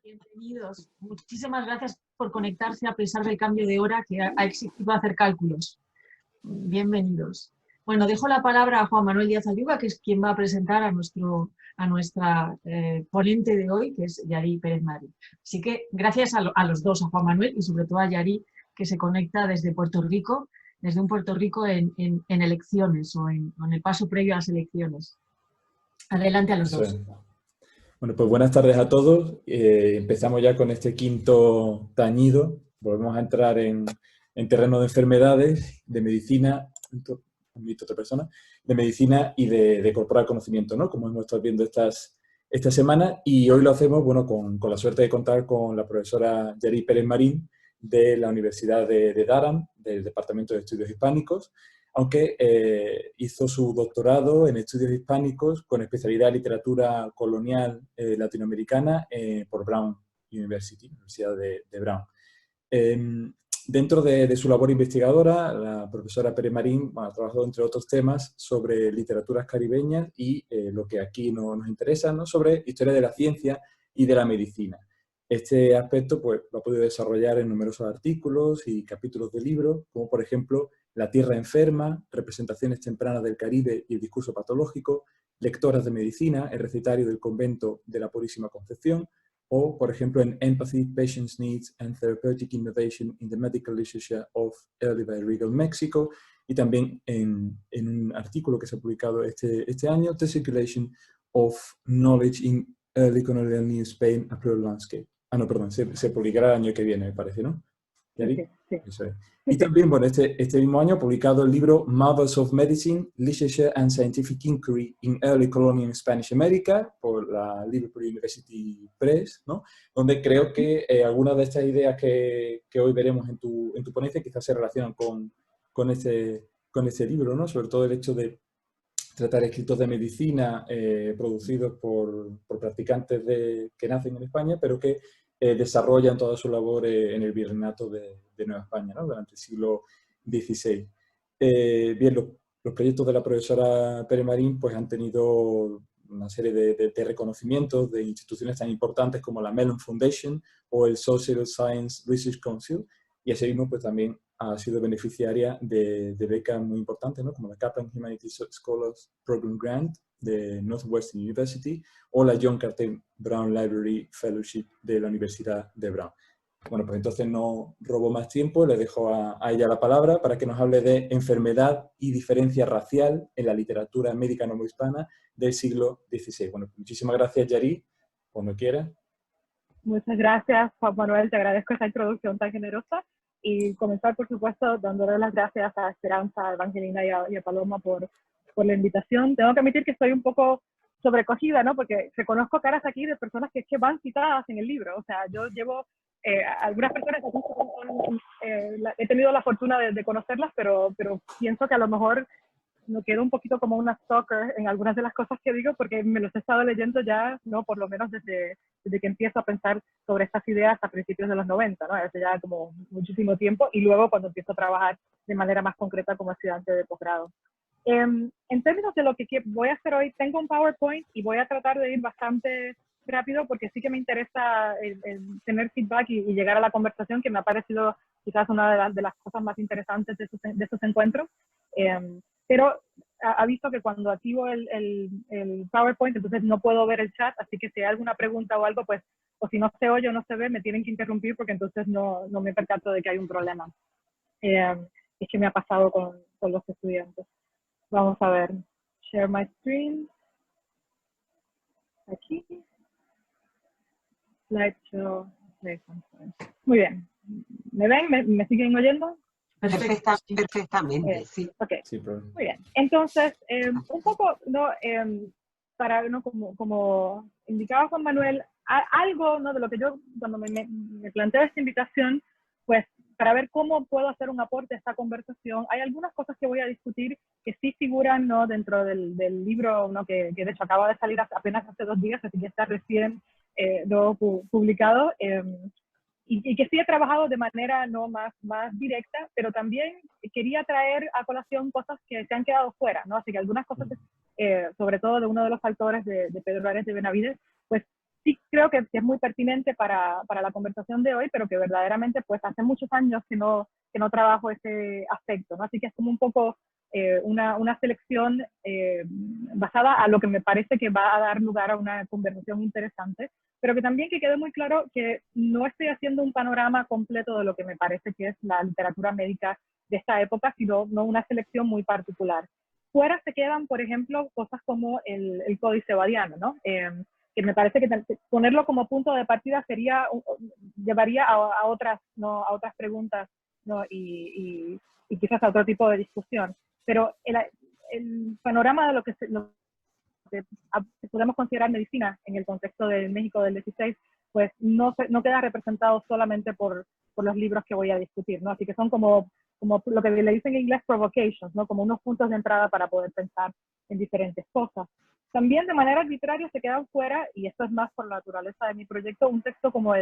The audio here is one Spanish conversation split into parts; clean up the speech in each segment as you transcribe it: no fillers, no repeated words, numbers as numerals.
Bienvenidos. Muchísimas gracias por conectarse a pesar del cambio de hora que ha exigido hacer cálculos. Bienvenidos. Bueno, dejo la palabra a Juan Manuel Díaz Ayuba, que es quien va a presentar a nuestra ponente de hoy, que es Yari Pérez Marín. Así que gracias a los dos, a Juan Manuel y sobre todo a Yari, que se conecta desde Puerto Rico, desde un Puerto Rico en elecciones o en el paso previo a las elecciones. Adelante a los dos. Bueno, pues buenas tardes a todos. Empezamos ya con este quinto tañido. Volvemos a entrar en terreno de enfermedades, de medicina, de medicina y de corporal conocimiento, ¿no? Como hemos estado viendo esta semana. Y hoy lo hacemos, bueno, con la suerte de contar con la profesora Yari Pérez Marín de la Universidad de Durham, del Departamento de Estudios Hispánicos, aunque hizo su doctorado en estudios hispánicos con especialidad en literatura colonial latinoamericana por Brown University, Universidad de Brown. Dentro de su labor investigadora, la profesora Pérez Marín ha trabajado, entre otros temas, sobre literaturas caribeñas y lo que aquí nos interesa, ¿no? Sobre historia de la ciencia y de la medicina. Este aspecto pues, lo ha podido desarrollar en numerosos artículos y capítulos de libros, como por ejemplo La Tierra Enferma, Representaciones Tempranas del Caribe y el Discurso Patológico, Lectoras de Medicina, el recetario del Convento de la Purísima Concepción, o por ejemplo en Empathy, Patient's Needs and Therapeutic Innovation in the Medical Literature of Early Virregal Mexico, y también en un artículo que se ha publicado este año, The Circulation of Knowledge in Early Colonial New Spain, A Plural Landscape. Ah, no, perdón, se publicará el año que viene, me parece, ¿no? ¿Yari? Sí. Eso es. Y también, bueno, este mismo año ha publicado el libro Mothers of Medicine, Literature and Scientific Inquiry in Early Colonial Spanish America, por la Liverpool University Press, ¿no? Donde creo que algunas de estas ideas que hoy veremos en tu ponencia quizás se relacionan con ese libro, ¿no? Sobre todo el hecho de tratar escritos de medicina producidos por practicantes que nacen en España, pero que desarrollan toda su labor en el virreinato de Nueva España, ¿no? Durante el siglo XVI. Bien, los proyectos de la profesora Pérez Marín pues, han tenido una serie de reconocimientos de instituciones tan importantes como la Mellon Foundation o el Social Science Research Council, y asimismo pues, también ha sido beneficiaria de becas muy importantes, ¿no? Como la Kaplan Humanities Scholars Program Grant de Northwestern University o la John Carter Brown Library Fellowship de la Universidad de Brown. Bueno, pues entonces no robo más tiempo, le dejo a ella la palabra para que nos hable de enfermedad y diferencia racial en la literatura médica novohispana del siglo XVI. Bueno, muchísimas gracias, Yari, cuando quieras. Muchas gracias, Juan Manuel, te agradezco esa introducción tan generosa. Y comenzar, por supuesto, dándole las gracias a Esperanza, a Evangelina y a Paloma por la invitación. Tengo que admitir que estoy un poco sobrecogida, ¿no? Porque reconozco caras aquí de personas que van citadas en el libro. O sea, yo llevo algunas personas que he tenido la fortuna de conocerlas, pero pienso que a lo mejor me quedo un poquito como una stalker en algunas de las cosas que digo, porque me los he estado leyendo ya, ¿no? Por lo menos desde que empiezo a pensar sobre estas ideas a principios de los 90, ¿no? Hace ya como muchísimo tiempo, y luego cuando empiezo a trabajar de manera más concreta como estudiante de posgrado. En términos de lo que voy a hacer hoy, tengo un PowerPoint y voy a tratar de ir bastante rápido porque sí que me interesa el tener feedback y llegar a la conversación, que me ha parecido quizás una de las cosas más interesantes de estos encuentros. Pero ha visto que cuando activo el PowerPoint, entonces no puedo ver el chat, así que si hay alguna pregunta o algo, pues, o si no se oye o no se ve, me tienen que interrumpir porque entonces no me percato de que hay un problema. Es que me ha pasado con los estudiantes. Vamos a ver. Share my screen. Aquí. Slideshow. Muy bien. ¿Me ven? ¿Me siguen oyendo? Perfectamente, sí. Okay. Sí, muy bien. Entonces, un poco, ¿no? Para, ¿no? Como indicaba Juan Manuel, algo, ¿no? De lo que yo, cuando me planteé esta invitación, pues, para ver cómo puedo hacer un aporte a esta conversación, hay algunas cosas que voy a discutir que sí figuran, ¿no? Dentro del libro, ¿no? Que de hecho acaba de salir apenas hace 2 días, así que está recién no publicado. Y que sí he trabajado de manera no más directa, pero también quería traer a colación cosas que se han quedado fuera, ¿no? Así que algunas cosas, sobre todo de uno de los autores de Pedro Ares de Benavides, pues sí creo que es muy pertinente para la conversación de hoy, pero que verdaderamente pues hace muchos años que no trabajo ese aspecto, ¿no? Así que es como un poco una selección basada a lo que me parece que va a dar lugar a una conversación interesante, pero que también que quede muy claro que no estoy haciendo un panorama completo de lo que me parece que es la literatura médica de esta época, sino no una selección muy particular. Fuera se quedan, por ejemplo, cosas como el Códice Badiano, ¿no? Que me parece que ponerlo como punto de partida llevaría a otras, ¿no? A otras preguntas, ¿no? Y quizás a otro tipo de discusión. Pero el panorama de lo que podemos considerar medicina en el contexto del México del 16, pues no queda representado solamente por los libros que voy a discutir, ¿no? Así que son como lo que le dicen en inglés provocations, ¿no? Como unos puntos de entrada para poder pensar en diferentes cosas. También de manera arbitraria se quedan fuera, y esto es más por la naturaleza de mi proyecto, un texto como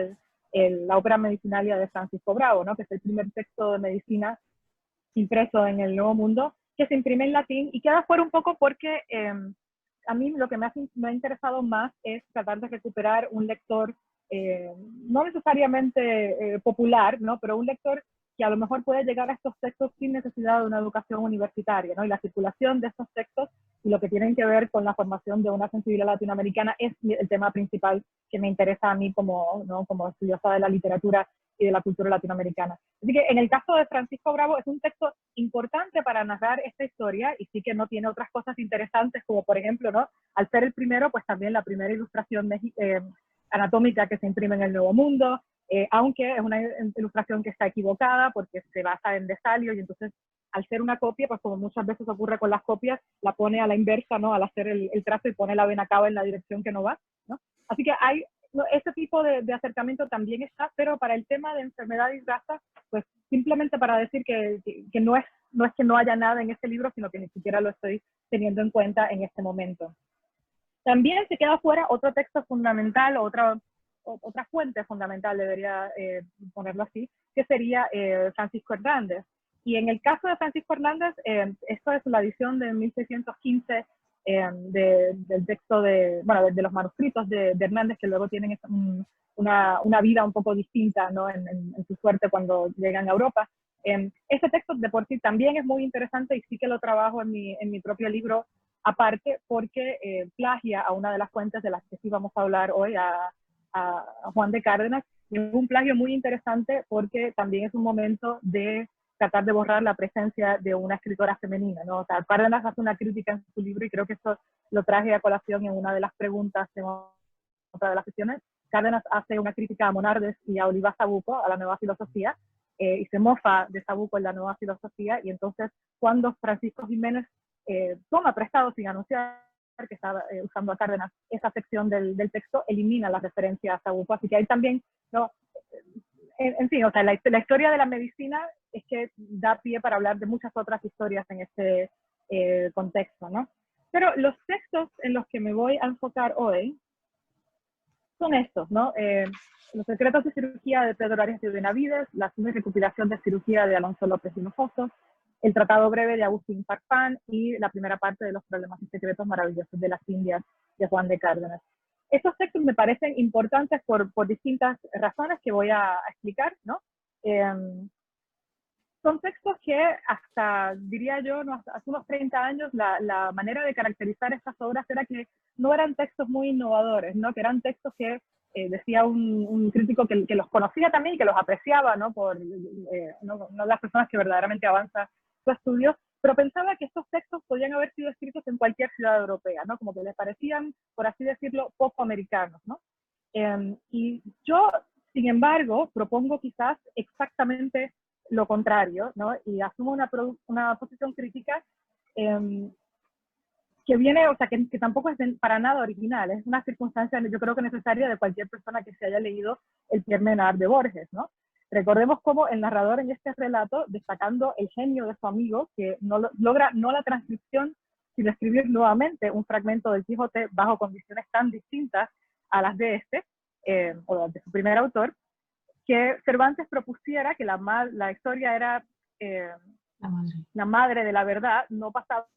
la ópera medicinalia de Francisco Bravo, ¿no? Que es el primer texto de medicina impreso en el Nuevo Mundo, que se imprime en latín y queda fuera un poco porque a mí lo que me ha interesado más es tratar de recuperar un lector no necesariamente popular, ¿no? Pero un lector que a lo mejor puede llegar a estos textos sin necesidad de una educación universitaria, ¿no? Y la circulación de estos textos y lo que tienen que ver con la formación de una sensibilidad latinoamericana es el tema principal que me interesa a mí como estudiosa de la literatura y de la cultura latinoamericana. Así que en el caso de Francisco Bravo es un texto importante para narrar esta historia y sí que no tiene otras cosas interesantes como por ejemplo, ¿no? Al ser el primero, pues también la primera ilustración anatómica que se imprime en el Nuevo Mundo, aunque es una ilustración que está equivocada porque se basa en Vesalio y entonces al ser una copia, pues como muchas veces ocurre con las copias, la pone a la inversa, ¿no? Al hacer el trazo y pone la vena cava en la dirección que no va, ¿no? Así que hay ese tipo de acercamiento también está, pero para el tema de enfermedad y raza, pues simplemente para decir que no es que no haya nada en este libro, sino que ni siquiera lo estoy teniendo en cuenta en este momento. También se queda fuera otro texto fundamental, otra fuente fundamental, debería ponerlo así, que sería Francisco Hernández. Y en el caso de Francisco Hernández, esto es la edición de 1615 del texto de los manuscritos de Hernández, que luego tienen una vida un poco distinta, ¿no? en su suerte cuando llegan a Europa. Este texto de por sí también es muy interesante y sí que lo trabajo en mi propio libro aparte porque plagia a una de las fuentes de las que sí vamos a hablar hoy, a Juan de Cárdenas. Y es un plagio muy interesante porque también es un momento de tratar de borrar la presencia de una escritora femenina, ¿no? O sea, Cárdenas hace una crítica en su libro y creo que eso lo traje a colación en una de las preguntas de otra de las sesiones. Cárdenas hace una crítica a Monardes y a Olivas Sabuco, a la Nueva Filosofía, y se mofa de Sabuco en la Nueva Filosofía, y entonces cuando Francisco Jiménez toma prestado sin anunciar que estaba usando a Cárdenas esa sección del texto, elimina la referencia a Sabuco, así que ahí también, ¿no? En fin, o sea, la historia de la medicina es que da pie para hablar de muchas otras historias en este contexto, ¿no? Pero los textos en los que me voy a enfocar hoy son estos, ¿no? Los secretos de cirugía de Pedro Arias de Benavides, la suma y recopilación de cirugía de Alonso López Hinojoso, el tratado breve de Agustín Farfán y la primera parte de los problemas y secretos maravillosos de las Indias de Juan de Cárdenas. Estos textos me parecen importantes por distintas razones que voy a explicar, ¿no? Son textos que hasta, diría yo, hace unos 30 años, la manera de caracterizar estas obras era que no eran textos muy innovadores, ¿no? Que eran textos que decía un crítico que los conocía también y que los apreciaba, ¿no? Por no las personas que verdaderamente avanzan su estudio, pero pensaba que estos textos podían haber sido escritos en cualquier ciudad europea, ¿no? Como que les parecían, por así decirlo, poco americanos, ¿no? Y yo, sin embargo, propongo quizás exactamente lo contrario, ¿no? Y asumo una posición crítica que viene, o sea, que tampoco es para nada original, es una circunstancia, yo creo que necesaria de cualquier persona que se haya leído el Pierre Menard de Borges, ¿no? Recordemos cómo el narrador en este relato, destacando el genio de su amigo, que logra no la transcripción, sino escribir nuevamente un fragmento del Quijote bajo condiciones tan distintas a las de o de su primer autor, que Cervantes propusiera que la historia era la madre de la verdad, no pasaba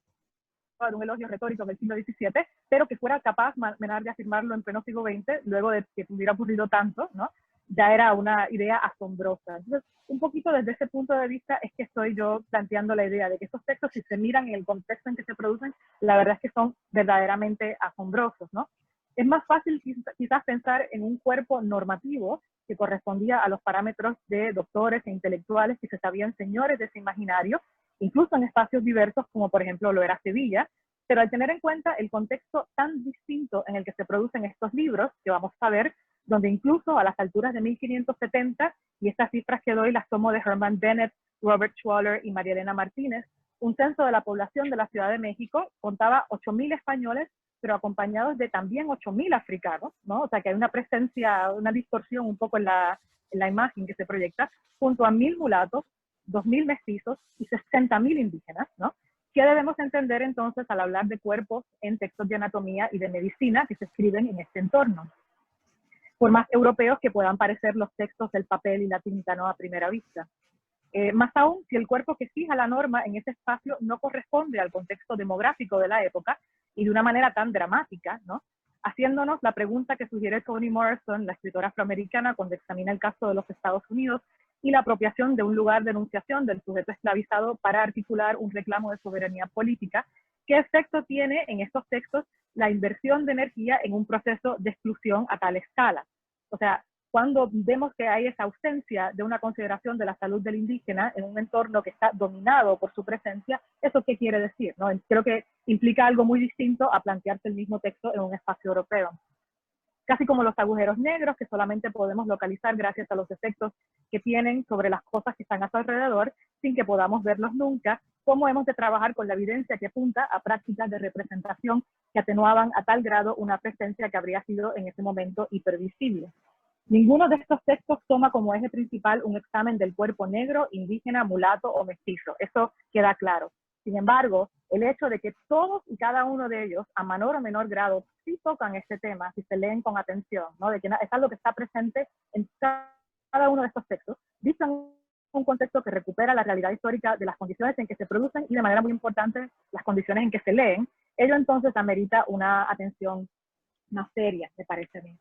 de un elogio retórico en el siglo XVII, pero que fuera capaz Menard de afirmarlo en pleno siglo XX, luego de que hubiera ocurrido tanto, ¿no? Ya era una idea asombrosa. Entonces, un poquito desde ese punto de vista es que estoy yo planteando la idea de que estos textos, si se miran en el contexto en que se producen, la verdad es que son verdaderamente asombrosos, ¿no? Es más fácil quizás pensar en un cuerpo normativo que correspondía a los parámetros de doctores e intelectuales que se sabían señores de ese imaginario, incluso en espacios diversos como por ejemplo lo era Sevilla, pero al tener en cuenta el contexto tan distinto en el que se producen estos libros, que vamos a ver, donde incluso a las alturas de 1570, y estas cifras que doy las tomo de Herman Bennett, Robert Schwaller y María Elena Martínez, un censo de la población de la Ciudad de México contaba 8.000 españoles, pero acompañados de también 8.000 africanos, ¿no? O sea que hay una presencia, una distorsión un poco en la imagen que se proyecta, junto a 1.000 mulatos, 2.000 mestizos y 60.000 indígenas, ¿no? ¿Qué debemos entender entonces al hablar de cuerpos en textos de anatomía y de medicina que se escriben en este entorno? Por más europeos que puedan parecer los textos del papel y la tinta, ¿no? A primera vista. Más aún, si el cuerpo que fija la norma en ese espacio no corresponde al contexto demográfico de la época y de una manera tan dramática, ¿no? Haciéndonos la pregunta que sugiere Toni Morrison, la escritora afroamericana, cuando examina el caso de los Estados Unidos y la apropiación de un lugar de enunciación del sujeto esclavizado para articular un reclamo de soberanía política. ¿Qué efecto tiene en estos textos la inversión de energía en un proceso de exclusión a tal escala? O sea, cuando vemos que hay esa ausencia de una consideración de la salud del indígena en un entorno que está dominado por su presencia, ¿eso qué quiere decir? ¿No? Creo que implica algo muy distinto a plantearse el mismo texto en un espacio europeo. Casi como los agujeros negros que solamente podemos localizar gracias a los efectos que tienen sobre las cosas que están a su alrededor, sin que podamos verlos nunca, cómo hemos de trabajar con la evidencia que apunta a prácticas de representación que atenuaban a tal grado una presencia que habría sido en ese momento hipervisible. Ninguno de estos textos toma como eje principal un examen del cuerpo negro, indígena, mulato o mestizo. Eso queda claro. Sin embargo, el hecho de que todos y cada uno de ellos, a menor o menor grado, sí tocan este tema, si se leen con atención, ¿no? De que es algo que está presente en cada uno de estos textos, visto en un contexto que recupera la realidad histórica de las condiciones en que se producen y de manera muy importante las condiciones en que se leen, ello entonces amerita una atención más seria, me parece a mí.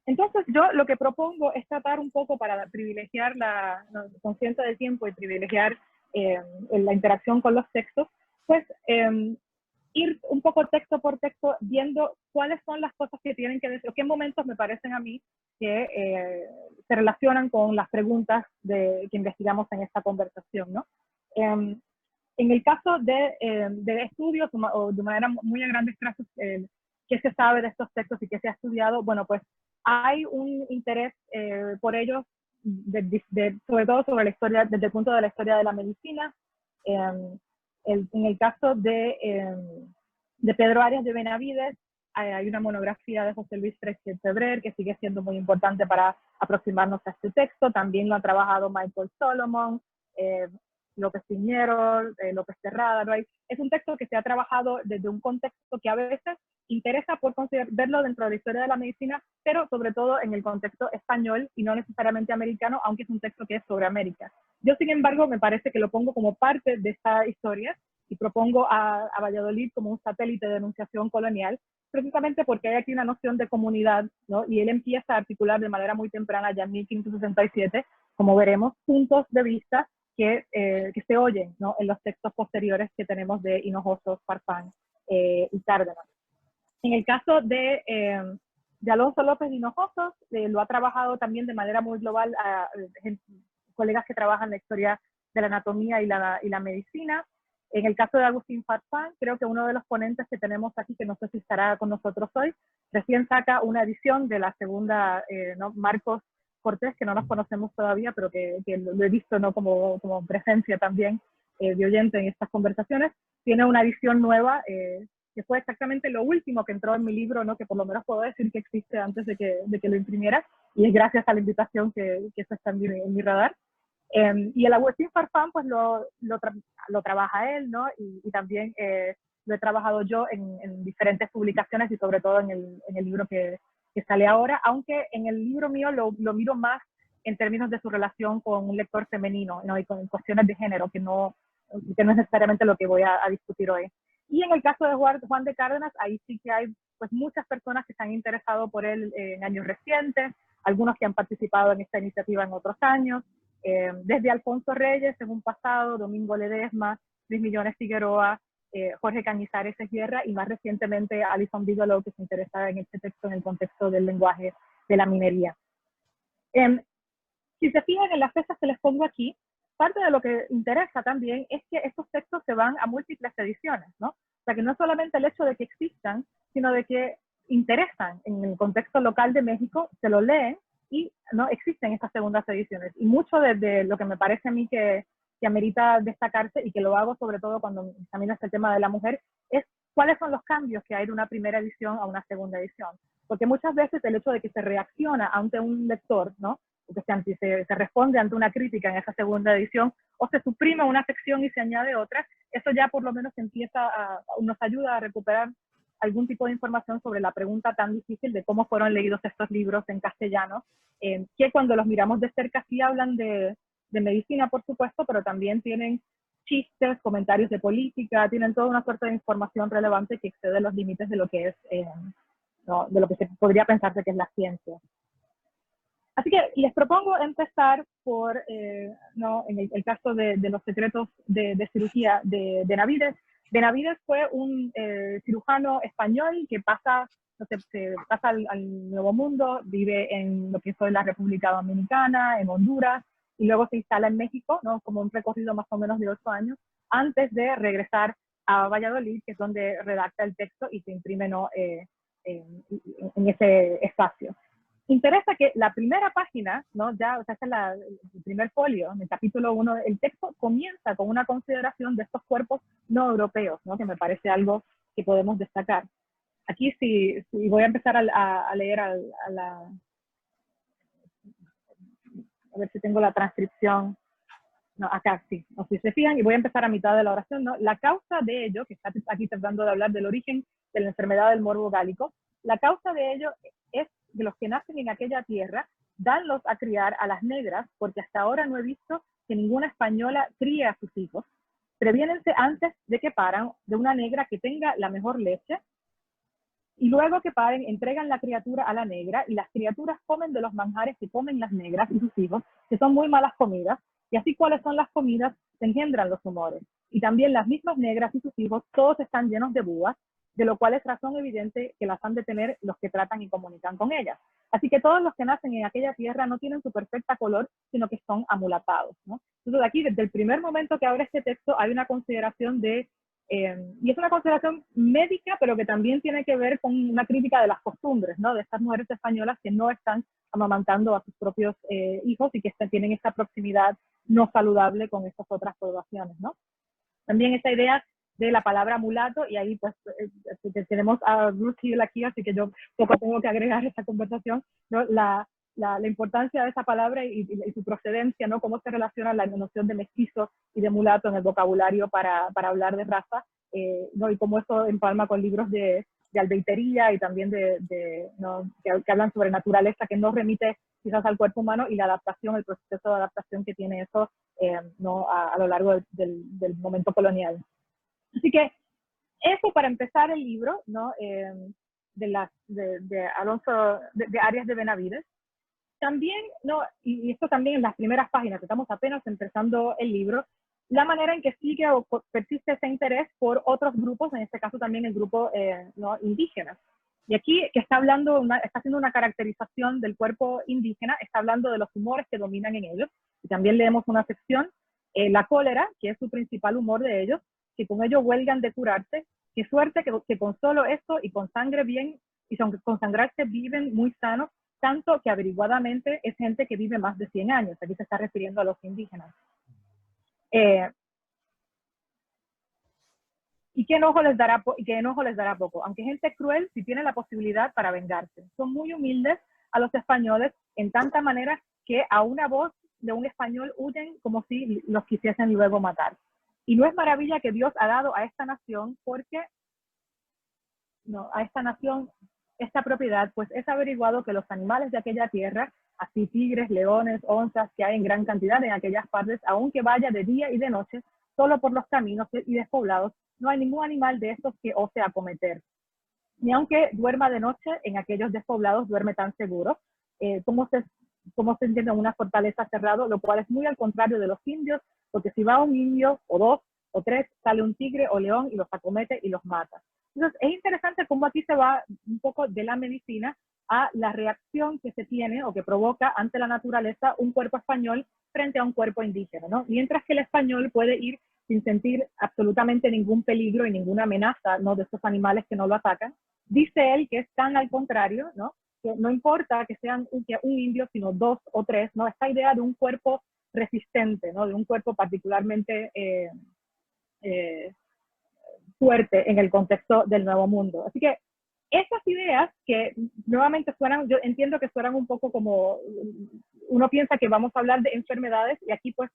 Entonces yo lo que propongo es tratar un poco para privilegiar la conciencia del tiempo y privilegiar la interacción con los textos, pues ir un poco texto por texto viendo cuáles son las cosas que tienen que decir, o qué momentos me parecen a mí que se relacionan con las preguntas que investigamos en esta conversación, ¿no? En el caso de estudios, o de manera muy a grandes trazos, qué se sabe de estos textos y qué se ha estudiado, bueno, pues hay un interés por ellos, sobre todo sobre la historia, desde el punto de la historia de la medicina. En el caso de Pedro Arias de Benavides, hay una monografía de José Luis Febrer que sigue siendo muy importante para aproximarnos a este texto. También lo ha trabajado Michael Solomon, López Piñero, López Terrada, ¿no? Es un texto que se ha trabajado desde un contexto que a veces interesa por verlo dentro de la historia de la medicina, pero sobre todo en el contexto español y no necesariamente americano, aunque es un texto que es sobre América. Yo, sin embargo, me parece que lo pongo como parte de esta historia y propongo a Valladolid como un satélite de enunciación colonial, precisamente porque hay aquí una noción de comunidad, ¿no? Y él empieza a articular de manera muy temprana, ya en 1567, como veremos, puntos de vista que se oyen, ¿no? En los textos posteriores que tenemos de Hinojosa, Farfán y Cárdenas. En el caso de Alonso López de Hinojosa, lo ha trabajado también de manera muy global a colegas que trabajan en la historia de la anatomía y la medicina. En el caso de Agustín Farfán, creo que uno de los ponentes que tenemos aquí, que no sé si estará con nosotros hoy, recién saca una edición de la segunda, ¿no? Marcos Cortés, que no nos conocemos todavía, pero que lo he visto, ¿no? como presencia también de oyente en estas conversaciones. Tiene una edición nueva, que fue exactamente lo último que entró en mi libro, ¿no? Que por lo menos puedo decir que existe antes de que lo imprimiera, y es gracias a la invitación que eso está en mi radar. Y el Agustín Farfán, pues lo trabaja él, ¿no? Y también lo he trabajado yo en diferentes publicaciones y sobre todo en el libro que sale ahora, aunque en el libro mío lo miro más en términos de su relación con un lector femenino, ¿no? Y con cuestiones de género, que no es necesariamente lo que voy a discutir hoy. Y en el caso de Juan de Cárdenas, ahí sí que hay pues muchas personas que se han interesado por él en años recientes, algunos que han participado en esta iniciativa en otros años, desde Alfonso Reyes en un pasado, Domingo Ledesma, Luis Millones Figueroa, Jorge Cañizares Guerra y más recientemente Alison Bigelow, que se interesaba en este texto en el contexto del lenguaje de la minería. Si se fijan en las fechas que les pongo aquí, parte de lo que interesa también es que estos textos se van a múltiples ediciones, ¿no? O sea, que no es solamente el hecho de que existan, sino de que interesan en el contexto local de México, se lo leen y no existen estas segundas ediciones. Y mucho de lo que me parece a mí que amerita destacarse, y que lo hago sobre todo cuando examinas el tema de la mujer, es cuáles son los cambios que hay de una primera edición a una segunda edición. Porque muchas veces el hecho de que se reacciona ante un lector, ¿no? O que se responde ante una crítica en esa segunda edición, o se suprime una sección y se añade otra, eso ya por lo menos nos ayuda a recuperar algún tipo de información sobre la pregunta tan difícil de cómo fueron leídos estos libros en castellano, que cuando los miramos de cerca sí hablan de medicina, por supuesto, pero también tienen chistes, comentarios de política, tienen toda una suerte de información relevante que excede los límites de lo que es, ¿no? De lo que se podría pensarse que es la ciencia. Así que les propongo empezar por, ¿no? En el caso de los secretos de cirugía de Benavides. Benavides fue un cirujano español que pasa al Nuevo Mundo, vive en lo que fue la República Dominicana, en Honduras, y luego se instala en México, ¿no? Como un recorrido más o menos de 8 años, antes de regresar a Valladolid, que es donde redacta el texto y se imprime, ¿no? En ese espacio. Interesa que la primera página, ¿no? Ya, o sea, este es el primer folio, en el capítulo 1, el texto comienza con una consideración de estos cuerpos no europeos, ¿no? Que me parece algo que podemos destacar. Aquí sí voy a empezar a leer a ver si tengo la transcripción. No, acá sí. No, si se fijan, y voy a empezar a mitad de la oración, ¿no? La causa de ello, que está aquí tratando de hablar del origen de la enfermedad del morbo gálico, la causa de ello es que los que nacen en aquella tierra, danlos a criar a las negras, porque hasta ahora no he visto que ninguna española críe a sus hijos. Previénense antes de que paran de una negra que tenga la mejor leche, y luego que paren, entregan la criatura a la negra, y las criaturas comen de los manjares que comen las negras y sus hijos, que son muy malas comidas, y así cuáles son las comidas, se engendran los tumores. Y también las mismas negras y sus hijos, todos están llenos de búas, de lo cual es razón evidente que las han de tener los que tratan y comunican con ellas. Así que todos los que nacen en aquella tierra no tienen su perfecta color, sino que son amulatados, ¿no? Entonces aquí, desde el primer momento que abre este texto, hay una consideración de y es una consideración médica, pero que también tiene que ver con una crítica de las costumbres, ¿no? De estas mujeres españolas que no están amamantando a sus propios hijos y que tienen esta proximidad no saludable con estas otras poblaciones, ¿no? También esta idea de la palabra mulato, y ahí pues tenemos a Ruth Hill aquí, así que yo poco tengo que agregar a esta conversación, ¿no? La importancia de esa palabra y su procedencia, ¿no? Cómo se relaciona la noción de mestizo y de mulato en el vocabulario para hablar de raza, ¿no? Y cómo eso empalma con libros de albeitería y también ¿no? que hablan sobre naturaleza, que no remite quizás al cuerpo humano, y la adaptación, el proceso de adaptación que tiene eso, ¿no? a lo largo del momento colonial. Así que eso para empezar el libro, ¿no? de Alonso, de Arias de Benavides. También, ¿no? Y esto también en las primeras páginas, estamos apenas empezando el libro, la manera en que sigue o persiste ese interés por otros grupos, en este caso también el grupo ¿no? indígena. Y aquí que está haciendo una caracterización del cuerpo indígena, está hablando de los humores que dominan en ellos, y también leemos una sección, la cólera, que es su principal humor de ellos, que con ello huelgan de curarse, qué suerte que con solo esto y con sangre bien, y con sangrarse viven muy sanos, tanto que averiguadamente es gente que vive más de 100 años. Aquí se está refiriendo a los indígenas. ¿Y qué enojo les dará poco? Aunque gente cruel, si tiene la posibilidad para vengarse. Son muy humildes a los españoles en tanta manera que a una voz de un español huyen como si los quisiesen luego matar. Y no es maravilla que Dios ha dado a esta nación, porque no, a esta nación esta propiedad, pues es averiguado que los animales de aquella tierra, así tigres, leones, onzas, que hay en gran cantidad en aquellas partes, aunque vaya de día y de noche, solo por los caminos y despoblados, no hay ningún animal de estos que ose acometer. Ni aunque duerma de noche, en aquellos despoblados duerme tan seguro, como se entiende en una fortaleza cerrada, lo cual es muy al contrario de los indios, porque si va un indio, o dos, o tres, sale un tigre o león y los acomete y los mata. Entonces, es interesante cómo aquí se va un poco de la medicina a la reacción que se tiene o que provoca ante la naturaleza un cuerpo español frente a un cuerpo indígena, ¿no? Mientras que el español puede ir sin sentir absolutamente ningún peligro y ninguna amenaza, ¿no?, de estos animales que no lo atacan, dice él que es tan al contrario, ¿no?, que no importa que sean un indio, sino dos o tres, ¿no?, esta idea de un cuerpo resistente, ¿no?, de un cuerpo particularmente fuerte en el contexto del Nuevo Mundo. Así que esas ideas que nuevamente suenan, yo entiendo que suenan un poco como, uno piensa que vamos a hablar de enfermedades y aquí pues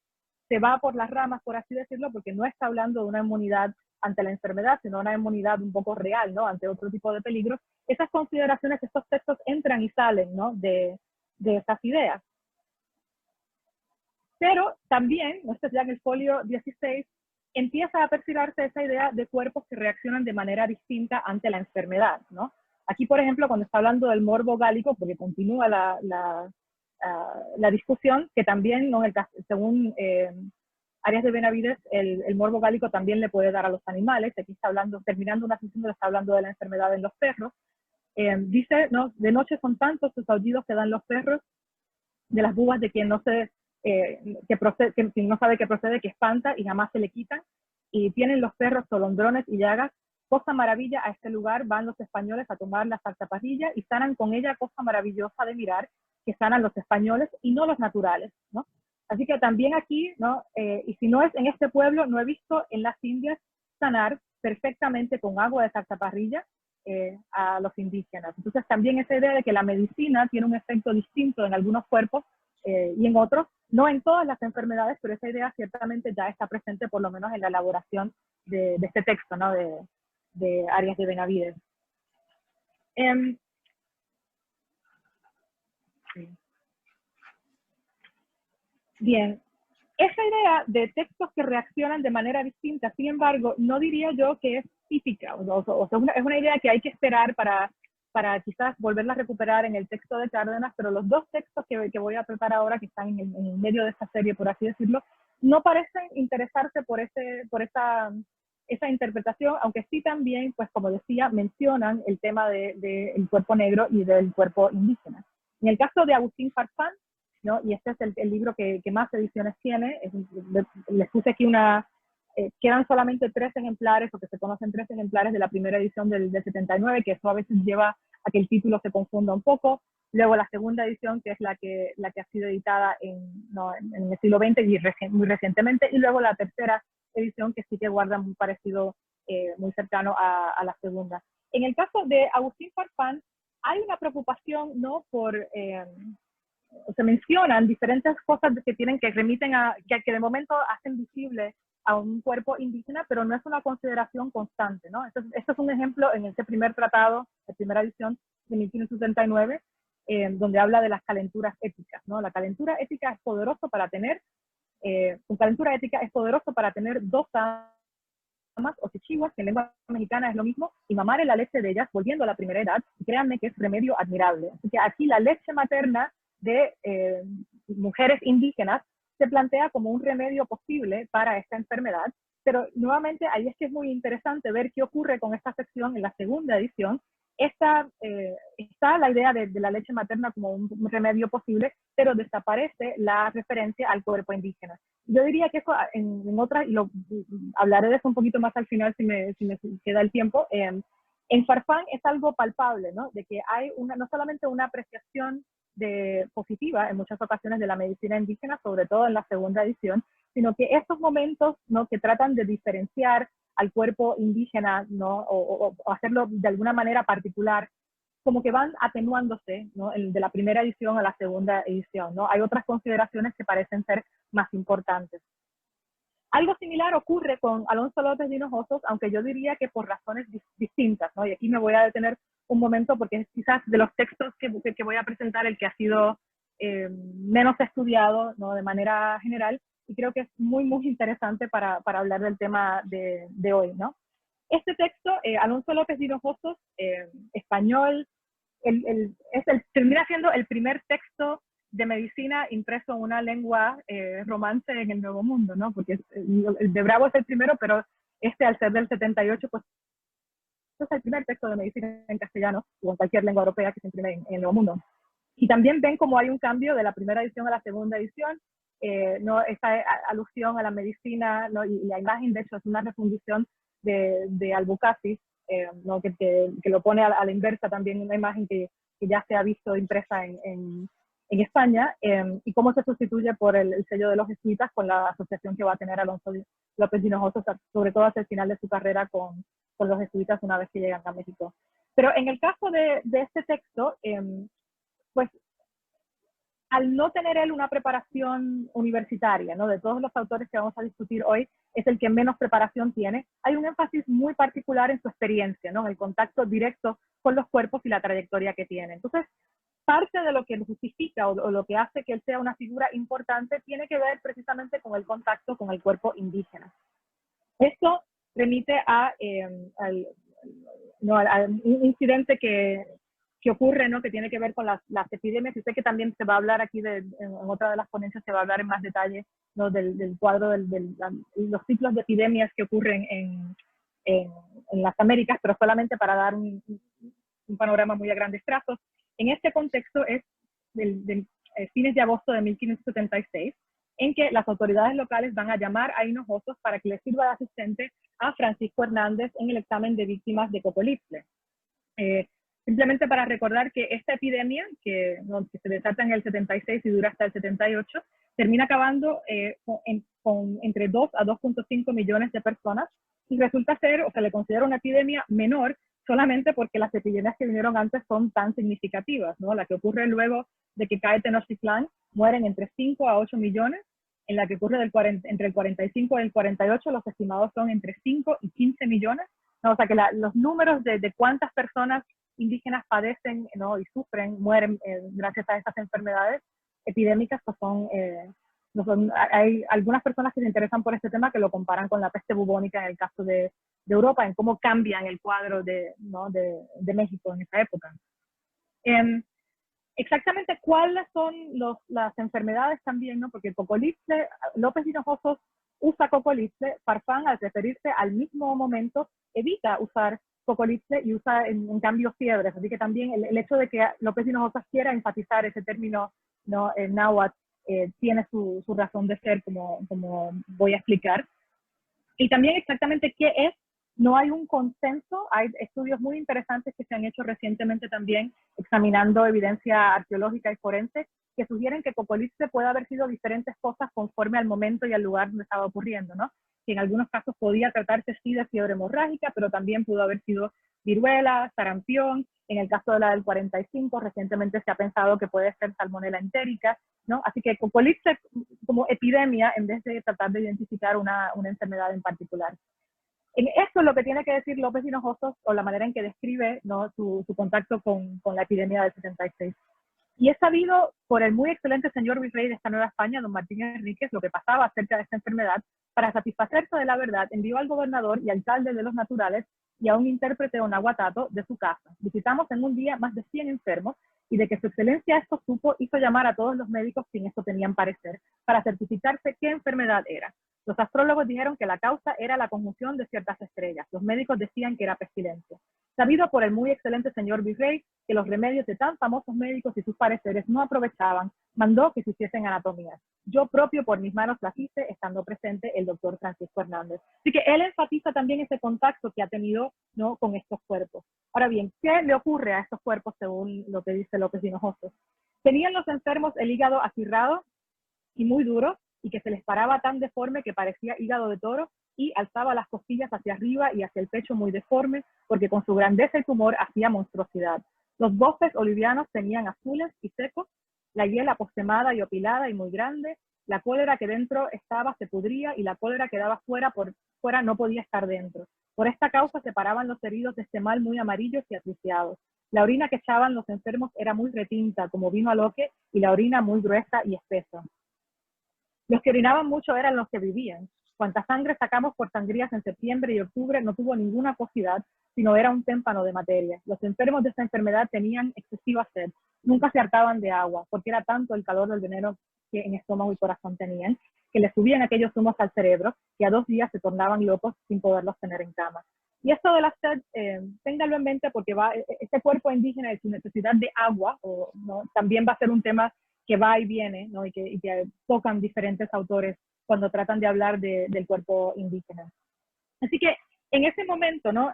se va por las ramas, por así decirlo, porque no está hablando de una inmunidad ante la enfermedad, sino una inmunidad un poco real, ¿no?, ante otro tipo de peligros. Esas consideraciones, estos textos entran y salen, ¿no?, de esas ideas. Pero también, esto es ya en el folio 16, empieza a perfilarse esa idea de cuerpos que reaccionan de manera distinta ante la enfermedad, ¿no? Aquí, por ejemplo, cuando está hablando del morbo gálico, porque continúa la discusión, que también, ¿no?, según Arias de Benavides, el morbo gálico también le puede dar a los animales. Aquí está hablando, terminando una sesión, está hablando de la enfermedad en los perros. Dice, ¿no?, de noche son tantos los aullidos que dan los perros de las bubas de quien no se que no sabe que procede, que espanta y jamás se le quitan, y tienen los perros solondrones y llagas. Cosa maravilla, a este lugar van los españoles a tomar la saltaparrilla y sanan con ella, cosa maravillosa de mirar, que sanan los españoles y no los naturales, ¿no? Así que también aquí, ¿no?, y si no es en este pueblo, no he visto en las Indias sanar perfectamente con agua de saltaparrilla a los indígenas. Entonces también esa idea de que la medicina tiene un efecto distinto en algunos cuerpos y en otros, no en todas las enfermedades, pero esa idea ciertamente ya está presente por lo menos en la elaboración de este texto, ¿no?, de Arias de Benavides. Bien, esa idea de textos que reaccionan de manera distinta, sin embargo, no diría yo que es típica, o sea, es una idea que hay que esperar para quizás volverla a recuperar en el texto de Cárdenas, pero los dos textos que voy a tratar ahora, que están en el medio de esta serie, por así decirlo, no parecen interesarse por esa interpretación, aunque sí también, pues como decía, mencionan el tema del cuerpo negro y del cuerpo indígena. En el caso de Agustín Farfán, ¿no?, y este es el libro que más ediciones tiene, les puse aquí quedan solamente 3 ejemplares, o que se conocen 3 ejemplares de la primera edición del 79, que eso a veces lleva a que el título se confunda un poco. Luego la segunda edición, que es la que ha sido editada en el siglo XX y muy recientemente, y luego la tercera edición, que sí que guarda un parecido muy cercano a la segunda. En el caso de Agustín Farfán, hay una preocupación, ¿no?, se mencionan diferentes cosas que remiten a, que de momento hacen visible a un cuerpo indígena, pero no es una consideración constante, ¿no? Este es un ejemplo en este primer tratado, la primera edición de 1579, donde habla de las calenturas éticas, ¿no? La calentura ética es poderoso para tener, con calentura ética es poderoso para tener 2 amas o chichiguas, que en lengua mexicana es lo mismo, y mamar en la leche de ellas, volviendo a la primera edad, y créanme que es remedio admirable. Así que aquí la leche materna de mujeres indígenas se plantea como un remedio posible para esta enfermedad, pero nuevamente ahí es que es muy interesante ver qué ocurre con esta sección en la segunda edición. Está la idea de la leche materna como un remedio posible, pero desaparece la referencia al cuerpo indígena. Yo diría que eso en otras, y hablaré de eso un poquito más al final si me queda el tiempo, en Farfán es algo palpable, ¿no?, de que hay no solamente una apreciación positiva en muchas ocasiones de la medicina indígena, sobre todo en la segunda edición, sino que estos momentos, ¿no?, que tratan de diferenciar al cuerpo indígena, ¿no?, o hacerlo de alguna manera particular, como que van atenuándose, ¿no?, de la primera edición a la segunda edición, ¿no? Hay otras consideraciones que parecen ser más importantes. Algo similar ocurre con Alonso López de Hinojosa, aunque yo diría que por razones distintas, ¿no? Y aquí me voy a detener un momento porque es quizás de los textos que voy a presentar el que ha sido menos estudiado, ¿no?, de manera general, y creo que es muy, muy interesante para hablar del tema de hoy, ¿no? Este texto, Alonso López de Hinojosos, español, termina siendo el primer texto de medicina impreso en una lengua romance en el Nuevo Mundo, ¿no? Porque el de Bravo es el primero, pero al ser del 78, pues es el primer texto de medicina en castellano o en cualquier lengua europea que se imprime en el Nuevo Mundo. Y también ven cómo hay un cambio de la primera edición a la segunda edición, ¿no? Esta alusión a la medicina, ¿no? Y la imagen, de hecho, es una refundición de Albucasis, ¿no? que lo pone a la inversa también, una imagen que ya se ha visto impresa en España, y cómo se sustituye por el sello de los jesuitas con la asociación que va a tener Alonso López de Hinojosos, sobre todo hacia el final de su carrera con los jesuitas una vez que llegan a México. Pero en el caso de este texto, pues al no tener él una preparación universitaria, ¿no? De todos los autores que vamos a discutir hoy, es el que menos preparación tiene. Hay un énfasis muy particular en su experiencia, ¿no? El contacto directo con los cuerpos y la trayectoria que tiene. Entonces, parte de lo que lo justifica o lo que hace que él sea una figura importante tiene que ver precisamente con el contacto con el cuerpo indígena. Esto remite a un incidente que ocurre, ¿no? Que tiene que ver con las epidemias, y sé que también se va a hablar aquí, en otra de las ponencias se va a hablar en más detalle, ¿no? del cuadro, los ciclos de epidemias que ocurren en las Américas, pero solamente para dar un panorama muy a grandes trazos. En este contexto es del fines de agosto de 1576, en que las autoridades locales van a llamar a Hinojosos para que le sirva de asistente a Francisco Hernández en el examen de víctimas de Cocolitle. Simplemente para recordar que esta epidemia, que se desata en el 76 y dura hasta el 78, termina acabando con entre 2 a 2.5 millones de personas, y resulta ser, o se le considera una epidemia menor, solamente porque las epidemias que vinieron antes son tan significativas, ¿no? La que ocurre luego de que cae Tenochtitlán, mueren entre 5 a 8 millones, en la que ocurre entre el 45 y el 48, los estimados son entre 5 y 15 millones, ¿no? O sea que los números de cuántas personas indígenas padecen, ¿no? Y sufren, mueren gracias a estas enfermedades epidémicas, pues hay algunas personas que se interesan por este tema que lo comparan con la peste bubónica en el caso de Europa, en cómo cambian el cuadro de México en esa época. Exactamente cuáles son las enfermedades también, ¿no? Porque Cocolitle, López de Hinojosos usa Cocolitle, Farfán, al referirse al mismo momento, evita usar Cocolitle y usa en cambio fiebres. Así que también el hecho de que López de Hinojosos quiera enfatizar ese término, ¿no? En náhuatl, tiene su razón de ser, como voy a explicar. Y también exactamente qué es, no hay un consenso. Hay estudios muy interesantes que se han hecho recientemente también, examinando evidencia arqueológica y forense, que sugieren que Cocolitle puede haber sido diferentes cosas conforme al momento y al lugar donde estaba ocurriendo, ¿no? Que en algunos casos podía tratarse sí de fiebre hemorrágica, pero también pudo haber sido viruela, sarampión. En el caso de la del 45, recientemente se ha pensado que puede ser salmonela entérica, ¿no? Así que Cocolitle como epidemia, en vez de tratar de identificar una enfermedad en particular. En esto es lo que tiene que decir López de Hinojosos, o la manera en que describe, ¿no? su contacto con la epidemia del 76. Y es sabido por el muy excelente señor virrey de esta Nueva España, don Martín Enríquez, lo que pasaba acerca de esta enfermedad. Para satisfacerse de la verdad, envió al gobernador y alcalde de los naturales y a un intérprete o nahuatato de su casa. Visitamos en un día más de 100 enfermos, y de que su excelencia esto supo, hizo llamar a todos los médicos que en esto tenían parecer, para certificarse qué enfermedad era. Los astrólogos dijeron que la causa era la conjunción de ciertas estrellas. Los médicos decían que era pestilencia. Sabido por el muy excelente señor virrey que los remedios de tan famosos médicos y sus pareceres no aprovechaban, mandó que se hiciesen anatomías. Yo propio por mis manos las hice, estando presente el doctor Francisco Hernández. Así que él enfatiza también ese contacto que ha tenido, ¿no? Con estos cuerpos. Ahora bien, ¿qué le ocurre a estos cuerpos según lo que dice López de Hinojosos? Tenían los enfermos el hígado acirrado y muy duro, y que se les paraba tan deforme que parecía hígado de toro, y alzaba las costillas hacia arriba y hacia el pecho muy deforme, porque con su grandeza y tumor hacía monstruosidad. Los bofes olivianos tenían azules y secos, la hiel apostemada y opilada y muy grande, la cólera que dentro estaba se pudría, y la cólera que daba fuera no podía estar dentro. Por esta causa se paraban los heridos de este mal muy amarillos y atriciados. La orina que echaban los enfermos era muy retinta, como vino a loque, y la orina muy gruesa y espesa. Los que orinaban mucho eran los que vivían. Cuanta sangre sacamos por sangrías en septiembre y octubre no tuvo ninguna acuosidad, sino era un témpano de materia. Los enfermos de esta enfermedad tenían excesiva sed, nunca se hartaban de agua, porque era tanto el calor del veneno que en estómago y corazón tenían, que les subían aquellos humos al cerebro, que a 2 días se tornaban locos sin poderlos tener en cama. Y esto de la sed, téngalo en mente porque este cuerpo indígena y su necesidad de agua, ¿no? También va a ser un tema que va y viene, ¿no? y que tocan diferentes autores cuando tratan de hablar del cuerpo indígena. Así que en ese momento, ¿no?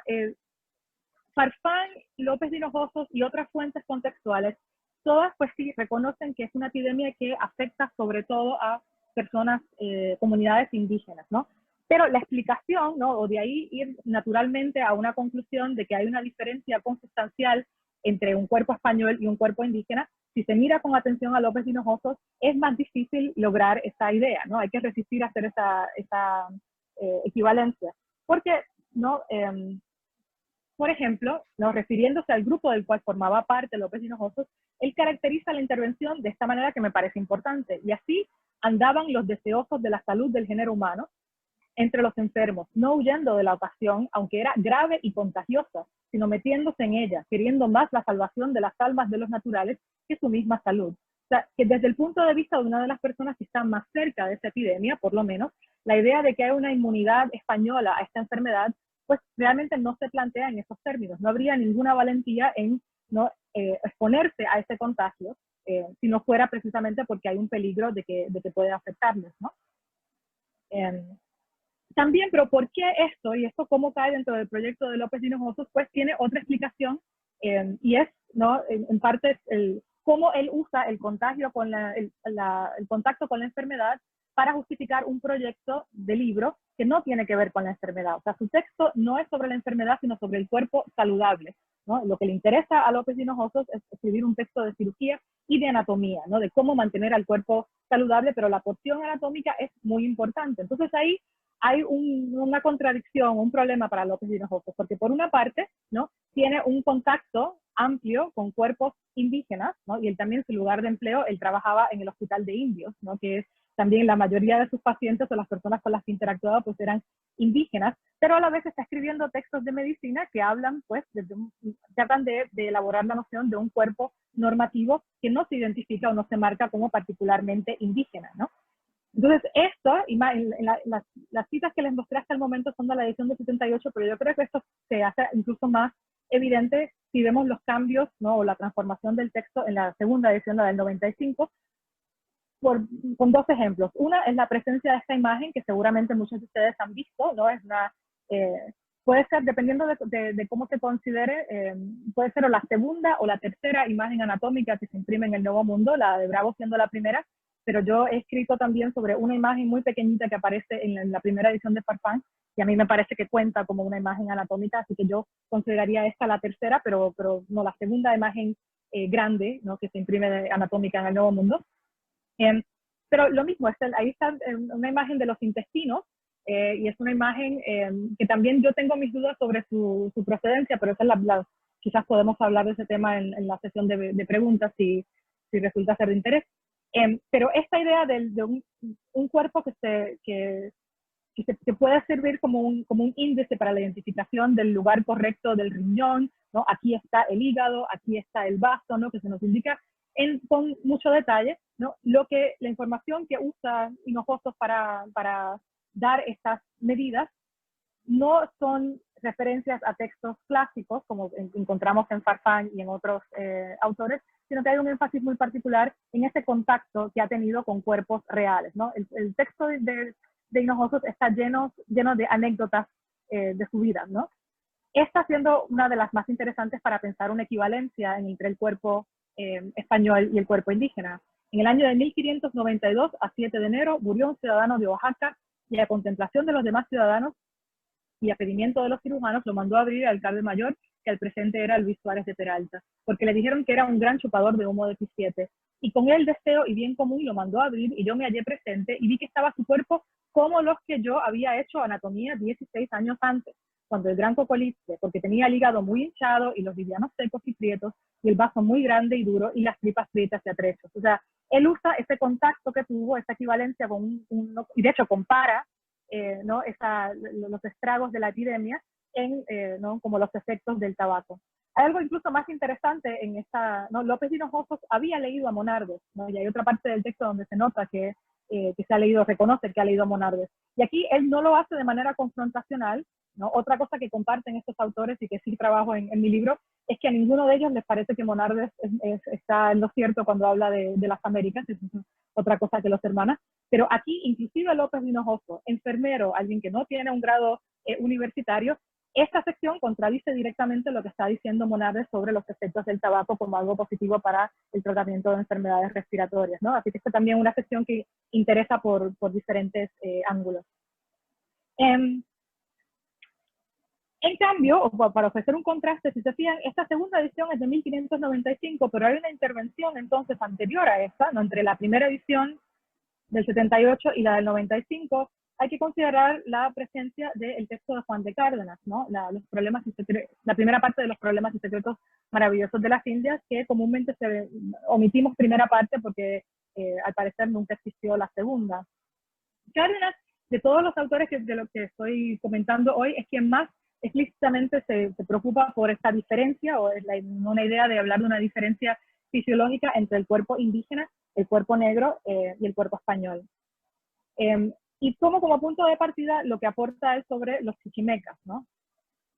Farfán, López de Hinojosos y otras fuentes contextuales, todas pues sí reconocen que es una epidemia que afecta sobre todo a personas, comunidades indígenas, ¿no? Pero la explicación, ¿no? O de ahí ir naturalmente a una conclusión de que hay una diferencia consustancial entre un cuerpo español y un cuerpo indígena, si se mira con atención a López de Hinojosos, es más difícil lograr esa idea, ¿no? Hay que resistir a hacer esa equivalencia. Porque, ¿no? Por ejemplo, ¿no? Refiriéndose al grupo del cual formaba parte López de Hinojosos, él caracteriza la intervención de esta manera que me parece importante. Y así andaban los deseosos de la salud del género humano entre los enfermos, no huyendo de la ocasión, aunque era grave y contagiosa, sino metiéndose en ella, queriendo más la salvación de las almas de los naturales que su misma salud. O sea, que desde el punto de vista de una de las personas que están más cerca de esta epidemia, por lo menos, la idea de que hay una inmunidad española a esta enfermedad, pues realmente no se plantea en esos términos. No habría ninguna valentía en ¿no? Exponerse a ese contagio, si no fuera precisamente porque hay un peligro de que puede afectarnos, ¿no? También, pero ¿por qué esto? Y esto cómo cae dentro del proyecto de López de Hinojosos, pues tiene otra explicación, y es, ¿no? En parte, cómo él usa el contagio con el contacto con la enfermedad para justificar un proyecto de libro que no tiene que ver con la enfermedad. O sea, su texto no es sobre la enfermedad, sino sobre el cuerpo saludable, ¿no? Lo que le interesa a López de Hinojosos es escribir un texto de cirugía y de anatomía, ¿no? De cómo mantener al cuerpo saludable, pero la porción anatómica es muy importante. Entonces ahí hay una contradicción, un problema para López de Hinojosos, porque por una parte, ¿no? Tiene un contacto amplio con cuerpos indígenas, ¿no? Y él también, en su lugar de empleo, él trabajaba en el Hospital de Indios, ¿no? Que es también la mayoría de sus pacientes o las personas con las que interactuaba pues eran indígenas, pero a la vez está escribiendo textos de medicina que hablan, pues, tratan de elaborar la noción de un cuerpo normativo que no se identifica o no se marca como particularmente indígena, ¿no? Entonces, esto, y las citas que les mostré hasta el momento son de la edición de 78, pero yo creo que esto se hace incluso más evidente si vemos los cambios, ¿no? O la transformación del texto en la segunda edición, la del 95, con 2 ejemplos. Una es la presencia de esta imagen, que seguramente muchos de ustedes han visto, ¿no? Es puede ser, dependiendo de cómo se considere, puede ser o la segunda o la tercera imagen anatómica que se imprime en el Nuevo Mundo, la de Bravo siendo la primera, pero yo he escrito también sobre una imagen muy pequeñita que aparece en la primera edición de Farfán, y a mí me parece que cuenta como una imagen anatómica, así que yo consideraría esta la tercera, pero no la segunda imagen grande, ¿no? Que se imprime anatómica en el Nuevo Mundo. Pero lo mismo, ahí está una imagen de los intestinos, y es una imagen que también yo tengo mis dudas sobre su procedencia, pero esa es quizás podemos hablar de ese tema en la sesión de preguntas si resulta ser de interés. Pero esta idea de un cuerpo que puede servir como un índice para la identificación del lugar correcto del riñón, ¿no? Aquí está el hígado, aquí está el vaso, ¿no? Que se nos indica con mucho detalle, ¿no? La información que usa Hinojosos para dar estas medidas no son referencias a textos clásicos, como encontramos en Farfán y en otros autores, sino que hay un énfasis muy particular en ese contacto que ha tenido con cuerpos reales, ¿no? El texto de Hinojosos está lleno de anécdotas de su vida, ¿no? Esta siendo una de las más interesantes para pensar una equivalencia entre el cuerpo español y el cuerpo indígena. En el año de 1592, a 7 de enero, murió un ciudadano de Oaxaca y a contemplación de los demás ciudadanos y a pedimiento de los cirujanos lo mandó a abrir el alcalde mayor, que al presente era Luis Suárez de Peralta, porque le dijeron que era un gran chupador de humo de P7. Y con el deseo y bien común lo mandó a abrir y yo me hallé presente y vi que estaba su cuerpo como los que yo había hecho anatomía 16 años antes, cuando el gran cocolite, porque tenía el hígado muy hinchado y los livianos secos y prietos, y el vaso muy grande y duro, y las tripas prietas y atrechos. O sea, él usa ese contacto que tuvo, esa equivalencia con y de hecho compara ¿no? Los estragos de la epidemia ¿no? como los efectos del tabaco. Hay algo incluso más interesante en esta, ¿no? López de Hinojosa había leído a Monardes, ¿no? Y hay otra parte del texto donde se nota que se ha leído, reconoce que ha leído a Monardes. Y aquí él no lo hace de manera confrontacional, ¿no? Otra cosa que comparten estos autores y que sí trabajo en mi libro es que a ninguno de ellos les parece que Monardes está en lo cierto cuando habla de las Américas, es otra cosa que los hermana. Pero aquí, inclusive López de Hinojosa, enfermero, alguien que no tiene un grado universitario, esta sección contradice directamente lo que está diciendo Monardes sobre los efectos del tabaco como algo positivo para el tratamiento de enfermedades respiratorias, ¿no? Así que esta también es una sección que interesa por diferentes ángulos. En cambio, para ofrecer un contraste, si se fijan, esta segunda edición es de 1595, pero hay una intervención entonces anterior a esta, ¿no? Entre la primera edición del 78 y la del 95, hay que considerar la presencia del texto de Juan de Cárdenas, ¿no? La primera parte de los problemas y secretos maravillosos de las Indias, que comúnmente omitimos primera parte porque al parecer nunca existió la segunda. Cárdenas, de todos los autores de lo que estoy comentando hoy, es quien más explícitamente se preocupa por esta diferencia, o es una idea de hablar de una diferencia fisiológica entre el cuerpo indígena, el cuerpo negro y el cuerpo español. Y como punto de partida lo que aporta es sobre los chichimecas, ¿no?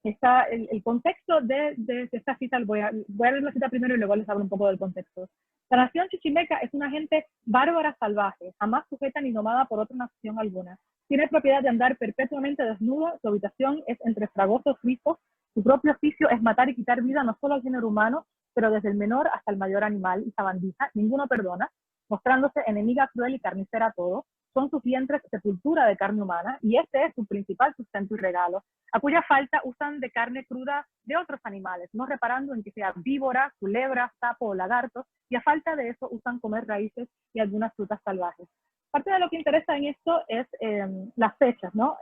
Está el contexto de esta cita, voy a leer la cita primero y luego les hablo un poco del contexto. La nación chichimeca es una gente bárbara salvaje, jamás sujeta ni domada por otra nación alguna. Tiene propiedad de andar perpetuamente desnuda, su habitación es entre fragosos ricos, su propio oficio es matar y quitar vida no solo al género humano, pero desde el menor hasta el mayor animal y sabandija, ninguno perdona, mostrándose enemiga cruel y carnicera a todo. Son sus vientres sepultura de carne humana, y este es su principal sustento y regalo, a cuya falta usan de carne cruda de otros animales, no reparando en que sea víbora, culebra, sapo o lagarto, y a falta de eso usan comer raíces y algunas frutas salvajes. Parte de lo que interesa en esto es las fechas, ¿no?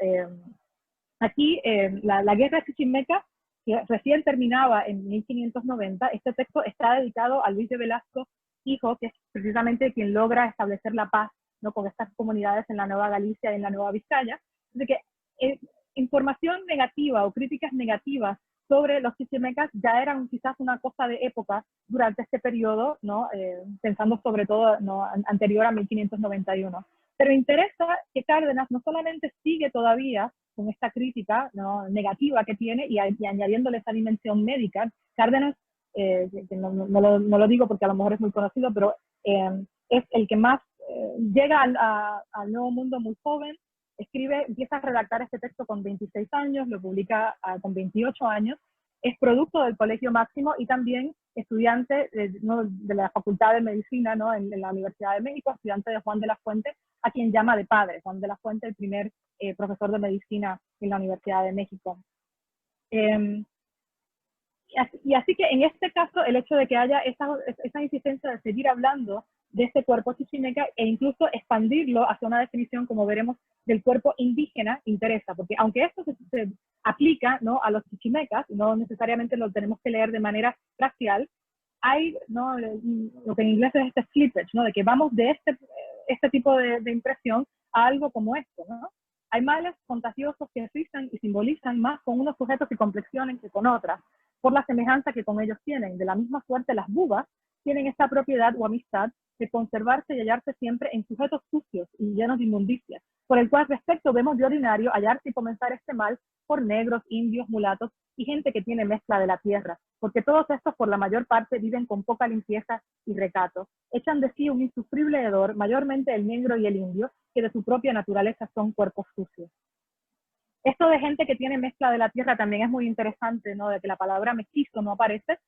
Aquí la guerra chichimeca, que recién terminaba en 1590, este texto está dedicado a Luis de Velasco, hijo, que es precisamente quien logra establecer la paz, ¿no? Con estas comunidades en la Nueva Galicia y en la Nueva Vizcaya. Así que información negativa o críticas negativas sobre los chichimecas ya eran quizás una cosa de época durante este periodo, ¿no? Pensando sobre todo, ¿no? Anterior a 1591. Pero interesa que Cárdenas no solamente sigue todavía con esta crítica, ¿no? negativa que tiene y añadiéndole esa dimensión médica. Cárdenas, que no lo digo porque a lo mejor es muy conocido, pero es el que más llega al Nuevo Mundo muy joven, empieza a redactar este texto con 26 años, lo publica con 28 años, es producto del Colegio Máximo y también estudiante de la Facultad de Medicina, ¿no? en la Universidad de México, estudiante de Juan de la Fuente, a quien llama de padre. Juan de la Fuente, el primer profesor de medicina en la Universidad de México. Y así que en este caso, el hecho de que haya esa insistencia de seguir hablando de este cuerpo chichimeca e incluso expandirlo hacia una definición, como veremos, del cuerpo indígena, interesa, porque aunque esto se aplica, ¿no? a los chichimecas, no necesariamente lo tenemos que leer de manera racial, hay, ¿no? lo que en inglés es este slippage, ¿no? de que vamos de este tipo de impresión a algo como esto, ¿no? Hay males contagiosos que rizan y simbolizan más con unos sujetos que complexionen que con otras, por la semejanza que con ellos tienen. De la misma suerte, las bubas tienen esta propiedad o amistad de conservarse y hallarse siempre en sujetos sucios y llenos de inmundicia, por el cual respecto vemos de ordinario hallarse y comenzar este mal por negros, indios, mulatos y gente que tiene mezcla de la tierra, porque todos estos por la mayor parte viven con poca limpieza y recato, echan de sí un insufrible hedor, mayormente el negro y el indio, que de su propia naturaleza son cuerpos sucios. Esto de gente que tiene mezcla de la tierra también es muy interesante, ¿no? De que la palabra mestizo no aparece,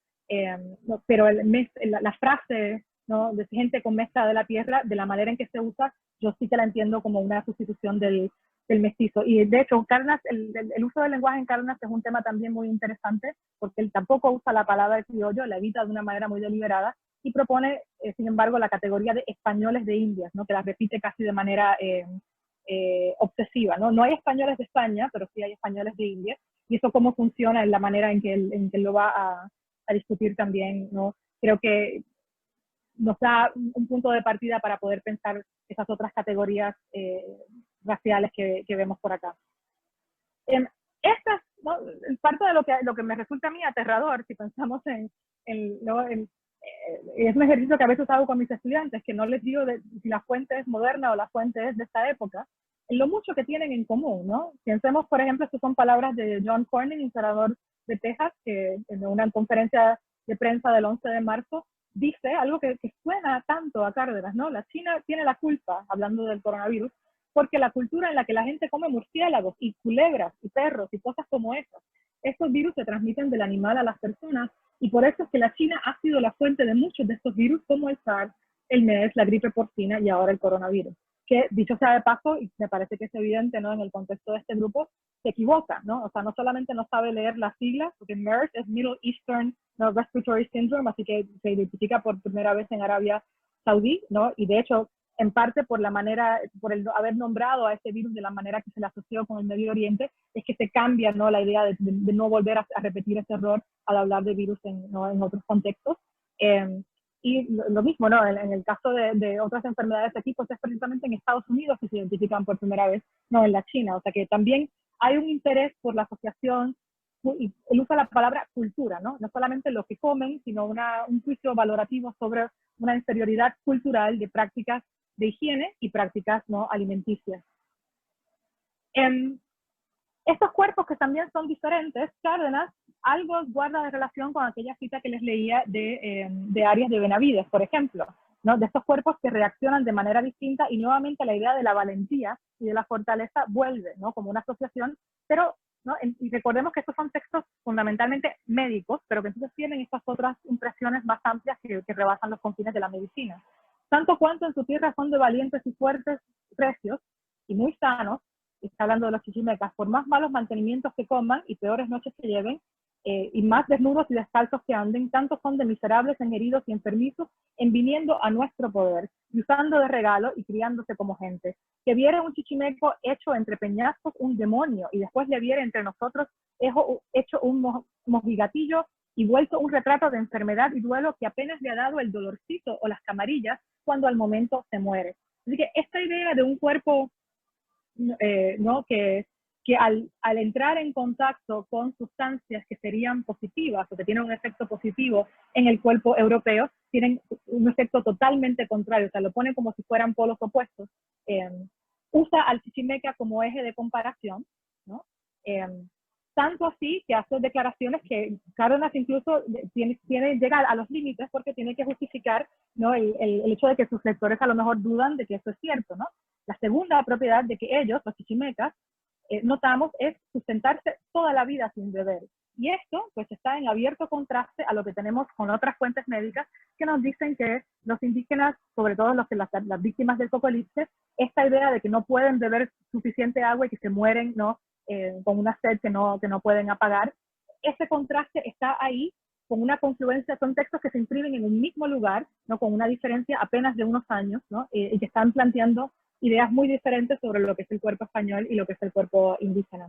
pero la frase, ¿no? de gente con mezcla de la tierra, de la manera en que se usa, yo sí que la entiendo como una sustitución del mestizo. Y de hecho, Cárdenas, el uso del lenguaje en Cárdenas es un tema también muy interesante, porque él tampoco usa la palabra criollo, la evita de una manera muy deliberada, y propone, sin embargo, la categoría de españoles de Indias, ¿no? que la repite casi de manera obsesiva, ¿no? No hay españoles de España, pero sí hay españoles de India, y eso cómo funciona en la manera en que él lo va a discutir también, ¿no? Creo que nos da un punto de partida para poder pensar esas otras categorías raciales que vemos por acá. Estas, ¿no? Parte de lo que me resulta a mí aterrador, si pensamos es un ejercicio que a veces hago con mis estudiantes, que no les digo si la fuente es moderna o la fuente es de esta época, en lo mucho que tienen en común, ¿no? Pensemos, por ejemplo, estas son palabras de John Cornyn, un senador de Texas, que en una conferencia de prensa del 11 de marzo dice algo que suena tanto a Cárdenas, ¿no? La China tiene la culpa, hablando del coronavirus, porque la cultura en la que la gente come murciélagos y culebras y perros y cosas como esas, estos virus se transmiten del animal a las personas, y por eso es que la China ha sido la fuente de muchos de estos virus, como el SARS, el MERS, la gripe porcina y ahora el coronavirus. Que, dicho sea de paso, y me parece que es evidente, ¿no?, en el contexto de este grupo, se equivoca, ¿no? O sea, no solamente no sabe leer las siglas, porque MERS es Middle Eastern, ¿no?, Respiratory Syndrome, así que se identifica por primera vez en Arabia Saudí, ¿no? Y de hecho, en parte por la manera, por el haber nombrado a este virus de la manera que se le asoció con el Medio Oriente, es que se cambia, ¿no?, la idea de no volver a repetir ese error al hablar de virus ¿no?, en otros contextos. Y lo mismo, ¿no? En el caso de otras enfermedades de este tipo, es precisamente en Estados Unidos que se identifican por primera vez, no en la China. O sea que también hay un interés por la asociación, y él usa la palabra cultura, ¿no? No solamente lo que comen, sino un juicio valorativo sobre una inferioridad cultural de prácticas de higiene y prácticas no alimenticias. Estos cuerpos que también son diferentes, Cárdenas algo guarda de relación con aquella cita que les leía de Arias de Benavides, por ejemplo, ¿no? De estos cuerpos que reaccionan de manera distinta, y nuevamente la idea de la valentía y de la fortaleza vuelve, ¿no?, como una asociación, pero, ¿no?, y recordemos que estos son textos fundamentalmente médicos, pero que entonces tienen estas otras impresiones más amplias que rebasan los confines de la medicina. Tanto cuanto en su tierra son de valientes y fuertes precios y muy sanos, está hablando de los chichimecas, por más malos mantenimientos que coman y peores noches que lleven, y más desnudos y descalzos que anden, tanto son de miserables en heridos y enfermizos, en viniendo a nuestro poder, y usando de regalo y criándose como gente. Que viera un chichimeco hecho entre peñascos un demonio, y después le viera entre nosotros hecho un mojigatillo y vuelto un retrato de enfermedad y duelo, que apenas le ha dado el dolorcito o las camarillas cuando al momento se muere. Así que esta idea de un cuerpo ¿no?, que al entrar en contacto con sustancias que serían positivas o que tienen un efecto positivo en el cuerpo europeo, tienen un efecto totalmente contrario, o sea, lo pone como si fueran polos opuestos. Usa al chichimeca como eje de comparación, ¿no? Tanto así que hace declaraciones que Cárdenas incluso llega a los límites, porque tiene que justificar, ¿no?, el hecho de que sus lectores a lo mejor dudan de que eso es cierto, ¿no? La segunda propiedad de que ellos, los chichimecas, notamos es sustentarse toda la vida sin beber. Y esto pues está en abierto contraste a lo que tenemos con otras fuentes médicas que nos dicen que los indígenas, sobre todo las víctimas del cocolice, esta idea de que no pueden beber suficiente agua y que se mueren, ¿no?, con una sed que no pueden apagar. Ese contraste está ahí con una confluencia, son textos que se imprimen en un mismo lugar, ¿no?, con una diferencia apenas de unos años, ¿no?, y que están planteando ideas muy diferentes sobre lo que es el cuerpo español y lo que es el cuerpo indígena.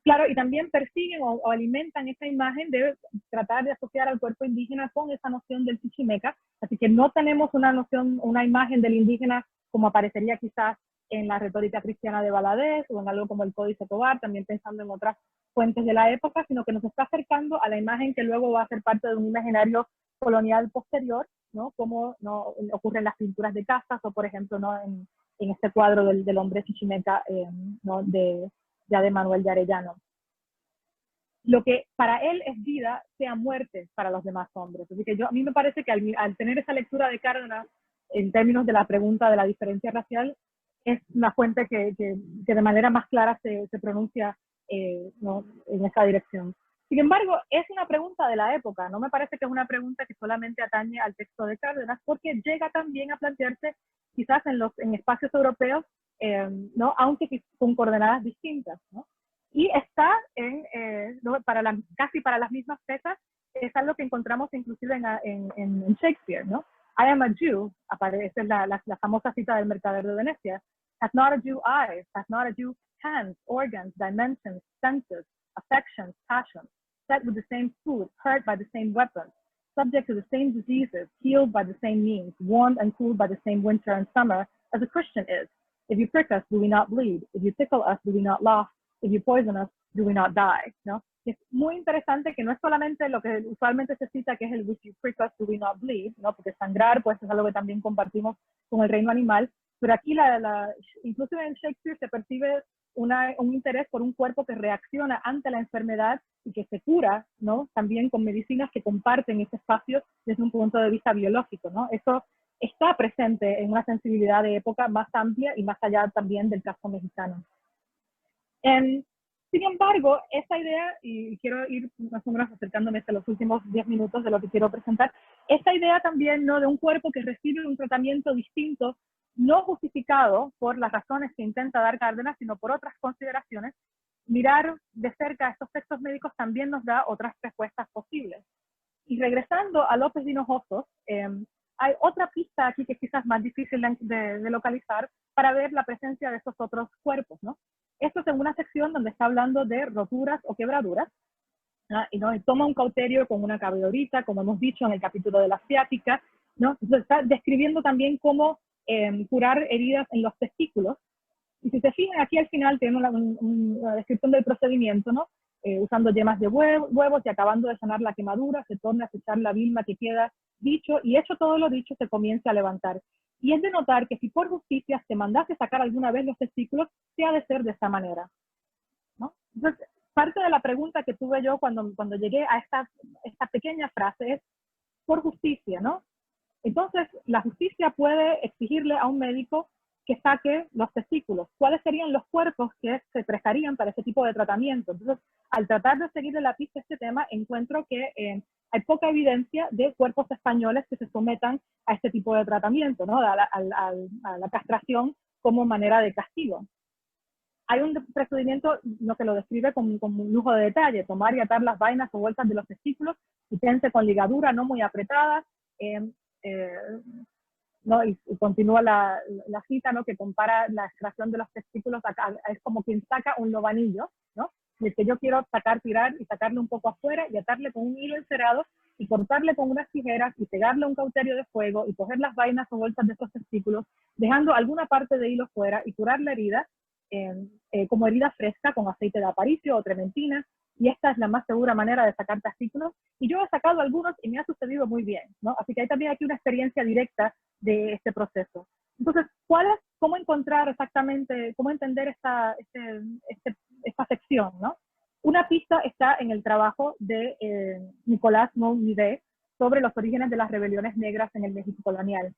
Claro, y también persiguen o alimentan esa imagen de tratar de asociar al cuerpo indígena con esa noción del chichimeca, así que no tenemos una imagen del indígena como aparecería quizás en la retórica cristiana de Valadez o en algo como el Códice Tobar, también pensando en otras fuentes de la época, sino que nos está acercando a la imagen que luego va a ser parte de un imaginario colonial posterior, ¿no?, como no ocurre en las pinturas de casas o, por ejemplo, ¿no?, en este cuadro del hombre chichimeca, ¿no?, de Manuel de Arellano. Lo que para él es vida, sea muerte para los demás hombres. Así que a mí me parece que al tener esa lectura de Cárdenas en términos de la pregunta de la diferencia racial, es una fuente que de manera más clara se pronuncia ¿no?, en esa dirección. Sin embargo, es una pregunta de la época, no me parece que es una pregunta que solamente atañe al texto de Cárdenas, porque llega también a plantearse quizás en espacios europeos, ¿no?, aunque con coordenadas distintas, ¿no? Y está ¿no?, casi para las mismas fechas, es algo que encontramos inclusive en Shakespeare, ¿no? I am a Jew, aparece la famosa cita del Mercader de Venecia. Hath not a Jew eyes, hath not a Jew hands, organs, dimensions, senses, affections, passions, fed with the same food, hurt by the same weapons, subject to the same diseases, healed by the same means, warmed and cooled by the same winter and summer, as a Christian is. If you prick us, do we not bleed? If you tickle us, do we not laugh? If you poison us, do we not die? ¿No? Es muy interesante que no es solamente lo que usualmente se cita, que es el if you prick us, do we not bleed, ¿no? Porque sangrar pues es algo que también compartimos con el reino animal, pero aquí incluso en Shakespeare se percibe un interés por un cuerpo que reacciona ante la enfermedad y que se cura, ¿no? También con medicinas que comparten ese espacio desde un punto de vista biológico, ¿no? Eso está presente en una sensibilidad de época más amplia y más allá también del caso mexicano. Sin embargo, esta idea, y quiero ir más o menos acercándome hasta los últimos 10 minutos de lo que quiero presentar, esta idea también, ¿no?, de un cuerpo que recibe un tratamiento distinto, no justificado por las razones que intenta dar Cárdenas, sino por otras consideraciones, mirar de cerca estos textos médicos también nos da otras respuestas posibles. Y regresando a López de Hinojosa, hay otra pista aquí que es quizás más difícil de localizar para ver la presencia de estos otros cuerpos, ¿no? Esto es en una sección donde está hablando de roturas o quebraduras, ¿no? Y toma un cauterio con una cabedorita, como hemos dicho en el capítulo de la ciática, ¿no? Entonces está describiendo también cómo curar heridas en los testículos. Y si se fijan, aquí al final tiene una descripción del procedimiento, ¿no? Usando yemas de huevos y acabando de sanar la quemadura, se torna a echar la vilma que queda dicho, y hecho todo lo dicho, se comienza a levantar. Y es de notar que si por justicia te mandase sacar alguna vez los testículos, se ha de ser de esta manera, ¿no? Entonces, parte de la pregunta que tuve yo cuando llegué a esta pequeña frase es, por justicia, ¿no? Entonces, la justicia puede exigirle a un médico que saque los testículos. ¿Cuáles serían los cuerpos que se prestarían para ese tipo de tratamiento? Entonces, al tratar de seguirle la pista a este tema, encuentro que hay poca evidencia de cuerpos españoles que se sometan a este tipo de tratamiento, ¿no? A la castración como manera de castigo. Hay un procedimiento que lo describe con un lujo de detalle: tomar y atar las vainas o vueltas de los testículos, y pense con ligadura no muy apretada, ¿no? Y continúa la cita, ¿no?, que compara la extracción de los testículos es como quien saca un lobanillo, ¿no?, del que yo quiero sacar, tirar y sacarle un poco afuera y atarle con un hilo encerado y cortarle con unas tijeras y pegarle un cauterio de fuego y coger las vainas o bolsas de estos testículos, dejando alguna parte de hilo fuera, y curar la herida como herida fresca con aceite de aparicio o trementina. Y esta es la más segura manera de sacar testículos. Y yo he sacado algunos y me ha sucedido muy bien, ¿no? Así que hay también aquí una experiencia directa de este proceso. Entonces, ¿cómo encontrar exactamente, cómo entender esta sección, ¿no? Una pista está en el trabajo de Nicolás Moulinet sobre los orígenes de las rebeliones negras en el México colonial.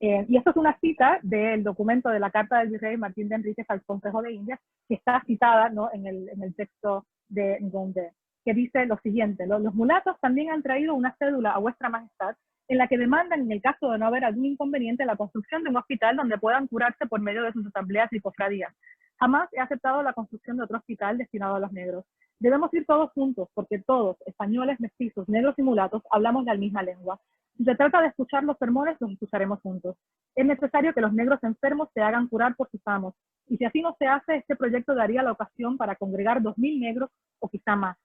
Y esto es una cita del documento de la Carta del Virrey Martín de Enríquez al Consejo de Indias, que está citada, ¿no?, en el texto de Ngondé, que dice lo siguiente: los mulatos también han traído una cédula a vuestra majestad en la que demandan, en el caso de no haber algún inconveniente, la construcción de un hospital donde puedan curarse por medio de sus asambleas y cofradías. Jamás he aceptado la construcción de otro hospital destinado a los negros. Debemos ir todos juntos, porque todos, españoles, mestizos, negros y mulatos, hablamos la misma lengua. Si se trata de escuchar los sermones, los escucharemos juntos. Es necesario que los negros enfermos se hagan curar por sus amos, y si así no se hace, este proyecto daría la ocasión para congregar 2000 negros o quizá más.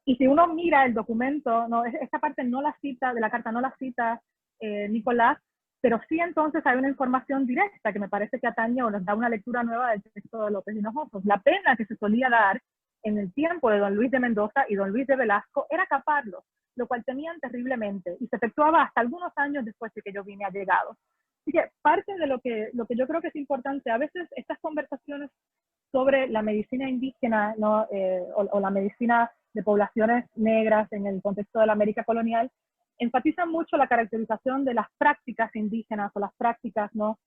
Y si uno mira el documento, no, esta parte no la cita, de la carta no la cita Nicolás, pero sí entonces hay una información directa que me parece que atañe o nos da una lectura nueva del texto de López de Hinojosa. La pena que se solía dar en el tiempo de don Luis de Mendoza y don Luis de Velasco era caparlos, lo cual temían terriblemente, y se efectuaba hasta algunos años después de que yo vine allegado. Así que parte de lo que yo creo que es importante, a veces estas conversaciones sobre la medicina indígena, ¿no?, o la medicina de poblaciones negras en el contexto de la América colonial, enfatizan mucho la caracterización de las prácticas indígenas o las prácticas, ¿no?,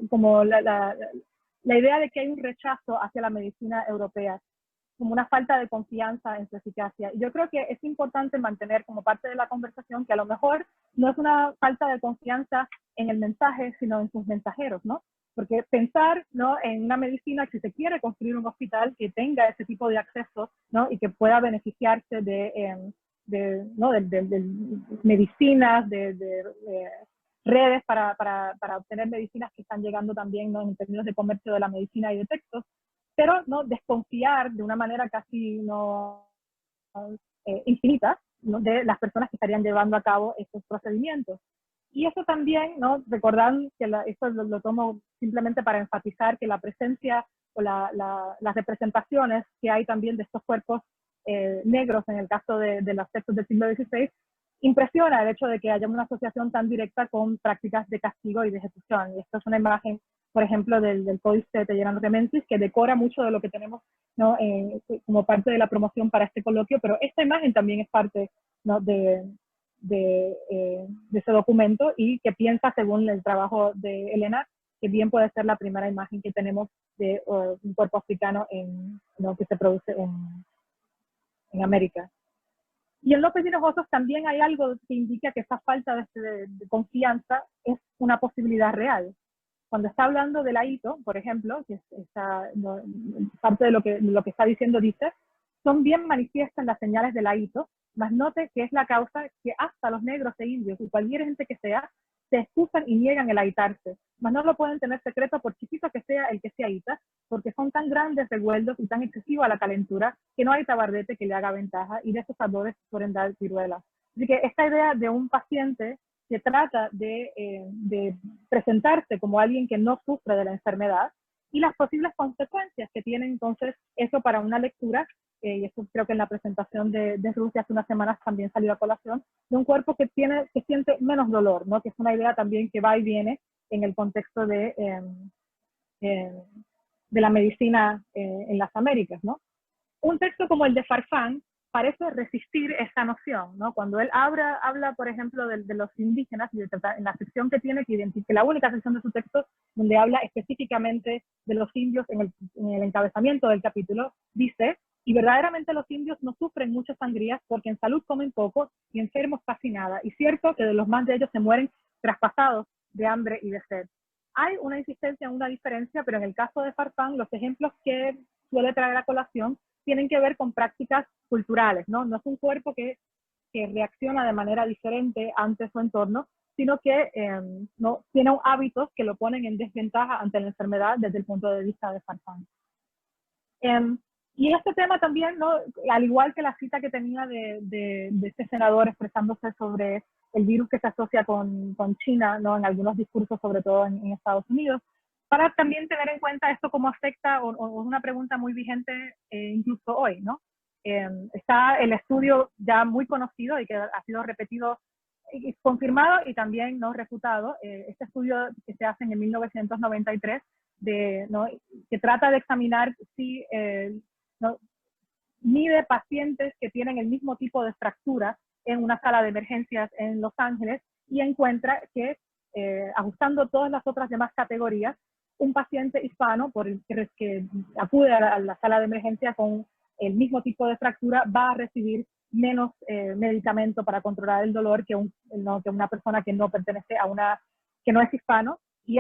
como la idea de que hay un rechazo hacia la medicina europea, como una falta de confianza en su eficacia. Y yo creo que es importante mantener como parte de la conversación que a lo mejor no es una falta de confianza en el mensaje, sino en sus mensajeros, ¿no? Porque pensar, ¿no?, en una medicina, que si se quiere construir un hospital que tenga ese tipo de acceso, ¿no?, y que pueda beneficiarse de medicinas, de redes para obtener medicinas que están llegando también, ¿no?, en términos de comercio de la medicina y de textos, pero no desconfiar de una manera casi no infinita, ¿no?, de las personas que estarían llevando a cabo estos procedimientos. Y eso también, ¿no?, recordar que esto lo tomo simplemente para enfatizar que la presencia o las representaciones que hay también de estos cuerpos negros en el caso de los textos del siglo XVI, impresiona el hecho de que haya una asociación tan directa con prácticas de castigo y de ejecución. Y esto es una imagen, por ejemplo, del Códice Tejerano Rementis, que decora mucho de lo que tenemos, ¿no?, como parte de la promoción para este coloquio, pero esta imagen también es parte, ¿no?, de ese documento, y que piensa, según el trabajo de Elena, que bien puede ser la primera imagen que tenemos de un cuerpo africano ¿no?, que se produce en América. Y en López Hinojosos también hay algo que indica que esa falta de confianza es una posibilidad real. Cuando está hablando del Aito, por ejemplo, que no, parte de lo que está diciendo, dice, son bien manifiestas las señales del Aito, mas note que es la causa que hasta los negros e indios, y cualquier gente que sea, se excusan y niegan el aitarse, mas no lo pueden tener secreto por chiquito que sea el que se aita, porque son tan grandes revueltos y tan excesiva la calentura que no hay tabardete que le haga ventaja, y de esos sabores suelen dar viruela. Así que esta idea de un paciente que trata de presentarse como alguien que no sufre de la enfermedad, y las posibles consecuencias que tiene entonces eso para una lectura, y eso creo que en la presentación de Rusia hace unas semanas también salió a colación, de un cuerpo que siente menos dolor, ¿no?, que es una idea también que va y viene en el contexto de la medicina en las Américas, ¿no? Un texto como el de Farfán parece resistir esa noción, ¿no? Cuando él habla, por ejemplo, de los indígenas, y en la sección que tiene, que la única sección de su texto donde habla específicamente de los indios en el encabezamiento del capítulo, dice, y verdaderamente los indios no sufren muchas sangrías porque en salud comen poco y enfermos casi nada, y cierto que de los más de ellos se mueren traspasados de hambre y de sed. Hay una insistencia en una diferencia, pero en el caso de Farfán, los ejemplos que suele traer a colación tienen que ver con prácticas culturales, ¿no? No es un cuerpo que reacciona de manera diferente ante su entorno, sino que no tiene hábitos que lo ponen en desventaja ante la enfermedad desde el punto de vista de Farfán. Y este tema también, ¿no?, al igual que la cita que tenía de este senador expresándose sobre el virus que se asocia con China, ¿no?, en algunos discursos, sobre todo en Estados Unidos, para también tener en cuenta esto cómo afecta, o una pregunta muy vigente incluso hoy, ¿no? Está el estudio ya muy conocido y que ha sido repetido, confirmado y también no refutado, este estudio que se hace en 1993, ¿no?, que trata de examinar si ¿no?, mide pacientes que tienen el mismo tipo de fractura en una sala de emergencias en Los Ángeles, y encuentra que ajustando todas las otras demás categorías, un paciente hispano que acude a la sala de emergencia con el mismo tipo de fractura va a recibir menos medicamento para controlar el dolor que una persona que no pertenece que no es hispano. Y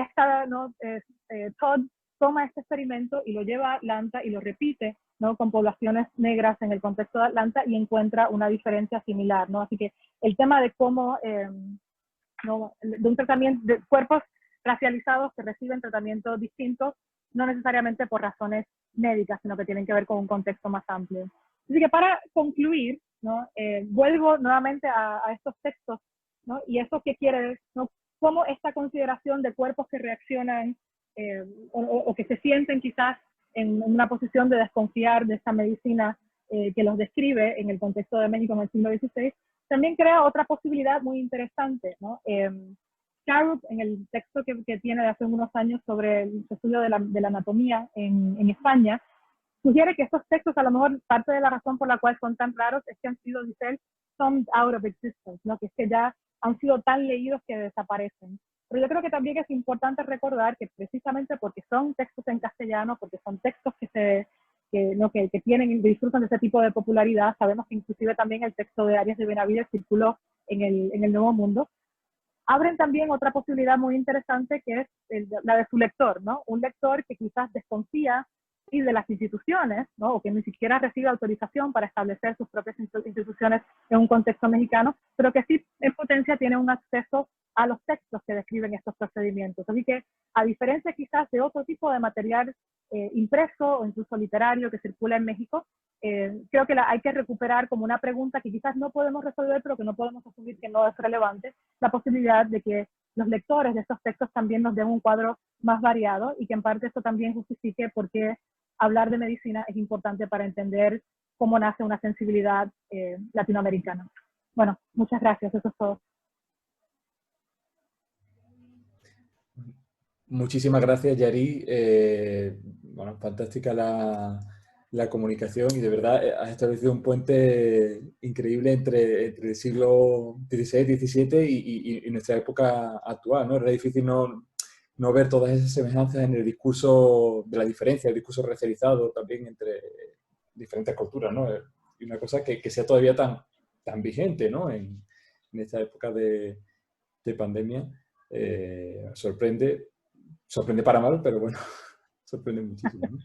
Todd toma este experimento y lo lleva a Atlanta y lo repite, ¿no?, con poblaciones negras en el contexto de Atlanta, y encuentra una diferencia similar, ¿no? Así que el tema de cómo ¿no?, de un tratamiento de cuerpos racializados que reciben tratamientos distintos, no necesariamente por razones médicas, sino que tienen que ver con un contexto más amplio. Así que para concluir, ¿no?, vuelvo nuevamente a estos textos, ¿no?, y eso que quiere, ¿no?, cómo esta consideración de cuerpos que reaccionan o que se sienten quizás en una posición de desconfiar de esta medicina que los describe en el contexto de México en el siglo XVI, también crea otra posibilidad muy interesante, ¿no? Carup, en el texto que tiene de hace unos años sobre el estudio de la anatomía en España, sugiere que estos textos, a lo mejor parte de la razón por la cual son tan raros es que han sido, dice él, summed out of existence, ¿no?, que es que ya han sido tan leídos que desaparecen. Pero yo creo que también es importante recordar que precisamente porque son textos en castellano, porque son textos que disfrutan de ese tipo de popularidad, sabemos que inclusive también el texto de Arias de Benavides circuló en el Nuevo Mundo, abren también otra posibilidad muy interesante, que es la de su lector, ¿no? Un lector que quizás desconfía y de las instituciones, ¿no?, o que ni siquiera recibe autorización para establecer sus propias instituciones en un contexto mexicano, pero que sí en potencia tiene un acceso a los textos que describen estos procedimientos. Así que, a diferencia quizás de otro tipo de material impreso o incluso literario que circula en México, creo que hay que recuperar como una pregunta que quizás no podemos resolver, pero que no podemos asumir que no es relevante, la posibilidad de que los lectores de estos textos también nos den un cuadro más variado y que en parte esto también justifique por qué hablar de medicina es importante para entender cómo nace una sensibilidad latinoamericana. Bueno, muchas gracias, eso es todo. Muchísimas gracias, Yari. Bueno, fantástica la comunicación y de verdad has establecido un puente increíble entre el siglo XVI, XVII y nuestra época actual, ¿no? Era difícil no ver todas esas semejanzas en el discurso de la diferencia, el discurso racializado también entre diferentes culturas, ¿no? Y una cosa que sea todavía tan vigente, ¿no? En esta época de pandemia, sorprende para mal, pero bueno, sorprende muchísimo, ¿no?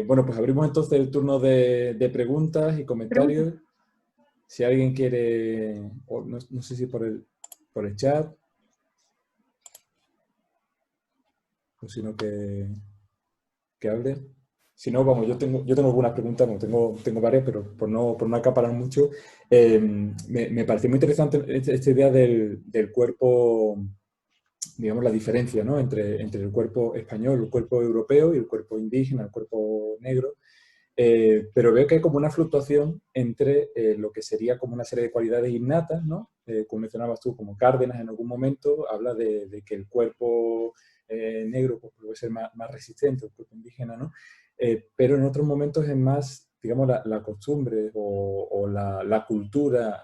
Bueno, pues abrimos entonces el turno de preguntas y comentarios. Si alguien quiere, o no sé si por el chat, o si no que hable. Si no, vamos, yo tengo algunas preguntas, no, tengo varias, pero por no acaparar mucho, me pareció muy interesante esta idea del cuerpo, digamos, la diferencia, ¿no? entre el cuerpo español, el cuerpo europeo y el cuerpo indígena, el cuerpo negro. Pero veo que hay como una fluctuación entre lo que sería como una serie de cualidades innatas, ¿no? Como mencionabas tú, como Cárdenas en algún momento, habla de que el cuerpo negro pues, puede ser más resistente, el cuerpo indígena, ¿no? Pero en otros momentos es más, digamos, la costumbre o la cultura,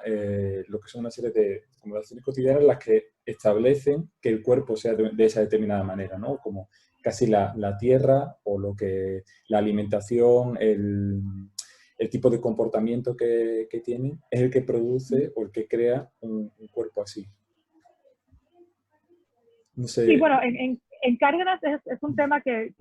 lo que son una serie de acciones cotidianas las que establecen que el cuerpo sea de esa determinada manera, ¿no? Como casi la tierra o la alimentación, el tipo de comportamiento que tiene es el que produce o el que crea un cuerpo así. No sé. Sí, bueno, en Cárdenas es un tema que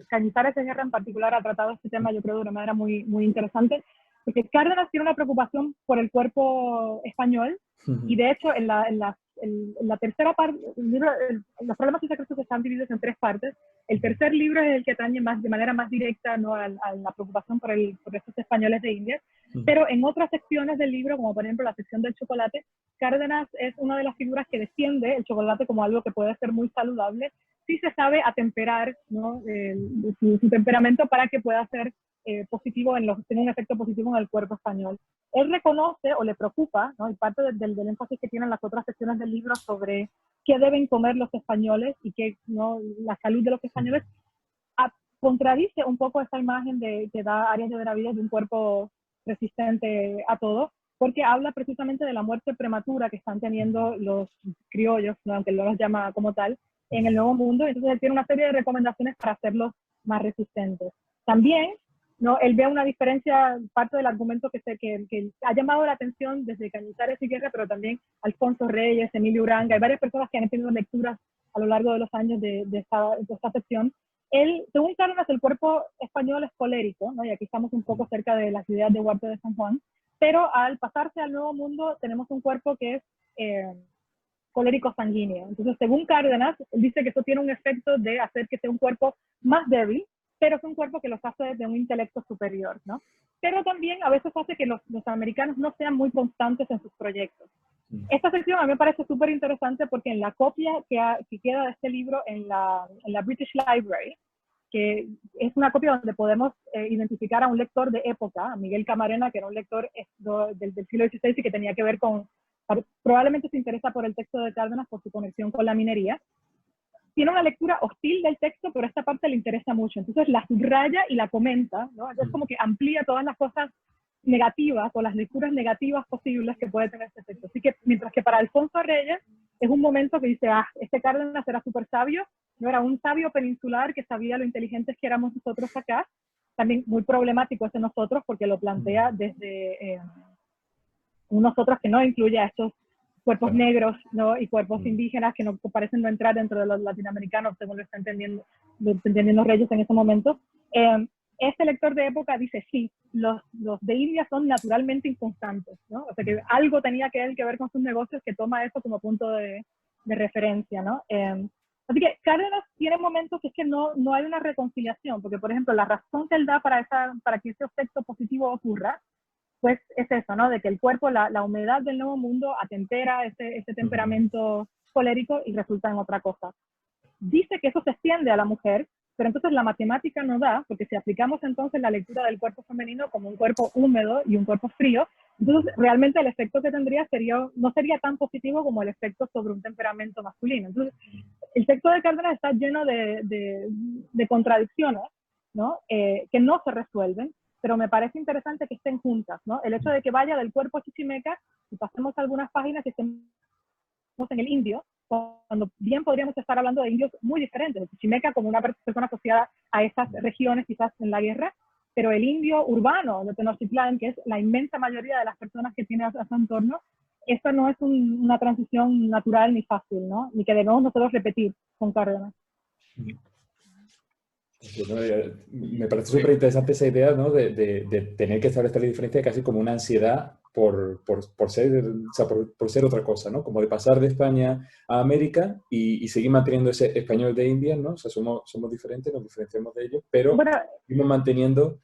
Cañizares de Guerra en particular ha tratado este tema, yo creo, de una manera muy, muy interesante, porque Cárdenas tiene una preocupación por el cuerpo español, y de hecho en la tercera parte, los problemas y secretos están divididos en tres partes. El tercer libro es el que atañe de manera más directa, ¿no?, a la preocupación por estos españoles de Indias, pero en otras secciones del libro, como por ejemplo la sección del chocolate, Cárdenas es una de las figuras que defiende el chocolate como algo que puede ser muy saludable si se sabe atemperar, ¿no?, su temperamento para que pueda ser positivo, tenga un efecto positivo en el cuerpo español. Él reconoce o le preocupa, ¿no?, y parte del énfasis que tienen las otras secciones del libro sobre qué deben comer los españoles y ¿no?, la salud de los españoles, contradice un poco esta imagen que da Arias de Benavides de un cuerpo resistente a todo, porque habla precisamente de la muerte prematura que están teniendo los criollos, ¿no?, aunque no los llama como tal, en el Nuevo Mundo. Entonces él tiene una serie de recomendaciones para hacerlos más resistentes. También, ¿no?, él ve una diferencia, parte del argumento que ha llamado la atención desde Cañizares y Guerra, pero también Alfonso Reyes, Emilio Uranga, hay varias personas que han tenido lecturas a lo largo de los años de esta sección. Según Cárdenas, el cuerpo español es colérico, ¿no?, y aquí estamos un poco cerca de las ideas de Huarte de San Juan, pero al pasarse al Nuevo Mundo tenemos un cuerpo que es colérico sanguíneo. Entonces, según Cárdenas, él dice que eso tiene un efecto de hacer que sea un cuerpo más débil, pero es un cuerpo que los hace de un intelecto superior, ¿no? Pero también a veces hace que los americanos no sean muy constantes en sus proyectos. Esta sección a mí me parece súper interesante porque en la copia que queda de este libro en la British Library, que es una copia donde podemos identificar a un lector de época, a Miguel Camarena, que era un lector del siglo XVI y que tenía que ver probablemente se interesa por el texto de Cárdenas por su conexión con la minería. Tiene una lectura hostil del texto, pero esta parte le interesa mucho. Entonces la subraya y la comenta, ¿no? Es como que amplía todas las cosas negativas o las lecturas negativas posibles que puede tener este texto. Así que mientras que para Alfonso Reyes es un momento que dice, este Cárdenas era súper sabio, no era un sabio peninsular que sabía lo inteligentes que éramos nosotros acá, también muy problemático ese nosotros porque lo plantea desde nosotros que no incluye a estos cuerpos negros, ¿no?, y cuerpos indígenas que no parecen no entrar dentro de los latinoamericanos, según lo está entendiendo Reyes en ese momento. este lector de época dice, sí, los de India son naturalmente inconstantes, ¿no? O sea, que algo tenía que ver con sus negocios que toma eso como punto de referencia, ¿no? Así que Cárdenas tiene momentos que es que no hay una reconciliación, porque, por ejemplo, la razón que él da para que ese efecto positivo ocurra, pues es eso, ¿no? De que el cuerpo, la humedad del nuevo mundo atempera ese temperamento colérico y resulta en otra cosa. Dice que eso se extiende a la mujer, pero entonces la matemática no da, porque si aplicamos entonces la lectura del cuerpo femenino como un cuerpo húmedo y un cuerpo frío, entonces realmente el efecto que tendría no sería tan positivo como el efecto sobre un temperamento masculino. Entonces, el texto de Cárdenas está lleno de contradicciones, ¿no? Que no se resuelven, pero me parece interesante que estén juntas, ¿no? El hecho de que vaya del cuerpo chichimeca y pasemos algunas páginas que estemos en el indio, cuando bien podríamos estar hablando de indios muy diferentes, el chichimeca como una persona asociada a esas regiones quizás en la guerra, pero el indio urbano de Tenochtitlán, que es la inmensa mayoría de las personas que tiene a su entorno, esto no es una transición natural ni fácil, ¿no? Ni que debemos nosotros repetir con Cárdenas. Me parece súper interesante esa idea, ¿no? de tener que establecer la diferencia casi como una ansiedad por ser, o sea, por ser otra cosa, ¿no? Como de pasar de España a América y seguir manteniendo ese español de India, ¿no? O sea, somos diferentes, nos diferenciamos de ellos, pero seguimos manteniendo,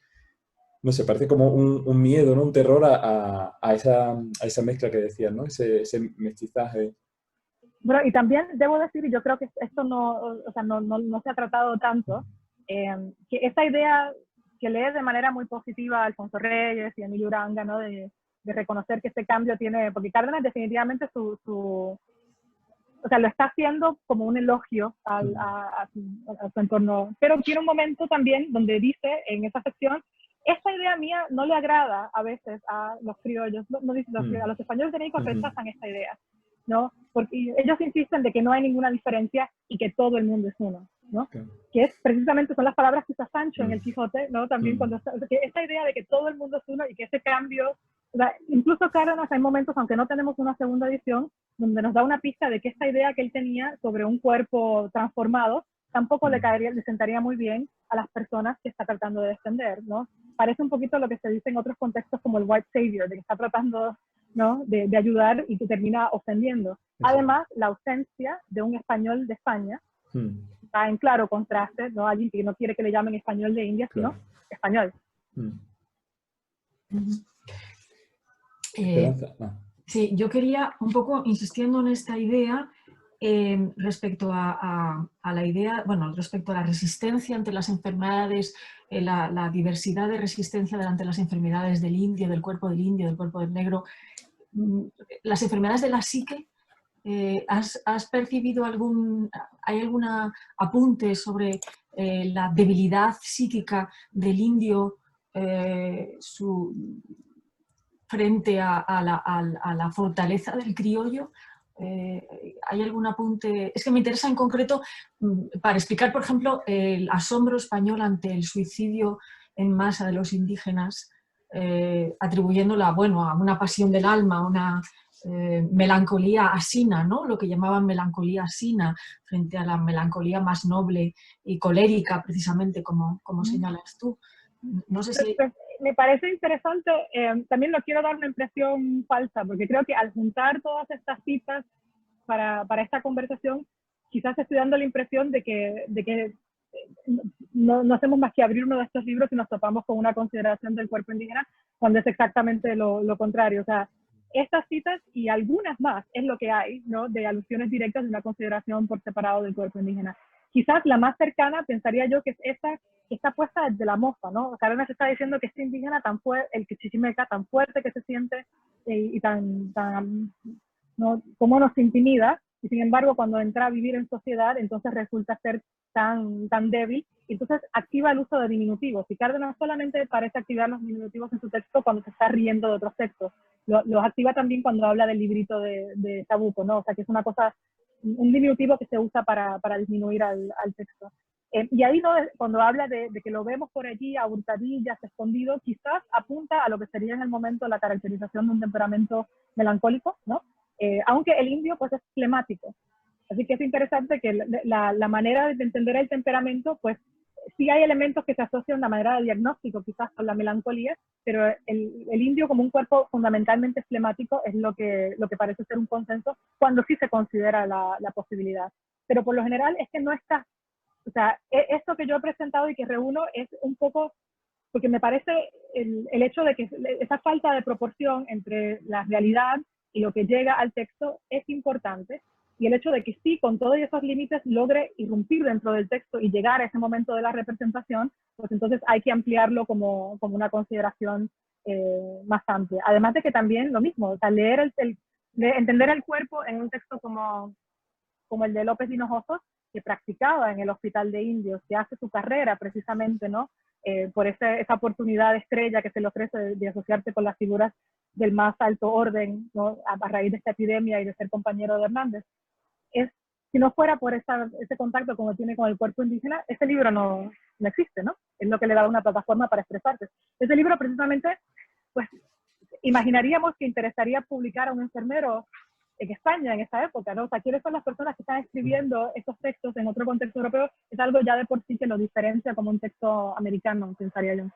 no sé, parece como un miedo, ¿no? Un terror a esa mezcla que decías, ¿no? Ese mestizaje. Bueno, y también debo decir, y yo creo que esto no se ha tratado tanto, que esta idea que lee de manera muy positiva Alfonso Reyes y Emilio Uranga, ¿no? de reconocer que este cambio tiene, porque Cárdenas definitivamente o sea, lo está haciendo como un elogio a su entorno, pero tiene un momento también donde dice en esa sección, esta idea mía no le agrada a veces a los criollos, no dice a los españoles de México rechazan esta idea, ¿no? Porque ellos insisten de que no hay ninguna diferencia y que todo el mundo es uno, ¿no? Okay. Que es precisamente, son las palabras que usa Sancho en el Quijote, ¿no? También cuando que esta idea de que todo el mundo es uno y que ese cambio, o sea, incluso Cárdenas hay momentos, aunque no tenemos una segunda edición, donde nos da una pista de que esta idea que él tenía sobre un cuerpo transformado tampoco le sentaría muy bien a las personas que está tratando de defender, ¿no? Parece un poquito lo que se dice en otros contextos como el white savior, de que está tratando, ¿no? de ayudar y que termina ofendiendo. Además, la ausencia de un español de España está en claro contraste, ¿no? Alguien que no quiere que le llamen español de India, sino español. Sí, yo quería un poco, insistiendo en esta idea, respecto a la idea, bueno, respecto a la resistencia ante las enfermedades, la diversidad de resistencia delante de las enfermedades del indio, del cuerpo del indio, del cuerpo del negro, las enfermedades de la psique. ¿Has percibido hay algún apunte sobre la debilidad psíquica del indio frente a la fortaleza del criollo? ¿Hay algún apunte? Es que me interesa en concreto para explicar, por ejemplo, el asombro español ante el suicidio en masa de los indígenas, atribuyéndola, bueno, a una pasión del alma, a una melancolía asina, ¿no? Lo que llamaban melancolía asina, frente a la melancolía más noble y colérica, precisamente, como señalas tú. No sé si... Me parece interesante, también no quiero dar una impresión falsa, porque creo que al juntar todas estas citas para esta conversación, quizás estoy dando la impresión de que no hacemos más que abrir uno de estos libros y nos topamos con una consideración del cuerpo indígena, cuando es exactamente lo contrario. O sea, estas citas y algunas más es lo que hay, ¿no? De alusiones directas de una consideración por separado del cuerpo indígena. Quizás la más cercana, pensaría yo, que es esta que está puesta desde la mofa, ¿no? Cárdenas está diciendo que este indígena tan fuerte, el chichimeca, tan fuerte que se siente y tan ¿no? Cómo nos intimida, y sin embargo cuando entra a vivir en sociedad, entonces resulta ser tan débil, y entonces activa el uso de diminutivos. Y Cárdenas solamente parece activar los diminutivos en su texto cuando se está riendo de otros textos. Los activa también cuando habla del librito de Chabuco, ¿no? O sea, que es una cosa, un diminutivo que se usa para disminuir al texto. Y ahí cuando habla de que lo vemos por allí a hurtadillas, escondido, quizás apunta a lo que sería en el momento la caracterización de un temperamento melancólico, ¿no? Aunque el indio pues es flemático. Así que es interesante que la manera de entender el temperamento pues sí hay elementos que se asocian de manera de diagnóstico quizás con la melancolía, pero el indio como un cuerpo fundamentalmente flemático es lo que parece ser un consenso cuando sí se considera la posibilidad. Pero por lo general es que no está, o sea, esto que yo he presentado y que reúno es un poco, porque me parece el hecho de que esa falta de proporción entre la realidad y lo que llega al texto es importante, y el hecho de que sí, con todos esos límites, logre irrumpir dentro del texto y llegar a ese momento de la representación, pues entonces hay que ampliarlo como una consideración más amplia. Además de que también lo mismo, o sea, entender el cuerpo en un texto como el de López de Hinojosa, que practicaba en el Hospital de Indios, que hace su carrera precisamente, ¿no? Por esa oportunidad de estrella que se le ofrece de asociarse con las figuras del más alto orden, ¿no? A raíz de esta epidemia y de ser compañero de Hernández. Si no fuera por ese contacto como tiene con el cuerpo indígena, ese libro no existe, ¿no? Es lo que le da una plataforma para expresarse. Ese libro precisamente, pues, imaginaríamos que interesaría publicar a un enfermero en España en esa época, ¿no? O sea, ¿quiénes son las personas que están escribiendo estos textos en otro contexto europeo? Es algo ya de por sí que lo diferencia como un texto americano, pensaría yo.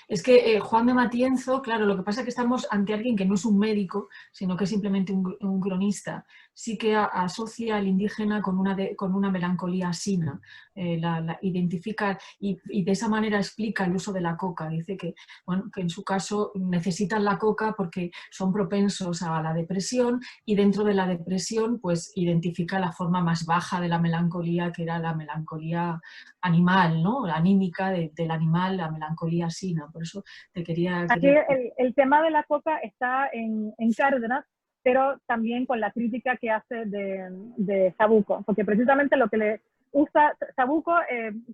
Es que Juan de Matienzo, claro, lo que pasa es que estamos ante alguien que no es un médico, sino que es simplemente un cronista. Sí que asocia al indígena con una melancolía asina, la identifica y de esa manera explica el uso de la coca. Dice que, bueno, que en su caso necesitan la coca porque son propensos a la depresión, y dentro de la depresión pues identifica la forma más baja de la melancolía, que era la melancolía animal, ¿no? La anímica del animal, la melancolía asina. Por eso te quería... Aquí el tema de la coca está en Cárdenas, pero también con la crítica que hace de Sabuco, porque precisamente lo que le usa Sabuco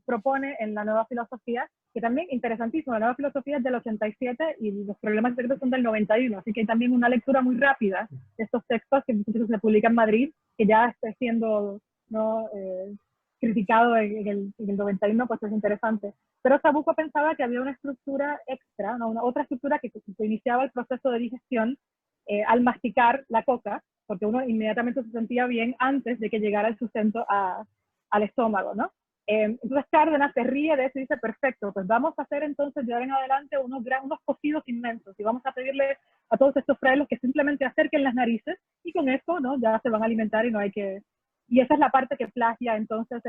propone en la nueva filosofía, que también interesantísimo, la nueva filosofía es del 87 y los problemas secretos son del 91, así que hay también una lectura muy rápida de estos textos que se publican en Madrid, que ya está siendo, ¿no? Criticado en el 91, pues es interesante. Pero Sabuco pensaba que había una estructura extra, ¿no? Otra estructura que iniciaba el proceso de digestión al masticar la coca, porque uno inmediatamente se sentía bien antes de que llegara el sustento al estómago, ¿no? Entonces Cárdenas se ríe de eso y dice, perfecto, pues vamos a hacer entonces de ahora en adelante unos cocidos inmensos y vamos a pedirle a todos estos frailes que simplemente acerquen las narices y con eso, ¿no? Ya se van a alimentar y no hay que... Y esa es la parte que plagia entonces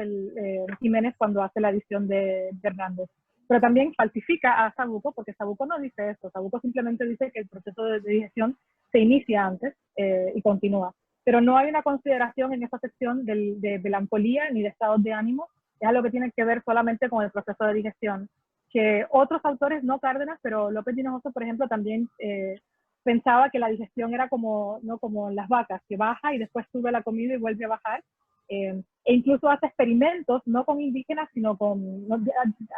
Jiménez cuando hace la edición de Hernández. Pero también falsifica a Sabuco, porque Sabuco no dice eso. Sabuco simplemente dice que el proceso de digestión se inicia antes y continúa. Pero no hay una consideración en esa sección de melancolía ni de estados de ánimo. Es algo que tiene que ver solamente con el proceso de digestión. Que otros autores, no Cárdenas, pero López de Hinojosa, por ejemplo, también pensaba que la digestión era como las vacas, que baja y después sube la comida y vuelve a bajar. E incluso hace experimentos, no con indígenas, sino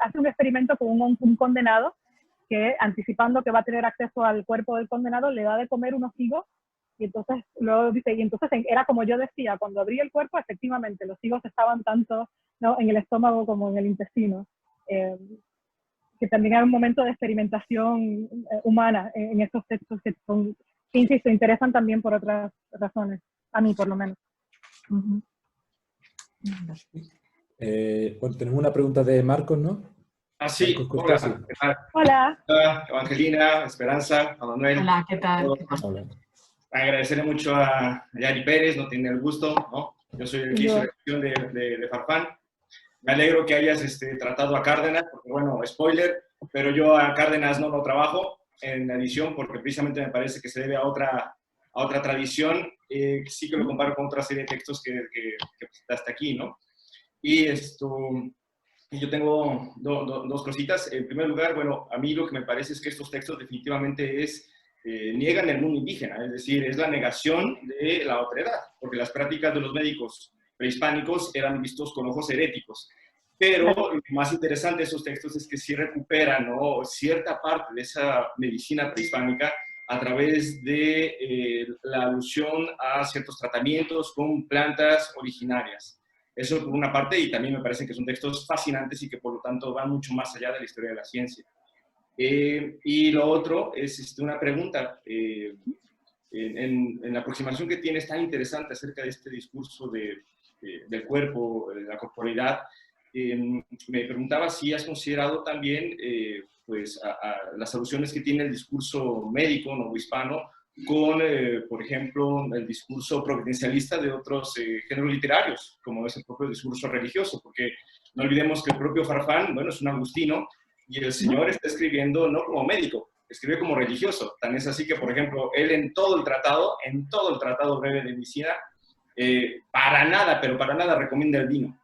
hace un experimento con un condenado que, anticipando que va a tener acceso al cuerpo del condenado, le da de comer unos higos, y entonces luego dice, y entonces era como yo decía, cuando abrí el cuerpo, efectivamente, los higos estaban tanto, ¿no? en el estómago como en el intestino. Que también hay un momento de experimentación humana en estos textos que son, insisto, interesan también por otras razones, a mí por lo menos. Bueno, tenemos una pregunta de Marcos, ¿no? Ah, sí. Hola, ¿qué tal? Hola. Hola, Evangelina, Esperanza, a Manuel. Hola, ¿qué tal? Hola. Agradecerle mucho a Yari Pérez, no tiene el gusto, ¿no? Yo soy el que hizo la edición de Farfán. Me alegro que hayas tratado a Cárdenas, porque bueno, spoiler, pero yo a Cárdenas no lo trabajo en la edición porque precisamente me parece que se debe a otra tradición. Sí que lo comparo con otra serie de textos que presentaste aquí, ¿no? Y yo tengo dos cositas. En primer lugar, bueno, a mí lo que me parece es que estos textos definitivamente niegan el mundo indígena, es decir, es la negación de la otredad, porque las prácticas de los médicos prehispánicos eran vistos con ojos heréticos. Pero lo más interesante de esos textos es que sí recuperan, ¿no?, cierta parte de esa medicina prehispánica a través de la alusión a ciertos tratamientos con plantas originarias. Eso por una parte, y también me parece que son textos fascinantes y que por lo tanto van mucho más allá de la historia de la ciencia. Y lo otro es una pregunta. En la aproximación que tienes tan interesante acerca de este discurso del cuerpo, de la corporalidad, me preguntaba si has considerado también pues, a las soluciones que tiene el discurso médico novohispano con, por ejemplo, el discurso providencialista de otros géneros literarios, como es el propio discurso religioso, porque no olvidemos que el propio Farfán, bueno, es un agustino, y el señor está escribiendo no como médico, escribe como religioso. Tan es así que, por ejemplo, él en todo el tratado breve de medicina, para nada, pero para nada recomienda el vino.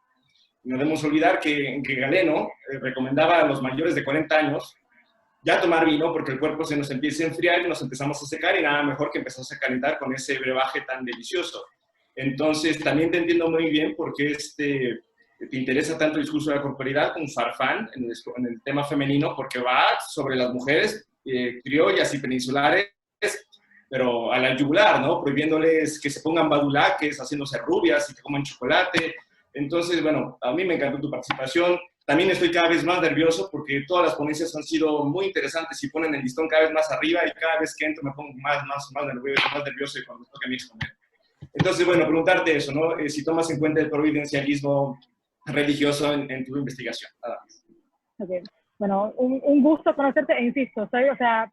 No debemos olvidar que Galeno recomendaba a los mayores de 40 años ya tomar vino porque el cuerpo se nos empieza a enfriar y nos empezamos a secar y nada mejor que empezarse a calentar con ese brebaje tan delicioso. Entonces, también te entiendo muy bien por qué te interesa tanto el discurso de la corporalidad con Farfán en el tema femenino, porque va sobre las mujeres criollas y peninsulares, pero a la yugular, ¿no? Prohibiéndoles que se pongan badulaques, haciéndose rubias y que coman chocolate. Entonces, bueno, a mí me encantó tu participación. También estoy cada vez más nervioso porque todas las ponencias han sido muy interesantes y ponen el listón cada vez más arriba y cada vez que entro me pongo más nervioso y cuando toca a mí exponer. Entonces, bueno, preguntarte eso, ¿no? Si tomas en cuenta el providencialismo religioso en tu investigación. Nada más. Okay. Bueno, un gusto conocerte e insisto, o sea,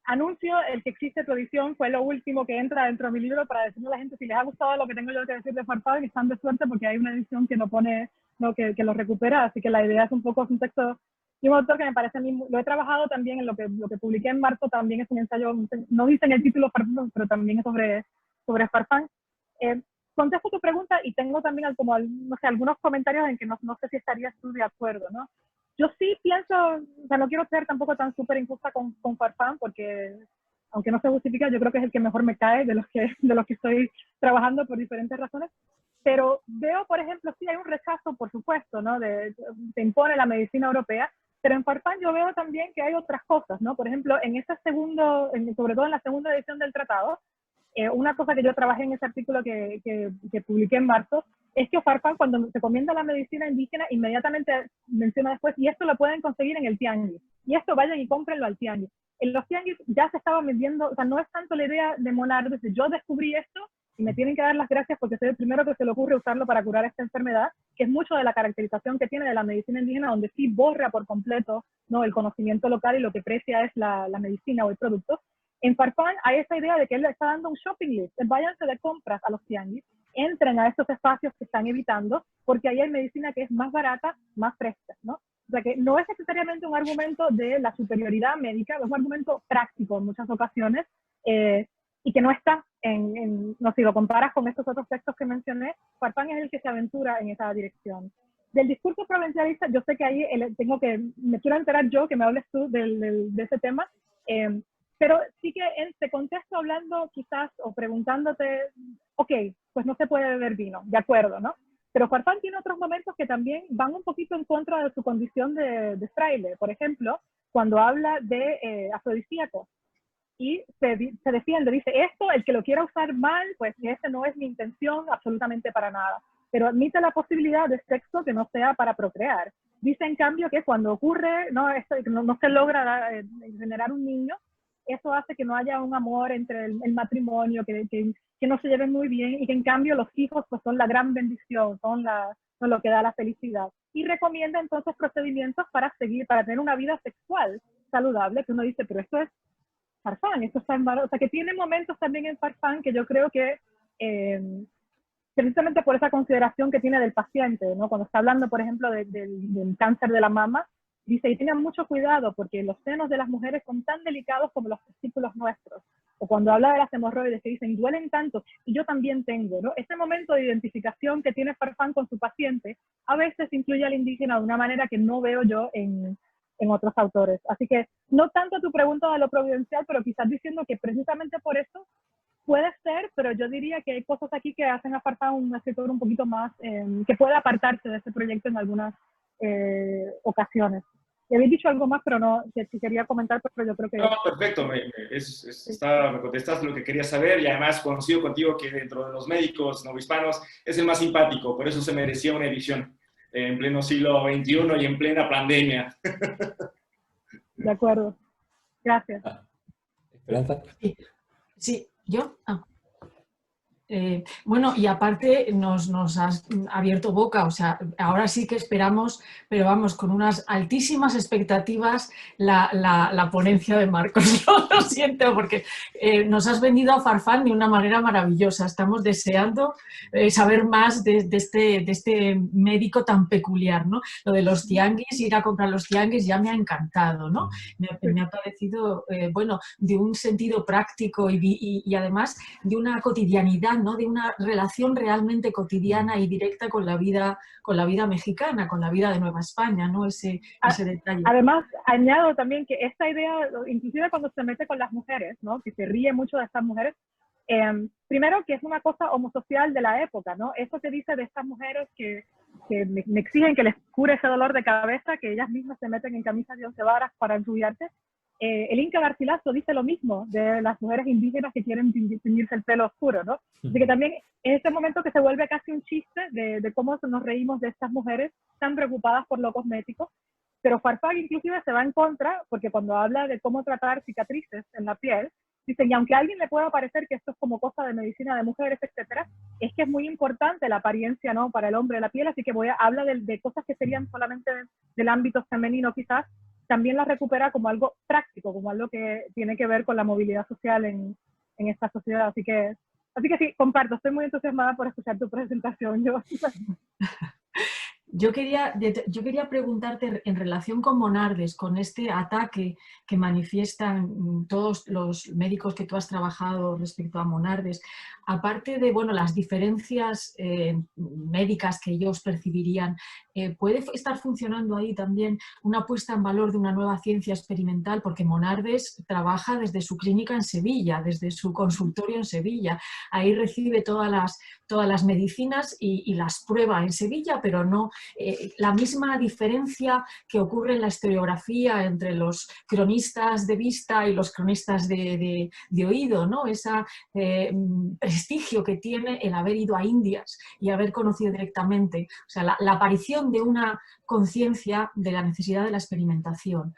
anuncio el que existe tu edición, fue lo último que entra dentro de mi libro para decirle a la gente si les ha gustado lo que tengo yo que decir de Farfán y están de suerte porque hay una edición que no pone, no, que lo recupera, así que la idea es un poco, es un texto y un autor que me parece a mí, lo he trabajado también en lo que publiqué en marzo, también es un ensayo, no dice en el título Farfán, pero también es sobre Farfán. Contesto tu pregunta y tengo también como, no sé, algunos comentarios en que no sé si estarías tú de acuerdo, ¿no? Yo sí pienso, o sea, no quiero ser tampoco tan súper injusta con Farfán, porque aunque no se justifica, yo creo que es el que mejor me cae de los que estoy trabajando por diferentes razones. Pero veo, por ejemplo, sí hay un rechazo, por supuesto, ¿no? Se impone la medicina europea, pero en Farfán yo veo también que hay otras cosas, ¿no? Por ejemplo, en ese sobre todo en la segunda edición del tratado, una cosa que yo trabajé en ese artículo que publiqué en marzo, es que Farfán, cuando se comienza la medicina indígena, inmediatamente menciona después, y esto lo pueden conseguir en el tianguis, y esto vayan y cómprenlo al tianguis. En los tianguis ya se estaba vendiendo, o sea, no es tanto la idea de monar, desde yo descubrí esto, y me tienen que dar las gracias porque soy el primero que se le ocurre usarlo para curar esta enfermedad, que es mucho de la caracterización que tiene de la medicina indígena, donde sí borra por completo, ¿no?, el conocimiento local y lo que precia es la medicina o el producto. En Farfán hay esa idea de que él le está dando un shopping list, váyanse de compras a los tianguis, entren a estos espacios que están evitando, porque ahí hay medicina que es más barata, más fresca, ¿no? O sea que no es necesariamente un argumento de la superioridad médica, es un argumento práctico en muchas ocasiones, y que no está no, si lo comparas con estos otros textos que mencioné, Farfán es el que se aventura en esa dirección. Del discurso provincialista, yo sé que ahí me quiero enterar yo, que me hables tú de ese tema, pero sí que te contesto hablando quizás o preguntándote, ok, pues no se puede beber vino, de acuerdo, ¿no? Pero Farfán tiene otros momentos que también van un poquito en contra de su condición de fraile. Por ejemplo, cuando habla de afrodisíacos y se defiende, dice, esto, el que lo quiera usar mal, pues esa no es mi intención absolutamente para nada. Pero admite la posibilidad de sexo que no sea para procrear. Dice, en cambio, que cuando ocurre, no se logra generar un niño, eso hace que no haya un amor entre el matrimonio, que no se lleven muy bien y que en cambio los hijos pues, son la gran bendición, son lo que da la felicidad. Y recomienda entonces procedimientos para tener una vida sexual saludable, que uno dice, pero esto es Farfán, esto está o sea, que tiene momentos también en Farfán que yo creo que precisamente por esa consideración que tiene del paciente, ¿no? Cuando está hablando, por ejemplo, del cáncer de la mama, dice, y tengan mucho cuidado porque los senos de las mujeres son tan delicados como los testículos nuestros. O cuando habla de las hemorroides, que dicen, duelen tanto, y yo también tengo, ¿no? Ese momento de identificación que tiene Farfán con su paciente, a veces incluye al indígena de una manera que no veo yo en otros autores. Así que no tanto tu pregunta de lo providencial, pero quizás diciendo que precisamente por eso puede ser, pero yo diría que hay cosas aquí que hacen a Farfán un escritor un poquito más, que puede apartarse de este proyecto en algunas ocasiones. Y habéis dicho algo más, pero no, que quería comentar, pero yo creo que... No, perfecto, me contestaste lo que quería saber y además coincido contigo que dentro de los médicos novohispanos es el más simpático, por eso se merecía una edición en pleno siglo XXI y en plena pandemia. De acuerdo. Gracias. ¿Esperanza? Sí, ¿yo? Bueno, y aparte nos has abierto boca, o sea, ahora sí que esperamos, pero vamos, con unas altísimas expectativas la ponencia de Marcos. Yo lo siento, porque nos has vendido a Farfán de una manera maravillosa. Estamos deseando saber más de este médico tan peculiar, ¿no? Lo de los tianguis, ir a comprar los tianguis ya me ha encantado, ¿no? Me ha parecido, bueno, de un sentido práctico y además de una cotidianidad, ¿no? De una relación realmente cotidiana y directa con la vida mexicana, con la vida de Nueva España, ¿no? Ese detalle. Además, añado también que esta idea, inclusive cuando se mete con las mujeres, ¿no? Que se ríe mucho de estas mujeres, primero que es una cosa homosocial de la época, ¿no? Eso que dice de estas mujeres que me exigen que les cure ese dolor de cabeza, que ellas mismas se meten en camisas de 11 varas para ensuciarse. El Inca Garcilaso dice lo mismo de las mujeres indígenas que quieren teñirse el pelo oscuro, ¿no? Así que también en este momento que se vuelve casi un chiste de cómo nos reímos de estas mujeres tan preocupadas por lo cosmético, pero Farfán inclusive se va en contra, porque cuando habla de cómo tratar cicatrices en la piel, dice, y aunque a alguien le pueda parecer que esto es como cosa de medicina de mujeres, etcétera, es que es muy importante la apariencia, ¿no? Para el hombre de la piel, así que habla de cosas que serían solamente del ámbito femenino quizás, también la recupera como algo práctico, como algo que tiene que ver con la movilidad social en esta sociedad. Así que sí, comparto, estoy muy entusiasmada por escuchar tu presentación. Yo quería preguntarte en relación con Monardes, con este ataque que manifiestan todos los médicos que tú has trabajado respecto a Monardes, aparte de bueno, las diferencias médicas que ellos percibirían, ¿puede estar funcionando ahí también una puesta en valor de una nueva ciencia experimental? Porque Monardes trabaja desde su clínica en Sevilla, desde su consultorio en Sevilla. Ahí recibe todas las medicinas y las prueba en Sevilla, pero no la misma diferencia que ocurre en la historiografía entre los cronistas de vista y los cronistas de oído, ¿no? Ese prestigio que tiene el haber ido a Indias y haber conocido directamente, o sea, la aparición de una conciencia de la necesidad de la experimentación.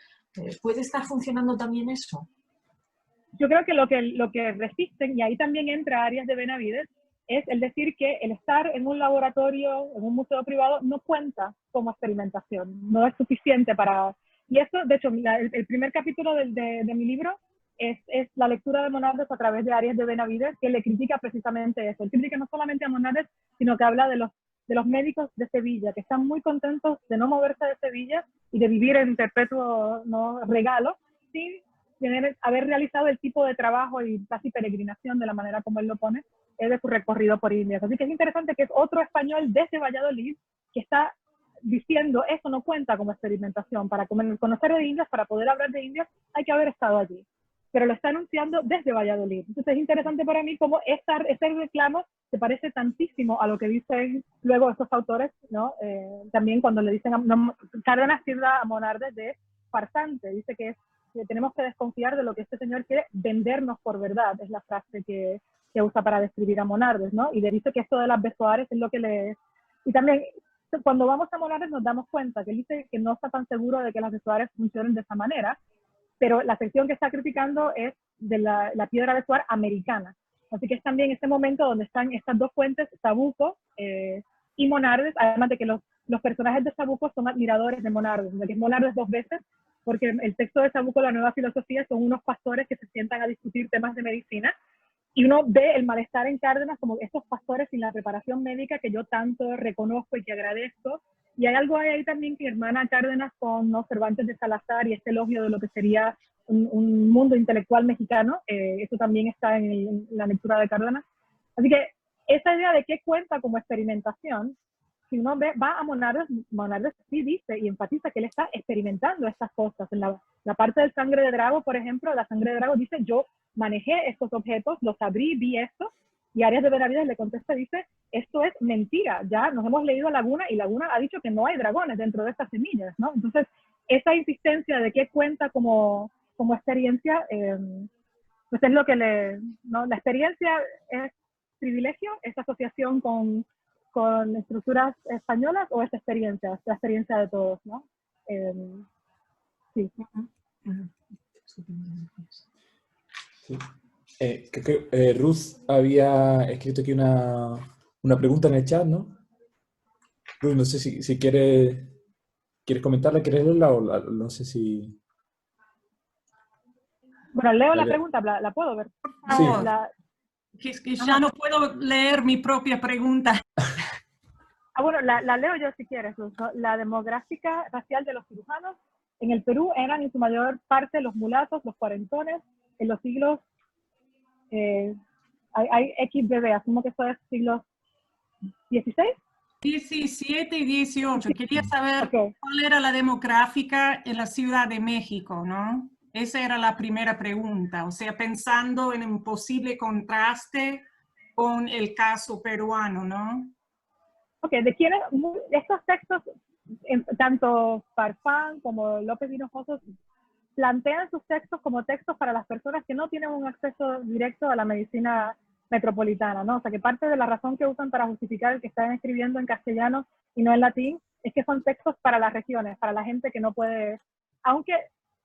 ¿Puede estar funcionando también eso? Yo creo que lo que resisten, y ahí también entra Arias de Benavides, es el decir que el estar en un laboratorio, en un museo privado, no cuenta como experimentación, no es suficiente para... Y esto, de hecho, el primer capítulo de mi libro es la lectura de Monardes a través de Arias de Benavides, que le critica precisamente eso. Él critica no solamente a Monardes, sino que habla de los médicos de Sevilla, que están muy contentos de no moverse de Sevilla y de vivir en perpetuo, ¿no?, regalo, sin haber realizado el tipo de trabajo y casi peregrinación de la manera como él lo pone, de su recorrido por Indias. Así que es interesante que es otro español desde Valladolid que está diciendo eso no cuenta como experimentación. Para conocer de Indias, para poder hablar de Indias, hay que haber estado allí. Pero lo está anunciando desde Valladolid. Entonces es interesante para mí cómo este reclamo se parece tantísimo a lo que dicen luego estos autores, ¿no? También cuando le dicen, Cárdenas tilda a Monardes de farsante, dice que tenemos que desconfiar de lo que este señor quiere vendernos por verdad, es la frase que usa para describir a Monardes, ¿no? Y le dice que esto de las besoares es lo que le... Y también, cuando vamos a Monardes nos damos cuenta que él dice que no está tan seguro de que las besoares funcionen de esa manera, pero la sección que está criticando es de la piedra besoar americana. Así que es también este momento donde están estas dos fuentes, Sabuco y Monardes, además de que los personajes de Sabuco son admiradores de Monardes, de que es Monardes dos veces, porque el texto de Sabuco, La Nueva Filosofía, son unos pastores que se sientan a discutir temas de medicina, y uno ve el malestar en Cárdenas como estos pastores sin la preparación médica que yo tanto reconozco y que agradezco. Y hay algo ahí también que hermana Cárdenas con Cervantes de Salazar y este elogio de lo que sería un mundo intelectual mexicano. Eso también está en la lectura de Cárdenas. Así que esa idea de qué cuenta como experimentación, si uno va a Monardes sí dice y enfatiza que él está experimentando estas cosas. En la parte del Sangre de Drago, por ejemplo, la Sangre de Drago dice, yo manejé estos objetos, los abrí, vi esto, y Arias de Benavides le contesta, dice, esto es mentira, ya nos hemos leído a Laguna, y Laguna ha dicho que no hay dragones dentro de estas semillas, ¿no? Entonces, esa insistencia de qué cuenta como experiencia, pues es lo que ¿no? La experiencia es privilegio, es asociación con estructuras españolas, o es experiencia, es la experiencia de todos, ¿no? Sí. Sí. Creo que Ruth había escrito aquí una pregunta en el chat, ¿no? Ruth, no sé si quieres comentarla, quieres leerla o no sé si... Bueno, leo la pregunta, ¿la puedo ver? Por favor. Sí. Que ya no puedo leer mi propia pregunta. Bueno, la leo yo si quieres. La demográfica racial de los cirujanos en el Perú eran en su mayor parte los mulatos, los cuarentones, en los siglos, hay XBB, asumo que eso es siglos XVI. 17 y 18. Quería saber Okay. cuál era la demográfica en la Ciudad de México, ¿no? Esa era la primera pregunta. O sea, pensando en un posible contraste con el caso peruano, ¿no? Ok, de quienes estos textos, tanto Farfán como López Hinojosa, plantean sus textos como textos para las personas que no tienen un acceso directo a la medicina metropolitana, ¿no? O sea, que parte de la razón que usan para justificar el que están escribiendo en castellano y no en latín es que son textos para las regiones, para la gente que no puede, aunque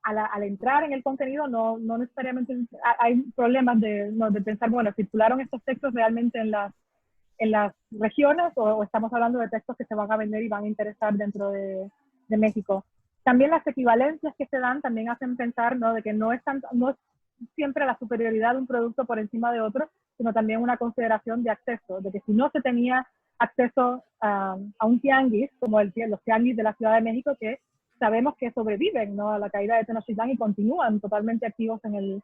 al entrar en el contenido no necesariamente hay problemas de pensar, bueno, circularon estos textos realmente en las regiones o estamos hablando de textos que se van a vender y van a interesar dentro de México. También las equivalencias que se dan también hacen pensar, ¿no?, de que no es siempre la superioridad de un producto por encima de otro, sino también una consideración de acceso, de que si no se tenía acceso a un tianguis, como los tianguis de la Ciudad de México, que sabemos que sobreviven, ¿no?, a la caída de Tenochtitlán y continúan totalmente activos en el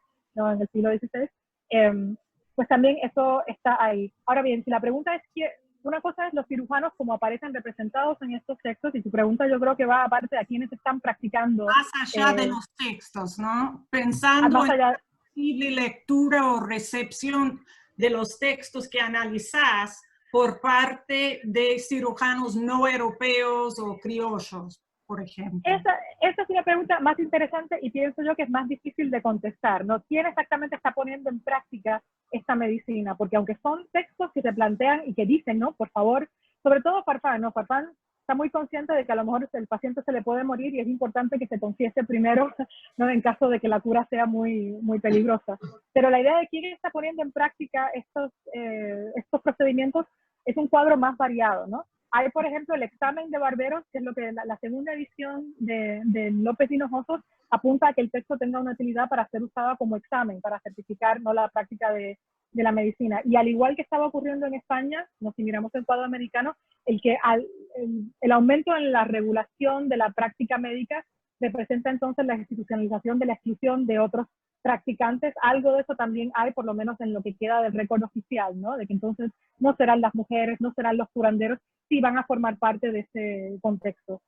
siglo XVI, pues también eso está ahí. Ahora bien, si la pregunta es que una cosa es los cirujanos como aparecen representados en estos textos, y tu pregunta yo creo que va aparte de a quienes están practicando. Más allá de los textos, ¿no? Pensando en la posible lectura o recepción de los textos que analizás por parte de cirujanos no europeos o criollos, por ejemplo. Esa es una pregunta más interesante y pienso yo que es más difícil de contestar, ¿no? ¿Quién exactamente está poniendo en práctica esta medicina? Porque aunque son textos que se plantean y que dicen, ¿no?, por favor, sobre todo Farfán, ¿no? Farfán está muy consciente de que a lo mejor el paciente se le puede morir y es importante que se confiese primero, ¿no?, en caso de que la cura sea muy, muy peligrosa. Pero la idea de quién está poniendo en práctica estos procedimientos es un cuadro más variado, ¿no? Hay, por ejemplo, el examen de Barberos, que es lo que la segunda edición de López Hinojosa apunta a que el texto tenga una utilidad para ser usado como examen, para certificar, ¿no?, la práctica de la medicina. Y al igual que estaba ocurriendo en España, ¿no?, si miramos el cuadro americano, el aumento en la regulación de la práctica médica representa entonces la institucionalización de la exclusión de otros practicantes. Algo de eso también hay, por lo menos en lo que queda del récord oficial, ¿no?, de que entonces no serán las mujeres, no serán los curanderos, sí van a formar parte de ese contexto.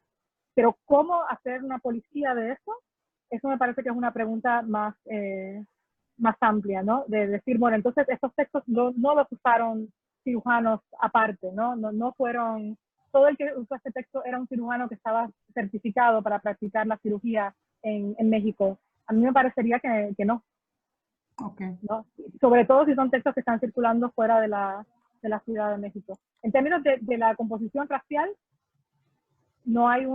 Pero ¿cómo hacer una policía de eso? Eso me parece que es una pregunta más amplia, ¿no? De decir, bueno, entonces estos textos no los usaron cirujanos aparte, ¿no? No fueron, todo el que usó este texto era un cirujano que estaba certificado para practicar la cirugía en México. A mí me parecería que no. Okay. ¿No? Sobre todo si son textos que están circulando fuera de la Ciudad de México. En términos de la composición racial, no hay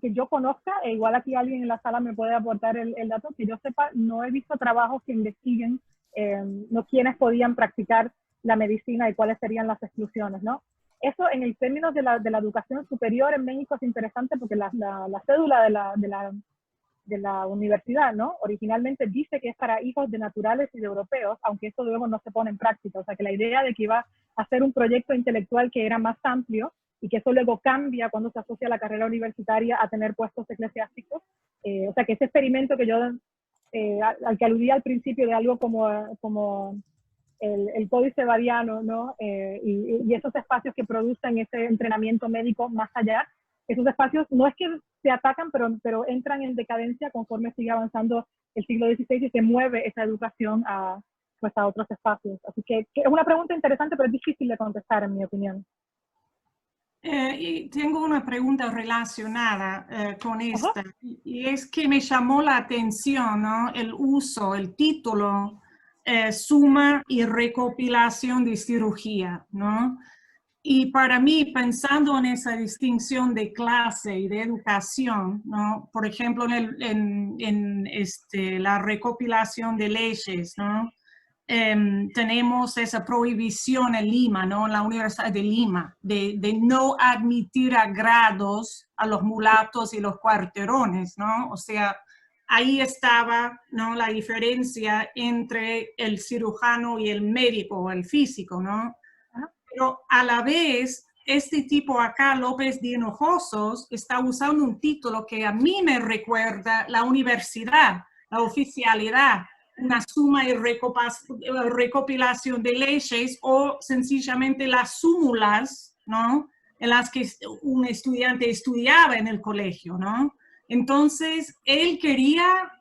que yo conozca, e igual aquí alguien en la sala me puede aportar el dato, que yo sepa, no he visto trabajos que investiguen no quiénes podían practicar la medicina y cuáles serían las exclusiones, ¿no? Eso en el términos de la educación superior en México es interesante porque la cédula de la universidad, ¿no?, originalmente dice que es para hijos de naturales y de europeos, aunque eso luego no se pone en práctica. O sea, que la idea de que iba a ser un proyecto intelectual que era más amplio y que eso luego cambia cuando se asocia a la carrera universitaria a tener puestos eclesiásticos. O sea, que ese experimento que yo, al que aludía al principio de algo como el códice bariano, ¿no?, y esos espacios que producen ese entrenamiento médico más allá, esos espacios no es que se atacan, pero entran en decadencia conforme sigue avanzando el siglo XVI y se mueve esa educación a otros espacios. Así que es una pregunta interesante, pero es difícil de contestar, en mi opinión. Y tengo una pregunta relacionada con esta, y es que me llamó la atención, ¿no?, el uso, el título, suma y recopilación de cirugía, ¿no? Y para mí, pensando en esa distinción de clase y de educación, ¿no?, por ejemplo, en la recopilación de leyes, ¿no?, tenemos esa prohibición en Lima, ¿no? En la Universidad de Lima, de no admitir a grados a los mulatos y los cuarterones, ¿no? O sea, ahí estaba, ¿no?, la diferencia entre el cirujano y el médico, el físico, ¿no? Pero a la vez, este tipo acá, López de Hinojosos, está usando un título que a mí me recuerda la universidad, la oficialidad, una suma y recopilación de leyes o sencillamente las súmulas, ¿no?, en las que un estudiante estudiaba en el colegio, ¿no? Entonces, él quería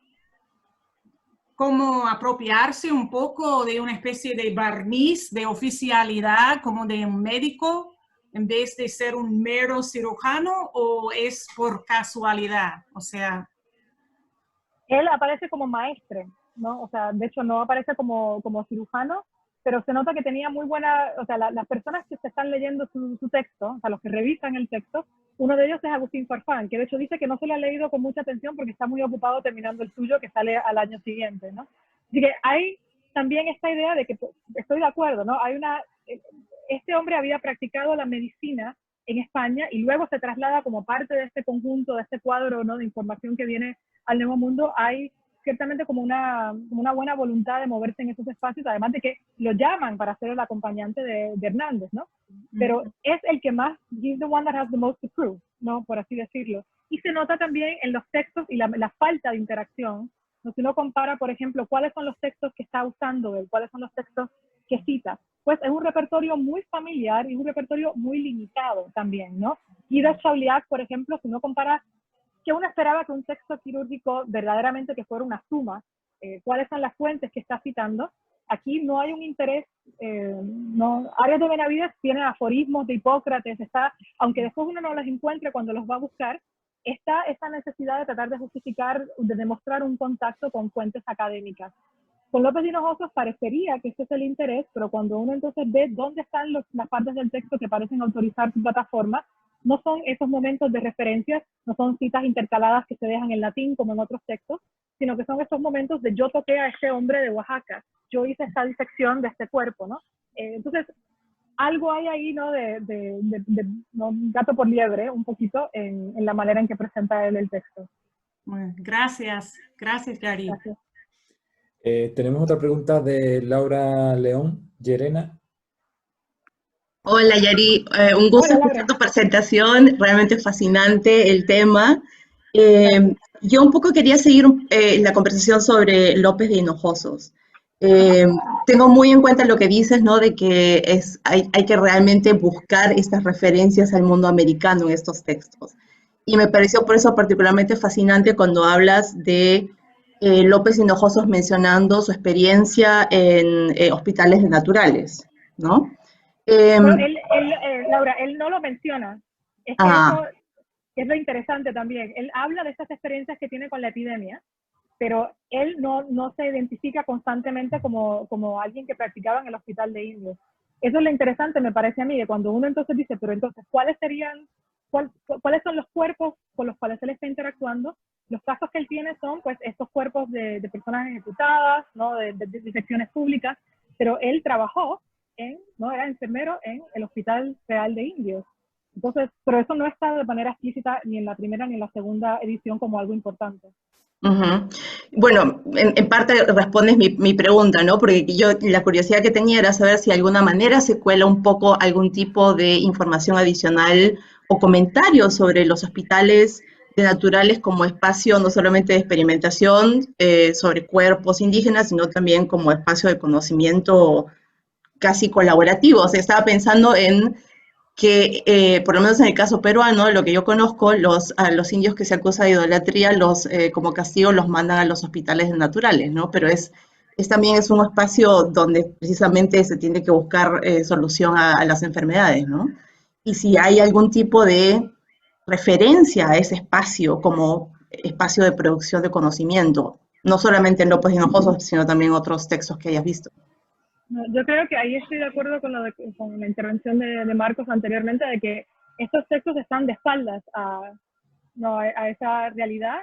como apropiarse un poco de una especie de barniz de oficialidad, como de un médico, en vez de ser un mero cirujano, o es por casualidad, o sea... Él aparece como maestre, ¿no? O sea, de hecho no aparece como cirujano, pero se nota que tenía muy buena, o sea, las personas que se están leyendo su texto, o sea, los que revisan el texto, uno de ellos es Agustín Farfán, que de hecho dice que no se lo ha leído con mucha atención porque está muy ocupado terminando el suyo que sale al año siguiente, ¿no? Así que hay también esta idea de que, estoy de acuerdo, ¿no? Este hombre había practicado la medicina en España y luego se traslada como parte de este conjunto, de este cuadro, ¿no?, de información que viene al Nuevo Mundo. Hay ciertamente como una buena voluntad de moverse en esos espacios, además de que lo llaman para ser el acompañante de Hernández, ¿no? Pero es el que más, he's the one that has the most to prove, ¿no?, por así decirlo. Y se nota también en los textos y la falta de interacción, ¿no? Si uno compara, por ejemplo, cuáles son los textos que está usando él, cuáles son los textos que cita, pues es un repertorio muy familiar y un repertorio muy limitado también, ¿no? Guy Chauliac, por ejemplo, si uno compara que uno esperaba que un texto quirúrgico verdaderamente que fuera una suma, cuáles son las fuentes que está citando. Aquí no hay un interés, no. Arias de Benavides tiene aforismos de Hipócrates, aunque después uno no los encuentre cuando los va a buscar, está esa necesidad de tratar de justificar, de demostrar un contacto con fuentes académicas. Con López de Hinojosos parecería que ese es el interés, pero cuando uno entonces ve dónde están las partes del texto que parecen autorizar su plataforma, no son esos momentos de referencias, no son citas intercaladas que se dejan en latín como en otros textos, sino que son estos momentos de yo toqué a este hombre de Oaxaca, yo hice esta disección de este cuerpo, ¿no? Entonces, algo hay ahí, ¿no?, ¿no?, gato por liebre, un poquito, en la manera en que presenta él el texto. Bueno, gracias, Yari. Gracias. Tenemos otra pregunta de Laura León, Llerena. Hola Yari, un gusto escuchar tu presentación, realmente fascinante el tema. Yo un poco quería seguir la conversación sobre López de Hinojosos. Tengo muy en cuenta lo que dices, ¿no?, de que hay que realmente buscar estas referencias al mundo americano en estos textos. Y me pareció por eso particularmente fascinante cuando hablas de López de Hinojosos mencionando su experiencia en hospitales naturales, ¿no? Pero Laura, él no lo menciona. Es que eso es lo interesante también. Él habla de estas experiencias que tiene con la epidemia, pero él no se identifica constantemente como alguien que practicaba en el hospital de indios. Eso es lo interesante, me parece a mí, de cuando uno entonces dice, pero entonces, ¿cuáles son los cuerpos con los cuales él está interactuando? Los casos que él tiene son, pues, estos cuerpos de personas ejecutadas, ¿no?, de disecciones públicas, pero él trabajó no era enfermero en el Hospital Real de Indios. Entonces, pero eso no está de manera explícita ni en la primera ni en la segunda edición como algo importante. Bueno, en parte respondes mi pregunta, ¿no? Porque yo la curiosidad que tenía era saber si de alguna manera se cuela un poco algún tipo de información adicional o comentarios sobre los hospitales de naturales como espacio no solamente de experimentación sobre cuerpos indígenas, sino también como espacio de conocimiento casi colaborativos. Estaba pensando en que, por lo menos en el caso peruano, lo que yo conozco, a los indios que se acusa de idolatría, como castigo los mandan a los hospitales naturales, ¿no? Pero también es un espacio donde precisamente se tiene que buscar solución a las enfermedades, ¿no? Y si hay algún tipo de referencia a ese espacio como espacio de producción de conocimiento, no solamente en López de Hinojosos, sino también otros textos que hayas visto. Yo creo que ahí estoy de acuerdo con la intervención de Marcos anteriormente, de que estos textos están de espaldas a esa realidad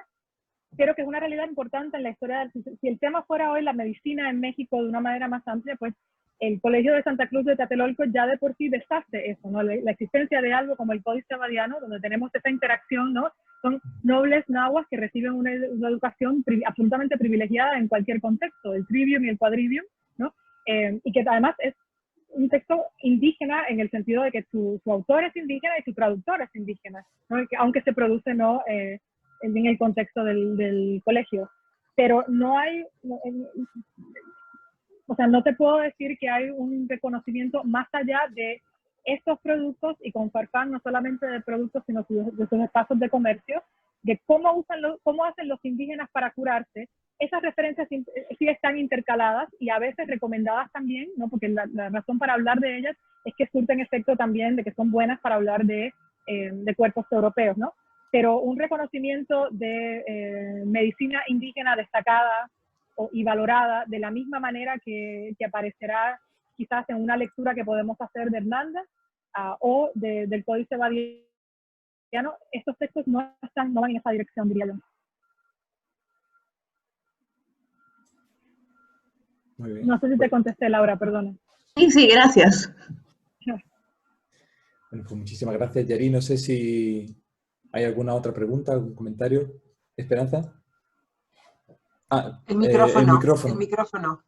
creo que es una realidad importante en la historia. Si el tema fuera hoy la medicina en México de una manera más amplia, pues el Colegio de Santa Cruz de Tlatelolco ya de por sí deshace eso, ¿no? La existencia de algo como el Códice Abadiano, donde tenemos esa interacción, ¿no? Son nobles nahuas que reciben una educación absolutamente privilegiada en cualquier contexto, el trivium y el quadrivium, ¿no? Y que además es un texto indígena en el sentido de que su autor es indígena y su traductor es indígena, ¿no? Aunque se produce, ¿no? En el contexto del colegio. Pero no hay... O sea, no te puedo decir que hay un reconocimiento más allá de estos productos, y con Farfán no solamente de productos, sino de sus espacios de comercio, de cómo hacen los indígenas para curarse. Esas referencias sí están intercaladas y a veces recomendadas también, ¿no? Porque la razón para hablar de ellas es que surten efecto también de que son buenas para hablar de cuerpos europeos, ¿no? Pero un reconocimiento de medicina indígena destacada y valorada de la misma manera que aparecerá quizás en una lectura que podemos hacer de Hernández o del Códice Abadiano, estos textos no van en esa dirección, diría yo. Muy bien. No sé si te contesté, Laura, perdona. Sí, gracias. Bueno, pues muchísimas gracias, Yari. No sé si hay alguna otra pregunta, algún comentario. ¿Esperanza? El micrófono. micrófono. El micrófono.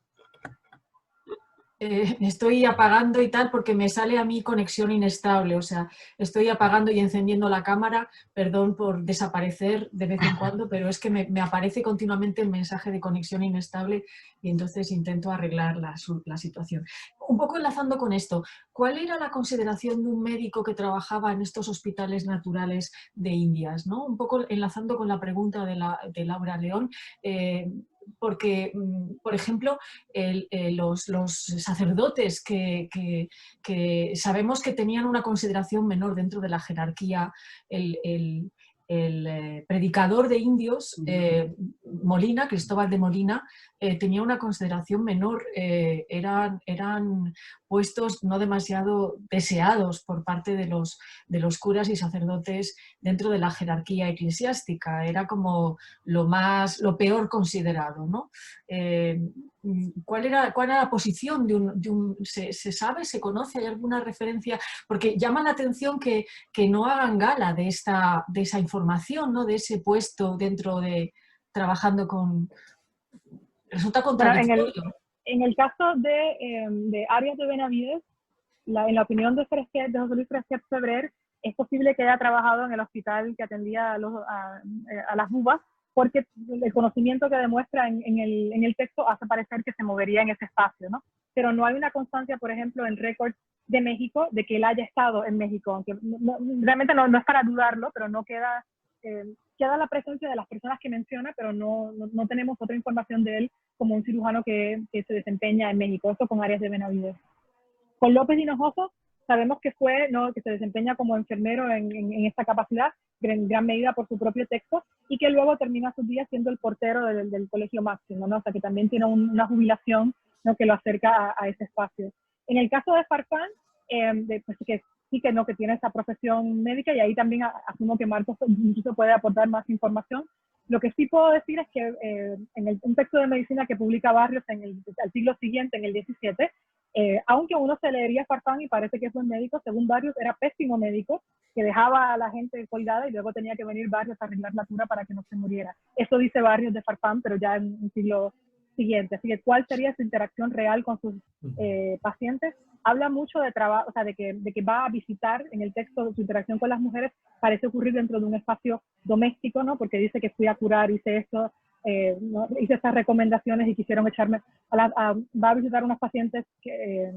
Estoy apagando y tal porque me sale a mí conexión inestable, o sea, estoy apagando y encendiendo la cámara, perdón por desaparecer de vez en cuando, pero es que me aparece continuamente el mensaje de conexión inestable y entonces intento arreglar la situación. Un poco enlazando con esto, ¿cuál era la consideración de un médico que trabajaba en estos hospitales naturales de Indias, ¿no? Un poco enlazando con la pregunta de Laura León, porque, por ejemplo, los sacerdotes que sabemos que tenían una consideración menor dentro de la jerarquía, el predicador de indios, Molina, Cristóbal de Molina, tenía una consideración menor, eran puestos no demasiado deseados por parte de los curas y sacerdotes dentro de la jerarquía eclesiástica, era como lo peor considerado, ¿no? ¿Cuál era la posición de un ¿se sabe, se conoce, hay alguna referencia? Porque llama la atención que no hagan gala de esa información, ¿no? De ese puesto dentro de trabajando con... Resulta contradictorio. Bueno, en el caso de Arias de Benavides, en la opinión de José Luis Fresquet Febrer, es posible que haya trabajado en el hospital que atendía a las bubas, porque el conocimiento que demuestra en el texto hace parecer que se movería en ese espacio, ¿no? Pero no hay una constancia, por ejemplo, en récords de México, de que él haya estado en México, aunque realmente no es para dudarlo, pero no queda la presencia de las personas que menciona, pero no tenemos otra información de él como un cirujano que se desempeña en México, eso con Arias de Benavides. Con López Hinojoso sabemos que que se desempeña como enfermero en esta capacidad, en gran medida por su propio texto, y que luego termina sus días siendo el portero del Colegio Máximo, ¿no? O sea, que también tiene una jubilación, ¿no? Que lo acerca a ese espacio. En el caso de Farfán, pues que sí que tiene esa profesión médica, y ahí también asumo que Marcos incluso puede aportar más información. Lo que sí puedo decir es que en un texto de medicina que publica Barrios al siglo siguiente, en el 17, aunque uno se leería Farfán y parece que es buen médico, según Barrios era pésimo médico, que dejaba a la gente colgada y luego tenía que venir Barrios a arreglar la cura para que no se muriera. Eso dice Barrios de Farfán, pero ya en un siglo siguiente. Así que, ¿cuál sería su interacción real con sus pacientes? Habla mucho de trabajo, o sea, de que va a visitar en el texto su interacción con las mujeres, parece ocurrir dentro de un espacio doméstico, ¿no? Porque dice que fui a curar, hice esto, ¿no? Hice estas recomendaciones y quisieron echarme, va a visitar unos pacientes que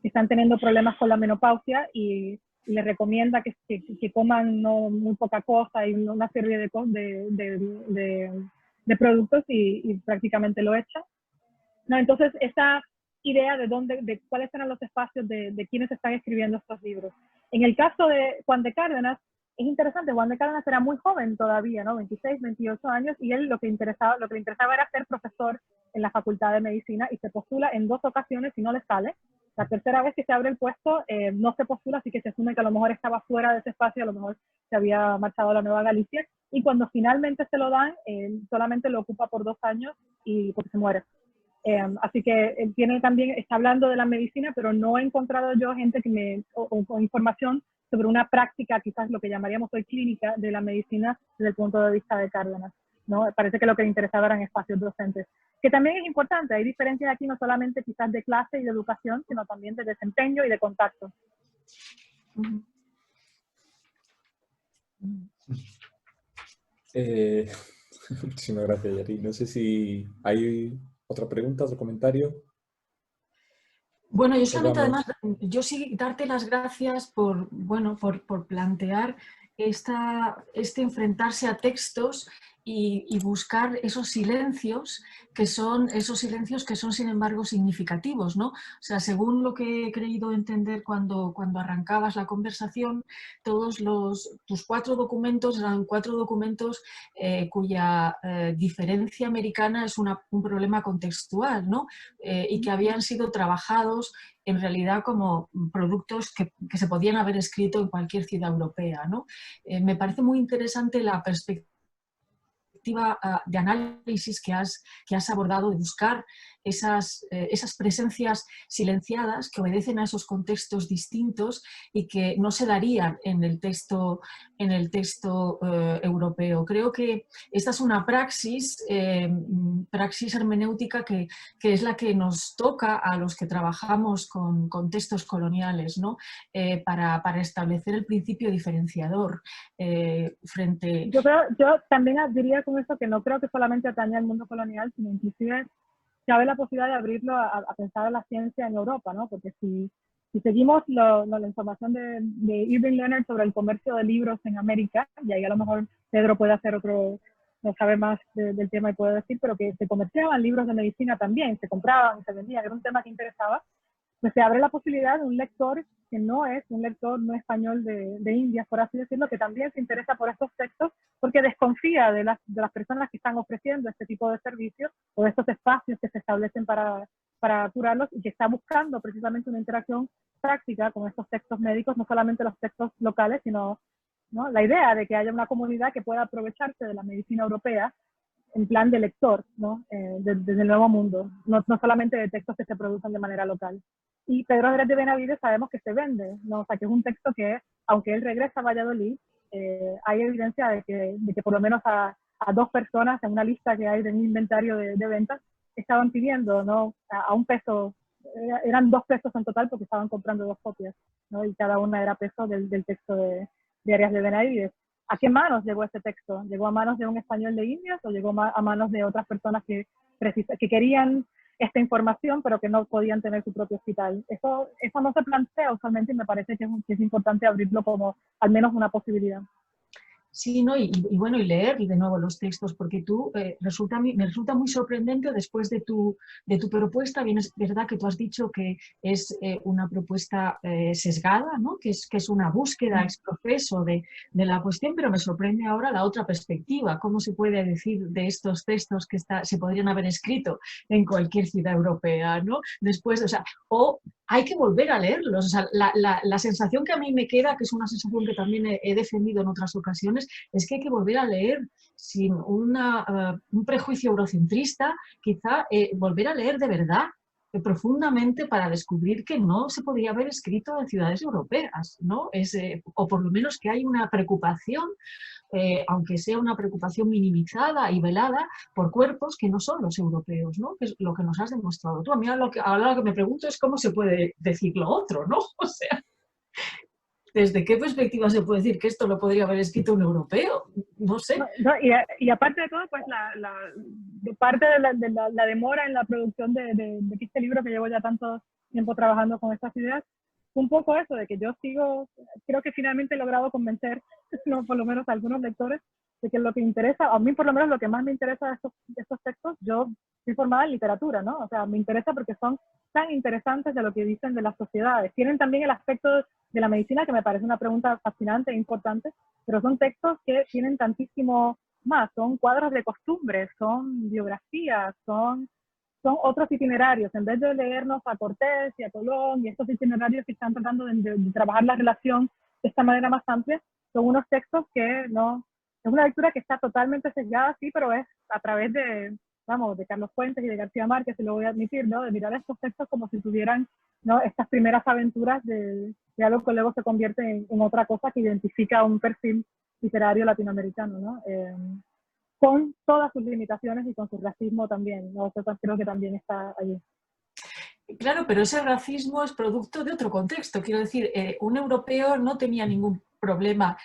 están teniendo problemas con la menopausia y le recomienda que coman no muy poca cosa y una serie de productos y prácticamente lo echa. No, entonces, esa idea de cuáles eran los espacios de quienes están escribiendo estos libros. En el caso de Juan de Cárdenas, es interesante, Juan de Cárdenas era muy joven todavía, ¿no? 26, 28 años, y él lo que le interesaba era ser profesor en la Facultad de Medicina, y se postula en 2 ocasiones y no le sale. La tercera vez que se abre el puesto no se postula, así que se asume que a lo mejor estaba fuera de ese espacio, a lo mejor se había marchado a la Nueva Galicia, y cuando finalmente se lo dan, solamente lo ocupa por 2 años y porque se muere. Así que él tiene también, está hablando de la medicina, pero no he encontrado yo gente que o información sobre una práctica, quizás lo que llamaríamos hoy clínica, de la medicina desde el punto de vista de Cárdenas, ¿no? Parece que lo que le interesaba eran espacios docentes, que también es importante. Hay diferencias aquí no solamente quizás de clase y de educación, sino también de desempeño y de contacto. Muchísimas gracias, Yari. No sé si hay otra pregunta, otro comentario. Bueno, yo solamente además, yo sí darte las gracias por, bueno, por plantear este enfrentarse a textos y buscar esos silencios que son sin embargo significativos, ¿no? O sea, según lo que he creído entender cuando arrancabas la conversación, tus 4 documentos eran 4 documentos cuya diferencia americana es un problema contextual, ¿no? Y que habían sido trabajados en realidad como productos que se podían haber escrito en cualquier ciudad europea, ¿no? Me parece muy interesante la perspectiva de análisis que has abordado, de buscar esas presencias silenciadas que obedecen a esos contextos distintos y que no se darían en el texto europeo. Creo que esta es una praxis hermenéutica que es la que nos toca a los que trabajamos con textos coloniales, ¿no? Para establecer el principio diferenciador frente... Yo también diría con esto que no creo que solamente atañe al mundo colonial, sino inclusive cabe la posibilidad de abrirlo a pensar a la ciencia en Europa, ¿no? Porque si seguimos la información de Irving Leonard sobre el comercio de libros en América, y ahí a lo mejor Pedro puede hacer no sabe más del tema y puede decir, pero que se comerciaban libros de medicina también, se compraban, se vendían, era un tema que interesaba, pues se abre la posibilidad de un lector que no es un lector no español de India, por así decirlo, que también se interesa por estos textos porque desconfía de las personas que están ofreciendo este tipo de servicios o de estos espacios que se establecen para curarlos y que está buscando precisamente una interacción práctica con estos textos médicos, no solamente los textos locales, sino, ¿no?, la idea de que haya una comunidad que pueda aprovecharse de la medicina europea en plan de lector, ¿no? Desde el Nuevo Mundo, no solamente de textos que se producen de manera local. Y Pedro Andrés de Benavides sabemos que se vende, ¿no? O sea, que es un texto que, aunque él regresa a Valladolid, hay evidencia de que por lo menos a 2 personas en una lista que hay de un inventario de ventas estaban pidiendo, ¿no?, a un peso, eran 2 pesos en total porque estaban comprando 2 copias, ¿no? Y cada una era peso del texto de Arias de Benavides. ¿A qué manos llegó este texto? ¿Llegó a manos de un español de Indias o llegó a manos de otras personas que querían esta información pero que no podían tener su propio hospital? Eso no se plantea usualmente y me parece que es importante abrirlo como al menos una posibilidad. Sí, ¿no? Y bueno, y leer de nuevo los textos, porque me resulta muy sorprendente después de tu propuesta. Bien, es verdad que tú has dicho que es una propuesta sesgada, ¿no? Que es una búsqueda ex profeso de la cuestión, pero me sorprende ahora la otra perspectiva. ¿Cómo se puede decir de estos textos que se podrían haber escrito en cualquier ciudad europea, ¿no? Después, o sea, hay que volver a leerlos. O sea, la sensación que a mí me queda, que es una sensación que también he defendido en otras ocasiones, es que hay que volver a leer sin un prejuicio eurocentrista, quizá volver a leer de verdad, profundamente, para descubrir que no se podría haber escrito en ciudades europeas, ¿no? O por lo menos que hay una preocupación, aunque sea una preocupación minimizada y velada, por cuerpos que no son los europeos, ¿no? Que es lo que nos has demostrado tú. A mí ahora lo que me pregunto es cómo se puede decir lo otro, ¿no? O sea, ¿desde qué perspectiva se puede decir que esto lo podría haber escrito un europeo? No sé. Y aparte de todo, pues parte de la demora en la producción de este libro, que llevo ya tanto tiempo trabajando con estas ideas, un poco eso, de que yo creo que finalmente he logrado convencer, no, por lo menos a algunos lectores, de que lo que interesa, a mí por lo menos lo que más me interesa de estos textos, yo soy formada en literatura, ¿no? O sea, me interesa porque son tan interesantes de lo que dicen de las sociedades. Tienen también el aspecto de la medicina, que me parece una pregunta fascinante e importante, pero son textos que tienen tantísimo más, son cuadros de costumbres, son biografías, son otros itinerarios. En vez de leernos a Cortés y a Colón y estos itinerarios que están tratando de trabajar la relación de esta manera más amplia, son unos textos que no una lectura que está totalmente sesgada, sí, pero es a través de, vamos, de Carlos Fuentes y de García Márquez, se lo voy a admitir, ¿no? De mirar estos textos como si tuvieran, ¿no?, estas primeras aventuras de algo que luego se convierte en otra cosa que identifica un perfil literario latinoamericano, ¿no? Con todas sus limitaciones y con su racismo también, ¿no? Eso creo que también está allí. Claro, pero ese racismo es producto de otro contexto. Quiero decir, un europeo no tenía ningún problema,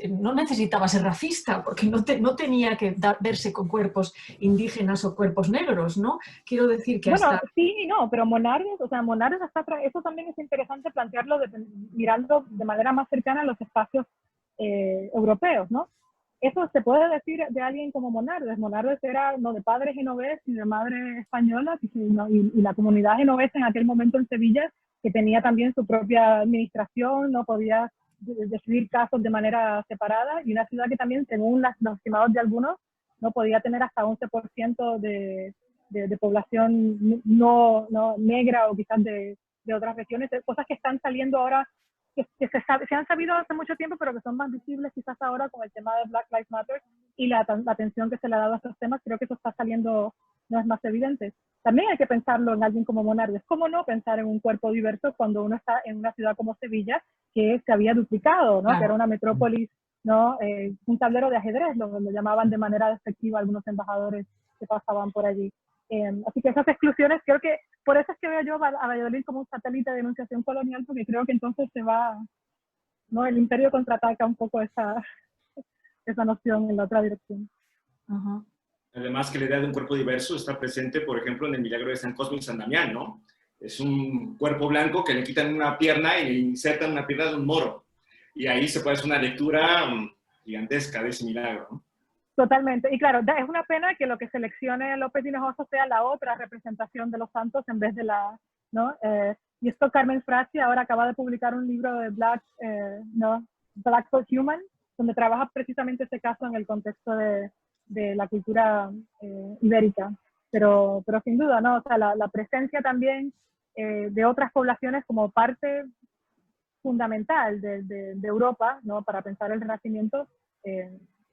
no necesitaba ser racista, porque no tenía que verse con cuerpos indígenas o cuerpos negros, ¿no? Quiero decir que bueno, hasta... sí y no, pero Monardes, o sea, Monardes eso también es interesante plantearlo mirando de manera más cercana a los espacios europeos, ¿no? Eso se puede decir de alguien como Monardes. Monardes era no de padre genovés y de madre española, y la comunidad genovesa en aquel momento en Sevilla, que tenía también su propia administración, no podía decidir casos de manera separada, y una ciudad que también, según los estimados de algunos, no podía tener hasta 11% de población no negra o quizás de otras regiones, cosas que están saliendo ahora, que se han sabido hace mucho tiempo, pero que son más visibles quizás ahora con el tema de Black Lives Matter y la atención que se le ha dado a estos temas. Creo que eso está saliendo, no es más evidente. También hay que pensarlo en alguien como Monardes. ¿Cómo no pensar en un cuerpo diverso cuando uno está en una ciudad como Sevilla, que se había duplicado, ¿no? Claro. Que era una metrópolis, ¿no? Un tablero de ajedrez, lo llamaban de manera despectiva algunos embajadores que pasaban por allí. Así que esas exclusiones, creo que por eso es que veo yo a Valladolid como un satélite de denunciación colonial, porque creo que entonces se va, ¿no? El imperio contraataca un poco esa noción en la otra dirección. Uh-huh. Además que la idea de un cuerpo diverso está presente, por ejemplo, en el milagro de San Cosme y San Damián, ¿no? Es un cuerpo blanco que le quitan una pierna y le insertan una pierna de un moro. Y ahí se puede hacer una lectura gigantesca de ese milagro, ¿no? Totalmente. Y claro, es una pena que lo que seleccione López Hinojosa sea la otra representación de los santos en vez de la, ¿no? Y esto Carmen Frassi ahora acaba de publicar un libro de Black for Human, donde trabaja precisamente ese caso en el contexto de la cultura ibérica. Pero sin duda, ¿no? O sea, la presencia también de otras poblaciones como parte fundamental de Europa, ¿no? Para pensar el Renacimiento,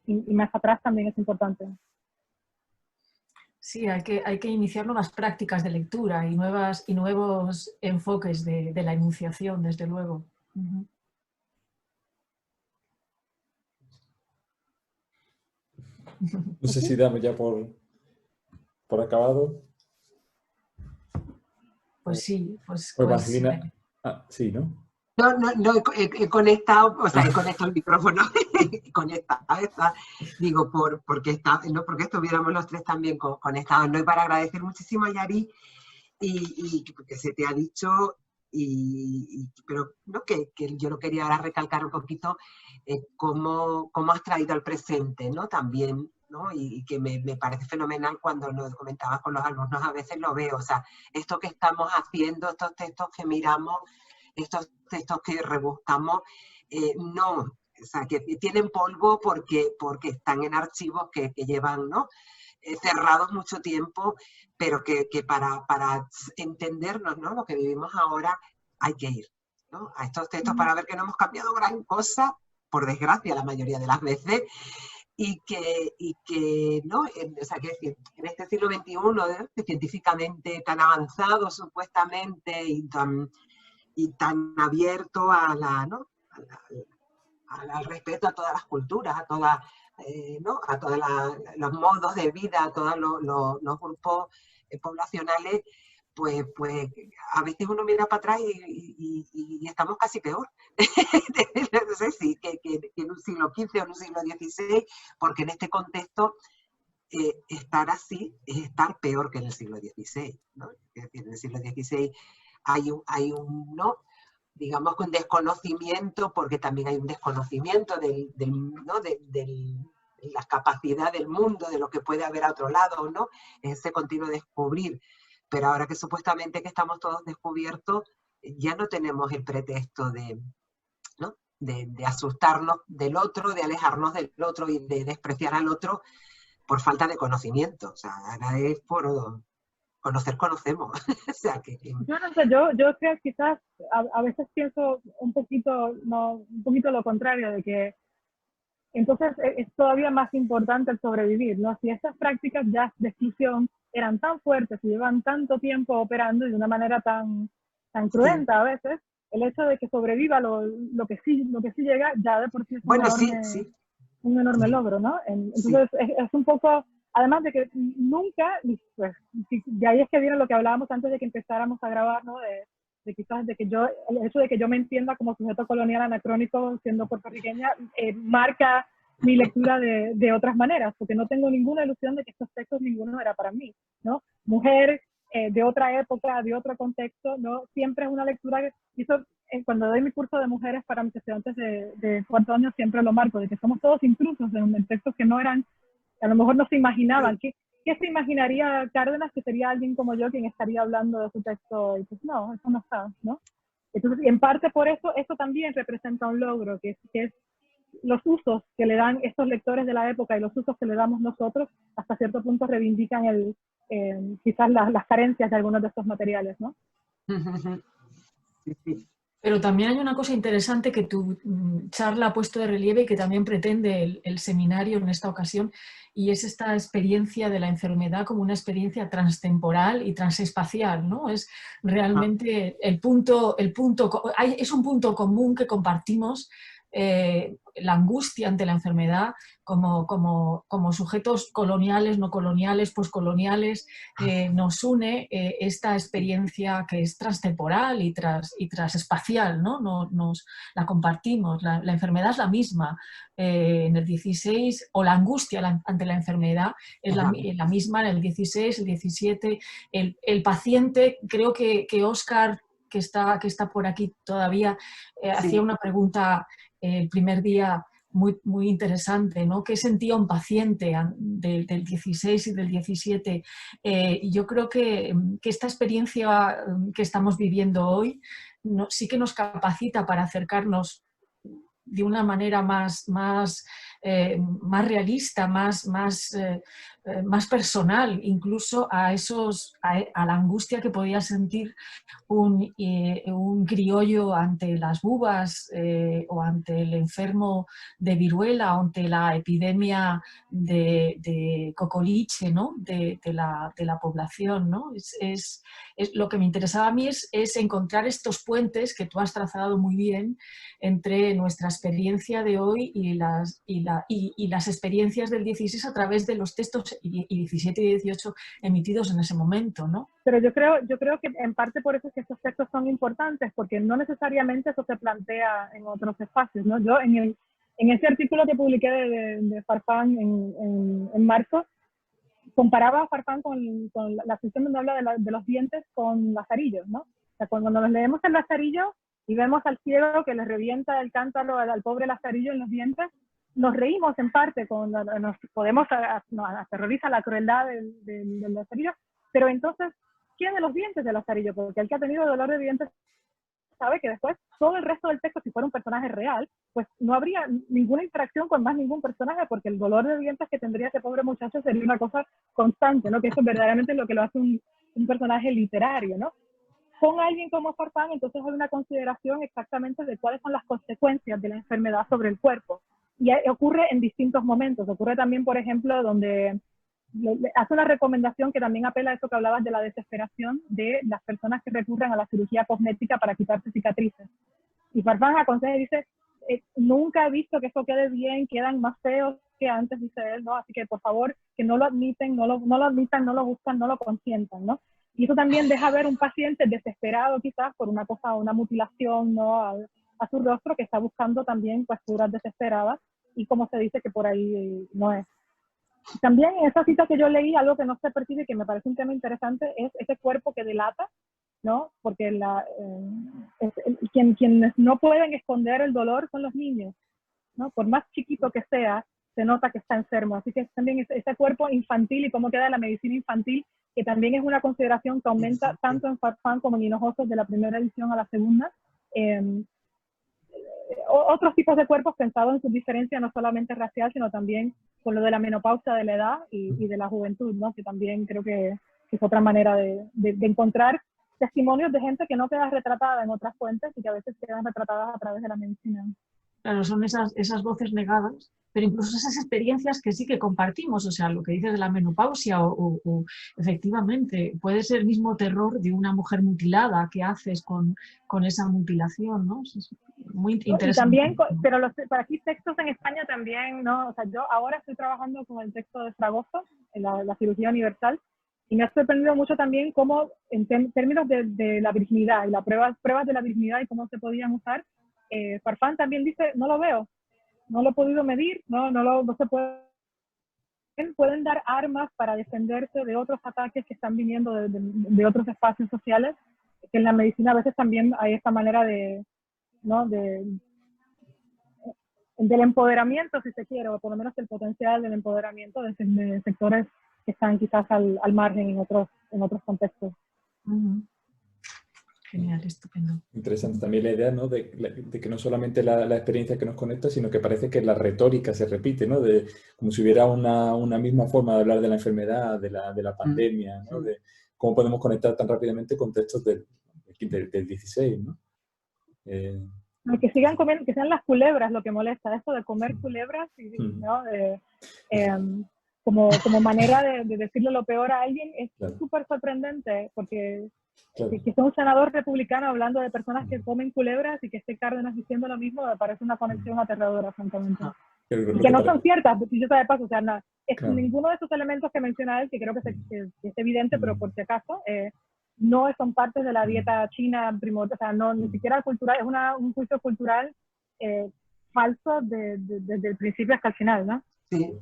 y más atrás también es importante. Sí, hay que iniciar nuevas prácticas de lectura y nuevos enfoques de la enunciación, desde luego. Uh-huh. No sé si damos ya por acabado. Pues sí, pues Marcelina. Sí, ¿no? No, he conectado, o sea, he conectado el micrófono, digo, porque estuviéramos los tres también conectados, ¿no? Y para agradecer muchísimo a Yari y que se te ha dicho, pero ¿no? que yo lo quería ahora recalcar un poquito, cómo has traído al presente, ¿no? También, ¿no? Y que me parece fenomenal cuando lo comentabas con los alumnos, a veces lo veo, o sea, esto que estamos haciendo, estos textos que miramos, estos textos que rebuscamos, no, o sea, que tienen polvo porque están en archivos que llevan, ¿no? Cerrados mucho tiempo, pero que para entendernos, ¿no? Lo que vivimos ahora, hay que ir, ¿no? A estos textos para ver que no hemos cambiado gran cosa, por desgracia, la mayoría de las veces, y que ¿no? O sea, que en este siglo XXI, científicamente tan avanzado supuestamente y tan abierto ¿no? al respeto a todas las culturas, a todas, ¿no? A todos los modos de vida, a todos los grupos poblacionales, pues a veces uno mira para atrás y estamos casi peor. No sé si que en un siglo XV o en un siglo XVI, porque en este contexto estar así es estar peor que en el siglo XVI, ¿no? Es decir, en el siglo XVI hay un ¿no? Digamos que un desconocimiento, porque también hay un desconocimiento ¿no? de la capacidad del mundo, de lo que puede haber a otro lado, ¿no? Ese continuo descubrir. Pero ahora que supuestamente que estamos todos descubiertos, ya no tenemos el pretexto ¿no? de asustarnos del otro, de alejarnos del otro y de despreciar al otro por falta de conocimiento. O sea, ahora es por conocer, conocemos. O sea, Yo no sé, yo creo que quizás a veces pienso un poquito lo contrario, de que Entonces es todavía más importante el sobrevivir, ¿no? Si estas prácticas ya de exclusión eran tan fuertes y llevan tanto tiempo operando y de una manera tan cruenta a veces, el hecho de que sobreviva lo que sí llega ya de por sí es un enorme logro, ¿no? Entonces es un poco, además de que nunca, pues, de ahí es que viene lo que hablábamos antes de que empezáramos a grabar, ¿no? De quizás de que el hecho de que yo me entienda como sujeto colonial anacrónico siendo puertorriqueña marca mi lectura de otras maneras, porque no tengo ninguna ilusión de que estos textos ninguno era para mí, ¿no? Mujer de otra época, de otro contexto, ¿no? Siempre es una lectura que hizo, cuando doy mi curso de mujeres para mis estudiantes de cuarto año, siempre lo marco, de que somos todos intrusos en textos que no eran, a lo mejor no se imaginaban. ¿Qué se imaginaría Cárdenas que sería alguien como yo quien estaría hablando de su texto? Y pues no, eso no está, ¿no? Entonces, y en parte por eso también representa un logro, que es los usos que le dan estos lectores de la época y los usos que le damos nosotros, hasta cierto punto reivindican quizás las carencias de algunos de estos materiales, ¿no? Pero también hay una cosa interesante que tu charla ha puesto de relieve y que también pretende el seminario en esta ocasión, y es esta experiencia de la enfermedad como una experiencia transtemporal y transespacial, ¿no? Es realmente es un punto común que compartimos, la angustia ante la enfermedad como sujetos coloniales, no coloniales, poscoloniales, nos une esta experiencia que es transtemporal y transespacial, ¿no? La compartimos, la enfermedad es la misma en el 16, o la angustia ante la enfermedad es la misma en el 16, el 17, el paciente, creo que Óscar, que está por aquí todavía, hacía una pregunta el primer día muy, muy interesante, ¿no? ¿Qué sentía un paciente del 16 y del 17? Yo creo que esta experiencia que estamos viviendo hoy sí que nos capacita para acercarnos de una manera más realista, más personal, incluso a la angustia que podía sentir un criollo ante las bubas o ante el enfermo de viruela o ante la epidemia de cocoliche, ¿no? de la población, ¿no? Lo que me interesaba a mí es encontrar estos puentes que tú has trazado muy bien entre nuestra experiencia de hoy y las experiencias del 16 a través de los textos y 17 y 18 emitidos en ese momento, ¿no? Pero yo creo que en parte por eso es que estos textos son importantes, porque no necesariamente eso se plantea en otros espacios, ¿no? Yo en ese artículo que publiqué de Farfán en marzo, comparaba a Farfán con la sección donde habla de los dientes con Lazarillo, ¿no? O sea, cuando nos leemos el Lazarillo y vemos al ciego que le revienta el cántaro al pobre Lazarillo en los dientes, nos reímos en parte, nos aterroriza la crueldad del Lazarillo, pero entonces, ¿quién de los dientes de Lazarillo? Porque el que ha tenido dolor de dientes sabe que después todo el resto del texto, si fuera un personaje real, pues no habría ninguna interacción con más ningún personaje, porque el dolor de dientes que tendría ese pobre muchacho sería una cosa constante, ¿no? Que eso es verdaderamente lo que lo hace un personaje literario, ¿no? Con alguien como Farfán, entonces hay una consideración exactamente de cuáles son las consecuencias de la enfermedad sobre el cuerpo. Y ocurre en distintos momentos. Ocurre también, por ejemplo, donde hace una recomendación que también apela a eso que hablabas de la desesperación de las personas que recurren a la cirugía cosmética para quitarse cicatrices. Y Farfán aconseja y dice, nunca he visto que eso quede bien, quedan más feos que antes, dice él, ¿no? Así que por favor, que no lo admiten, no lo admitan, no lo buscan, no lo consientan, ¿no? Y eso también deja ver un paciente desesperado quizás por una cosa, una mutilación, ¿no? a su rostro, que está buscando también pues curas desesperadas, y como se dice que por ahí no es. También en esa cita que yo leí, algo que no se percibe y que me parece un tema interesante, es ese cuerpo que delata, ¿no? Porque quienes no pueden esconder el dolor son los niños, ¿no? Por más chiquito que sea, se nota que está enfermo. Así que también ese cuerpo infantil y cómo queda la medicina infantil, que también es una consideración que aumenta tanto en Farfán como en Hinojosa de la primera edición a la segunda. Otros tipos de cuerpos pensados en su diferencia no solamente racial, sino también con lo de la menopausia de la edad y de la juventud, ¿no? Que también creo que es otra manera de encontrar testimonios de gente que no queda retratada en otras fuentes y que a veces quedan retratadas a través de la medicina. Claro, son esas voces negadas pero incluso esas experiencias que sí que compartimos, o sea, lo que dices de la menopausia o efectivamente puede ser el mismo terror de una mujer mutilada que haces con esa mutilación, ¿no? Es muy interesante. Y también, pero para aquí textos en España también, ¿no? O sea, yo ahora estoy trabajando con el texto de Fragoso, en la cirugía universal, y me ha sorprendido mucho también cómo, en términos de la virginidad y las pruebas de la virginidad y cómo se podían usar, Farfán también dice, no lo veo, no lo he podido medir, no se pueden dar armas para defenderse de otros ataques que están viniendo de otros espacios sociales, que en la medicina a veces también hay esta manera ¿no? del empoderamiento, si se quiere, o por lo menos el potencial del empoderamiento de sectores que están quizás al margen en otros contextos. Genial, estupendo. Interesante también la idea, ¿no? de que no solamente la experiencia que nos conecta, sino que parece que la retórica se repite, ¿no? Como si hubiera una misma forma de hablar de la enfermedad, de la pandemia, ¿no? De cómo podemos conectar tan rápidamente con textos del 16, ¿no? Que sigan comiendo, que sean las culebras lo que molesta, esto de comer culebras, ¿no? Como manera de decirle lo peor a alguien, es súper sorprendente, porque que sea un senador republicano hablando de personas que comen culebras y que esté Cárdenas diciendo lo mismo, me parece una conexión aterradora, francamente. Y que no son ciertas, yo sé de paso, o sea, ninguno de esos elementos que menciona él, que creo que es evidente, pero por si acaso, no son parte de la dieta china primordial, o sea, ni siquiera cultural, es un juicio cultural falso desde el principio hasta el final, ¿no? Sí.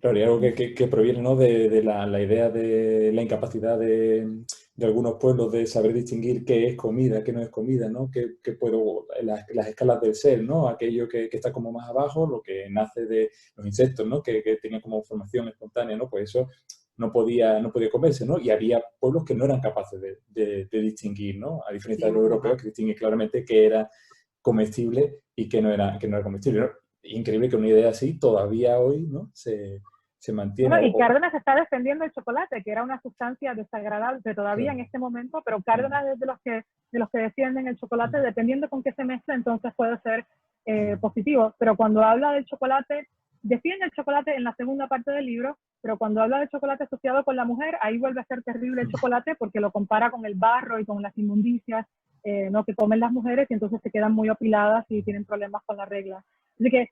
Claro, y algo que proviene, ¿no? de la idea de la incapacidad de algunos pueblos de saber distinguir qué es comida, qué no es comida, ¿no? Las escalas del ser, ¿no? Aquello que está como más abajo, lo que nace de los insectos, ¿no? Que tienen como formación espontánea, ¿no? Pues eso no podía comerse, ¿no? Y había pueblos que no eran capaces de distinguir, ¿no? A diferencia de los europeos, que distinguen claramente qué era comestible y qué no era comestible, ¿no? Increíble que una idea así todavía hoy, ¿no? Se mantiene. Bueno, y Cárdenas está defendiendo el chocolate, que era una sustancia desagradable todavía en este momento, pero Cárdenas es de los que defienden el chocolate, dependiendo con qué se mezcla, entonces puede ser positivo. Pero cuando habla del chocolate, defiende el chocolate en la segunda parte del libro, pero cuando habla del chocolate asociado con la mujer, ahí vuelve a ser terrible el chocolate porque lo compara con el barro y con las inmundicias ¿no? que comen las mujeres y entonces se quedan muy opiladas y tienen problemas con la regla. Así que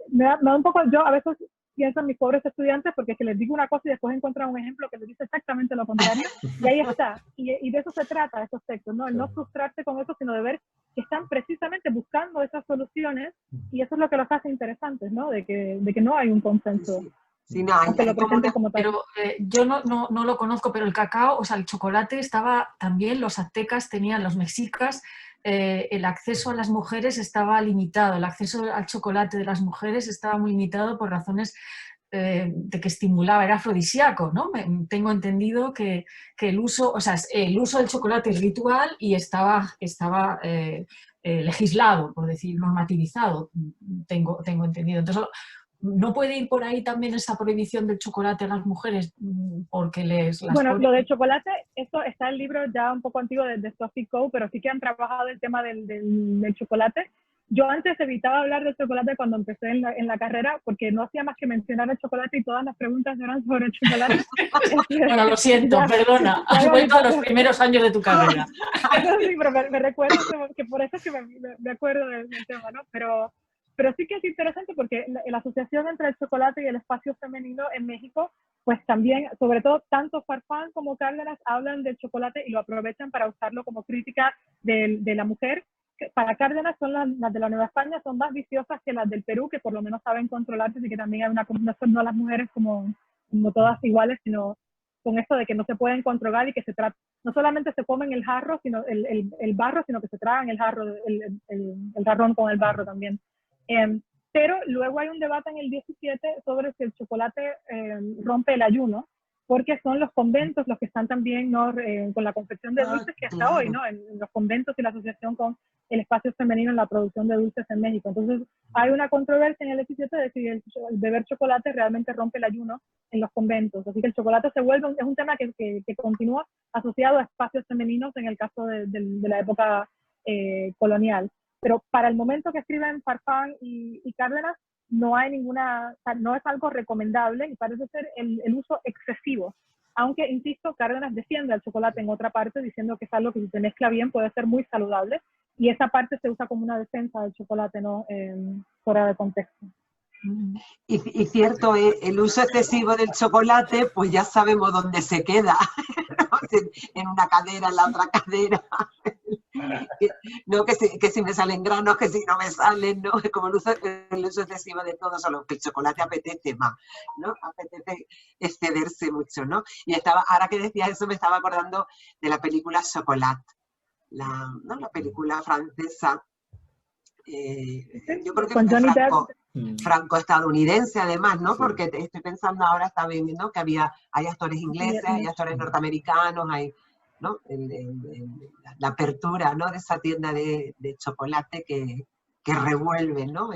me da un poco, yo a veces pienso en mis pobres estudiantes porque es que les digo una cosa y después encuentran un ejemplo que les dice exactamente lo contrario y ahí está, y de eso se trata estos textos, ¿no? El no frustrarse con eso, sino de ver que están precisamente buscando esas soluciones y eso es lo que los hace interesantes, ¿no? De que no hay un consenso. Sí, no, pero yo no lo conozco, pero el cacao, o sea, el chocolate estaba también, los aztecas tenían, los mexicas, el acceso a las mujeres estaba limitado, el acceso al chocolate de las mujeres estaba muy limitado por razones de que estimulaba, era afrodisíaco, ¿no? Tengo entendido que el uso del chocolate es ritual y estaba legislado, por decir, normativizado, tengo entendido. Entonces, ¿no puede ir por ahí también esa prohibición del chocolate a las mujeres porque Bueno, lo del chocolate, esto está el libro ya un poco antiguo de Sophie Coe, pero sí que han trabajado el tema del chocolate. Yo antes evitaba hablar del chocolate cuando empecé en la carrera porque no hacía más que mencionar el chocolate y todas las preguntas eran sobre el chocolate. Bueno, lo siento, perdona, has vuelto a los primeros años de tu carrera. Sí, pero me recuerdo que por eso es que me acuerdo del tema, ¿no? Pero sí que es interesante porque la asociación entre el chocolate y el espacio femenino en México, pues también, sobre todo, tanto Farfán como Cárdenas hablan del chocolate y lo aprovechan para usarlo como crítica de la mujer. Para Cárdenas son las de la Nueva España son más viciosas que las del Perú, que por lo menos saben controlarse y que también hay una combinación, no las mujeres como todas iguales, sino con esto de que no se pueden controlar y que no solamente se comen el jarro, sino el barro, sino que se tragan el jarro, el jarrón con el barro también. Pero luego hay un debate en el 17 sobre si el chocolate rompe el ayuno, porque son los conventos los que están también ¿no? con la confección de dulces que hasta hoy, ¿no? En los conventos y la asociación con el espacio femenino en la producción de dulces en México. Entonces hay una controversia en el 17 de si el beber chocolate realmente rompe el ayuno en los conventos. Así que el chocolate es un tema que continúa asociado a espacios femeninos en el caso de la época colonial. Pero para el momento que escriben Farfán y Cárdenas, no hay ninguna, o sea, no es algo recomendable y parece ser el uso excesivo. Aunque, insisto, Cárdenas defiende al chocolate en otra parte, diciendo que es algo que si se mezcla bien puede ser muy saludable, y esa parte se usa como una defensa del chocolate, ¿no? Fuera de contexto. Y cierto, el uso excesivo del chocolate, pues ya sabemos dónde se queda, ¿no? En una cadera, en la otra cadera, no, que si me salen granos, que si no me salen, ¿no? Es como el uso excesivo de todo, solo que el chocolate apetece más, ¿no? Apetece excederse mucho, ¿no? Y ahora que decías eso, me estaba acordando de la película Chocolat, ¿no? La película francesa. Yo creo que fue franco-estadounidense además, ¿no? Sí. Porque estoy pensando ahora, estaba viendo que hay actores ingleses, hay actores norteamericanos, hay, ¿no? La apertura, ¿no? De esa tienda de chocolate que revuelve, ¿no?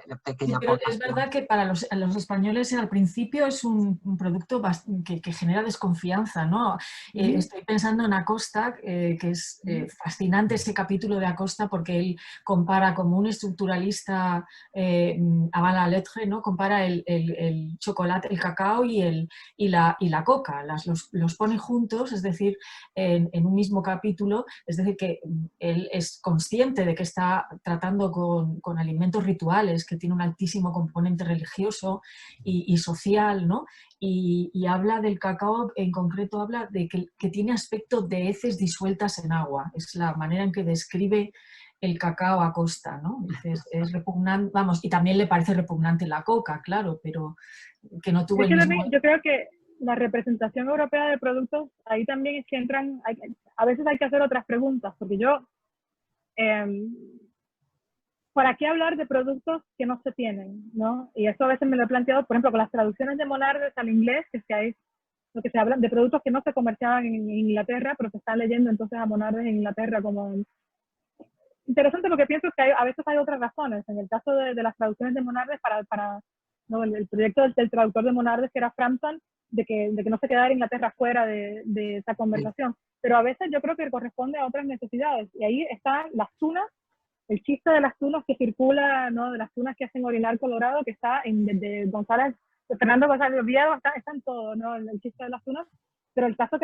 La pequeña pero es verdad que para los españoles al principio es un producto que genera desconfianza, ¿no? Estoy pensando en Acosta, que es fascinante ese capítulo de Acosta porque él compara como un estructuralista avant la lettre, ¿no? Compara el chocolate, el cacao y la coca, los pone juntos, es decir, en un mismo capítulo, es decir, que él es consciente de que está tratando con alimentos rituales, que tiene un altísimo componente religioso y social, ¿no? Y habla del cacao, en concreto habla de que tiene aspecto de heces disueltas en agua, es la manera en que describe el cacao Acosta, ¿no? Es repugnante, vamos, y también le parece repugnante la coca, claro, pero que no tuvo el mismo... Yo creo que la representación europea de productos, ahí también es que entran, a veces hay que hacer otras preguntas, porque yo... ¿para qué hablar de productos que no se tienen, ¿no? Y eso a veces me lo he planteado, por ejemplo, con las traducciones de Monardes al inglés, lo que se habla de productos que no se comerciaban en Inglaterra, pero se están leyendo entonces a Monardes en Inglaterra como... Interesante porque pienso que a veces hay otras razones. En el caso de las traducciones de Monardes, ¿no? el proyecto del traductor de Monardes, que era Frampton, de que no se quedara Inglaterra fuera de esa conversación. Pero a veces yo creo que corresponde a otras necesidades. Y ahí están las tunas, el chiste de las tunas que circula, ¿no? De las tunas que hacen orinar Colorado, que está de González, de Fernando González Oviedo, está en todo, ¿no? El chiste de las tunas. Pero el caso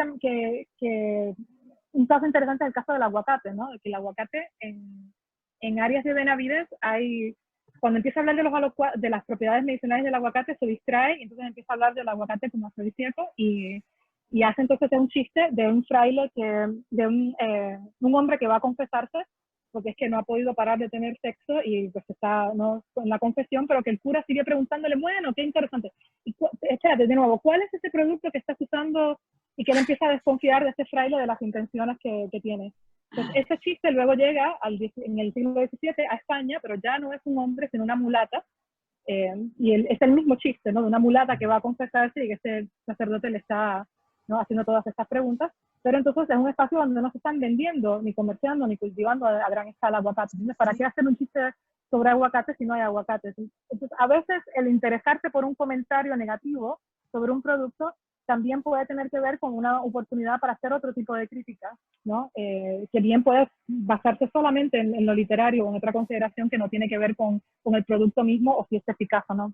un caso interesante es el caso del aguacate, ¿no? Que el aguacate en Arias de Benavides cuando empieza a hablar de las propiedades medicinales del aguacate, se distrae y entonces empieza a hablar del aguacate como afrodisíaco y hace entonces un chiste de un fraile, de un hombre que va a confesarse porque es que no ha podido parar de tener sexo y pues está, ¿no? En la confesión, pero que el cura sigue preguntándole, bueno, qué interesante. Y espérate, de nuevo, ¿cuál es ese producto que estás usando? Y que él empieza a desconfiar de este fraile de las intenciones que tiene. Entonces, ese chiste luego llega en el siglo XVII a España, pero ya no es un hombre, sino una mulata. Y es el mismo chiste, ¿no? De una mulata que va a confesarse y que ese sacerdote le está, ¿no? Haciendo todas estas preguntas. Pero entonces es un espacio donde no se están vendiendo, ni comerciando, ni cultivando a gran escala aguacates. Entonces, ¿para qué hacer un chiste sobre aguacates si no hay aguacates? Entonces, a veces el interesarse por un comentario negativo sobre un producto también puede tener que ver con una oportunidad para hacer otro tipo de crítica, ¿no? Que bien puede basarse solamente en lo literario o en otra consideración que no tiene que ver con el producto mismo o si es eficaz o no.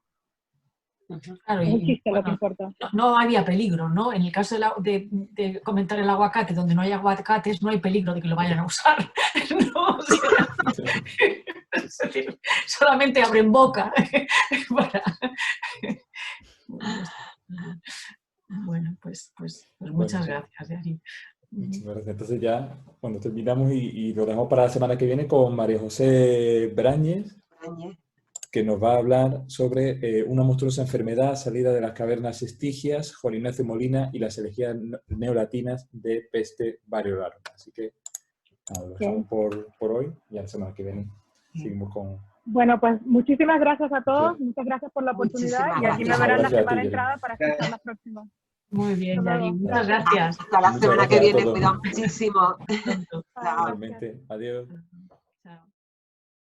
Claro, es un chiste, lo que importa. No había peligro, ¿no? En el caso de comentar el aguacate, donde no hay aguacates, no hay peligro de que lo vayan a usar. ¿No? O sea, es decir, solamente abren boca. Bueno, pues muchas gracias, Yari. Muchas gracias. Entonces ya, cuando terminamos y lo dejamos para la semana que viene con María José Brañez, que nos va a hablar sobre una monstruosa enfermedad salida de las cavernas estigias, Juan Ignacio Molina y las herejías neolatinas de peste variolarum. Así que nada, lo dejamos por hoy y a la semana que viene seguimos con... Bueno, pues muchísimas gracias a todos, muchas gracias por la oportunidad y aquí me verán la semana entrada para escuchar la próxima. Muy bien, Yari, muchas gracias. Hasta la semana que viene, cuidado muchísimo. Realmente, adiós.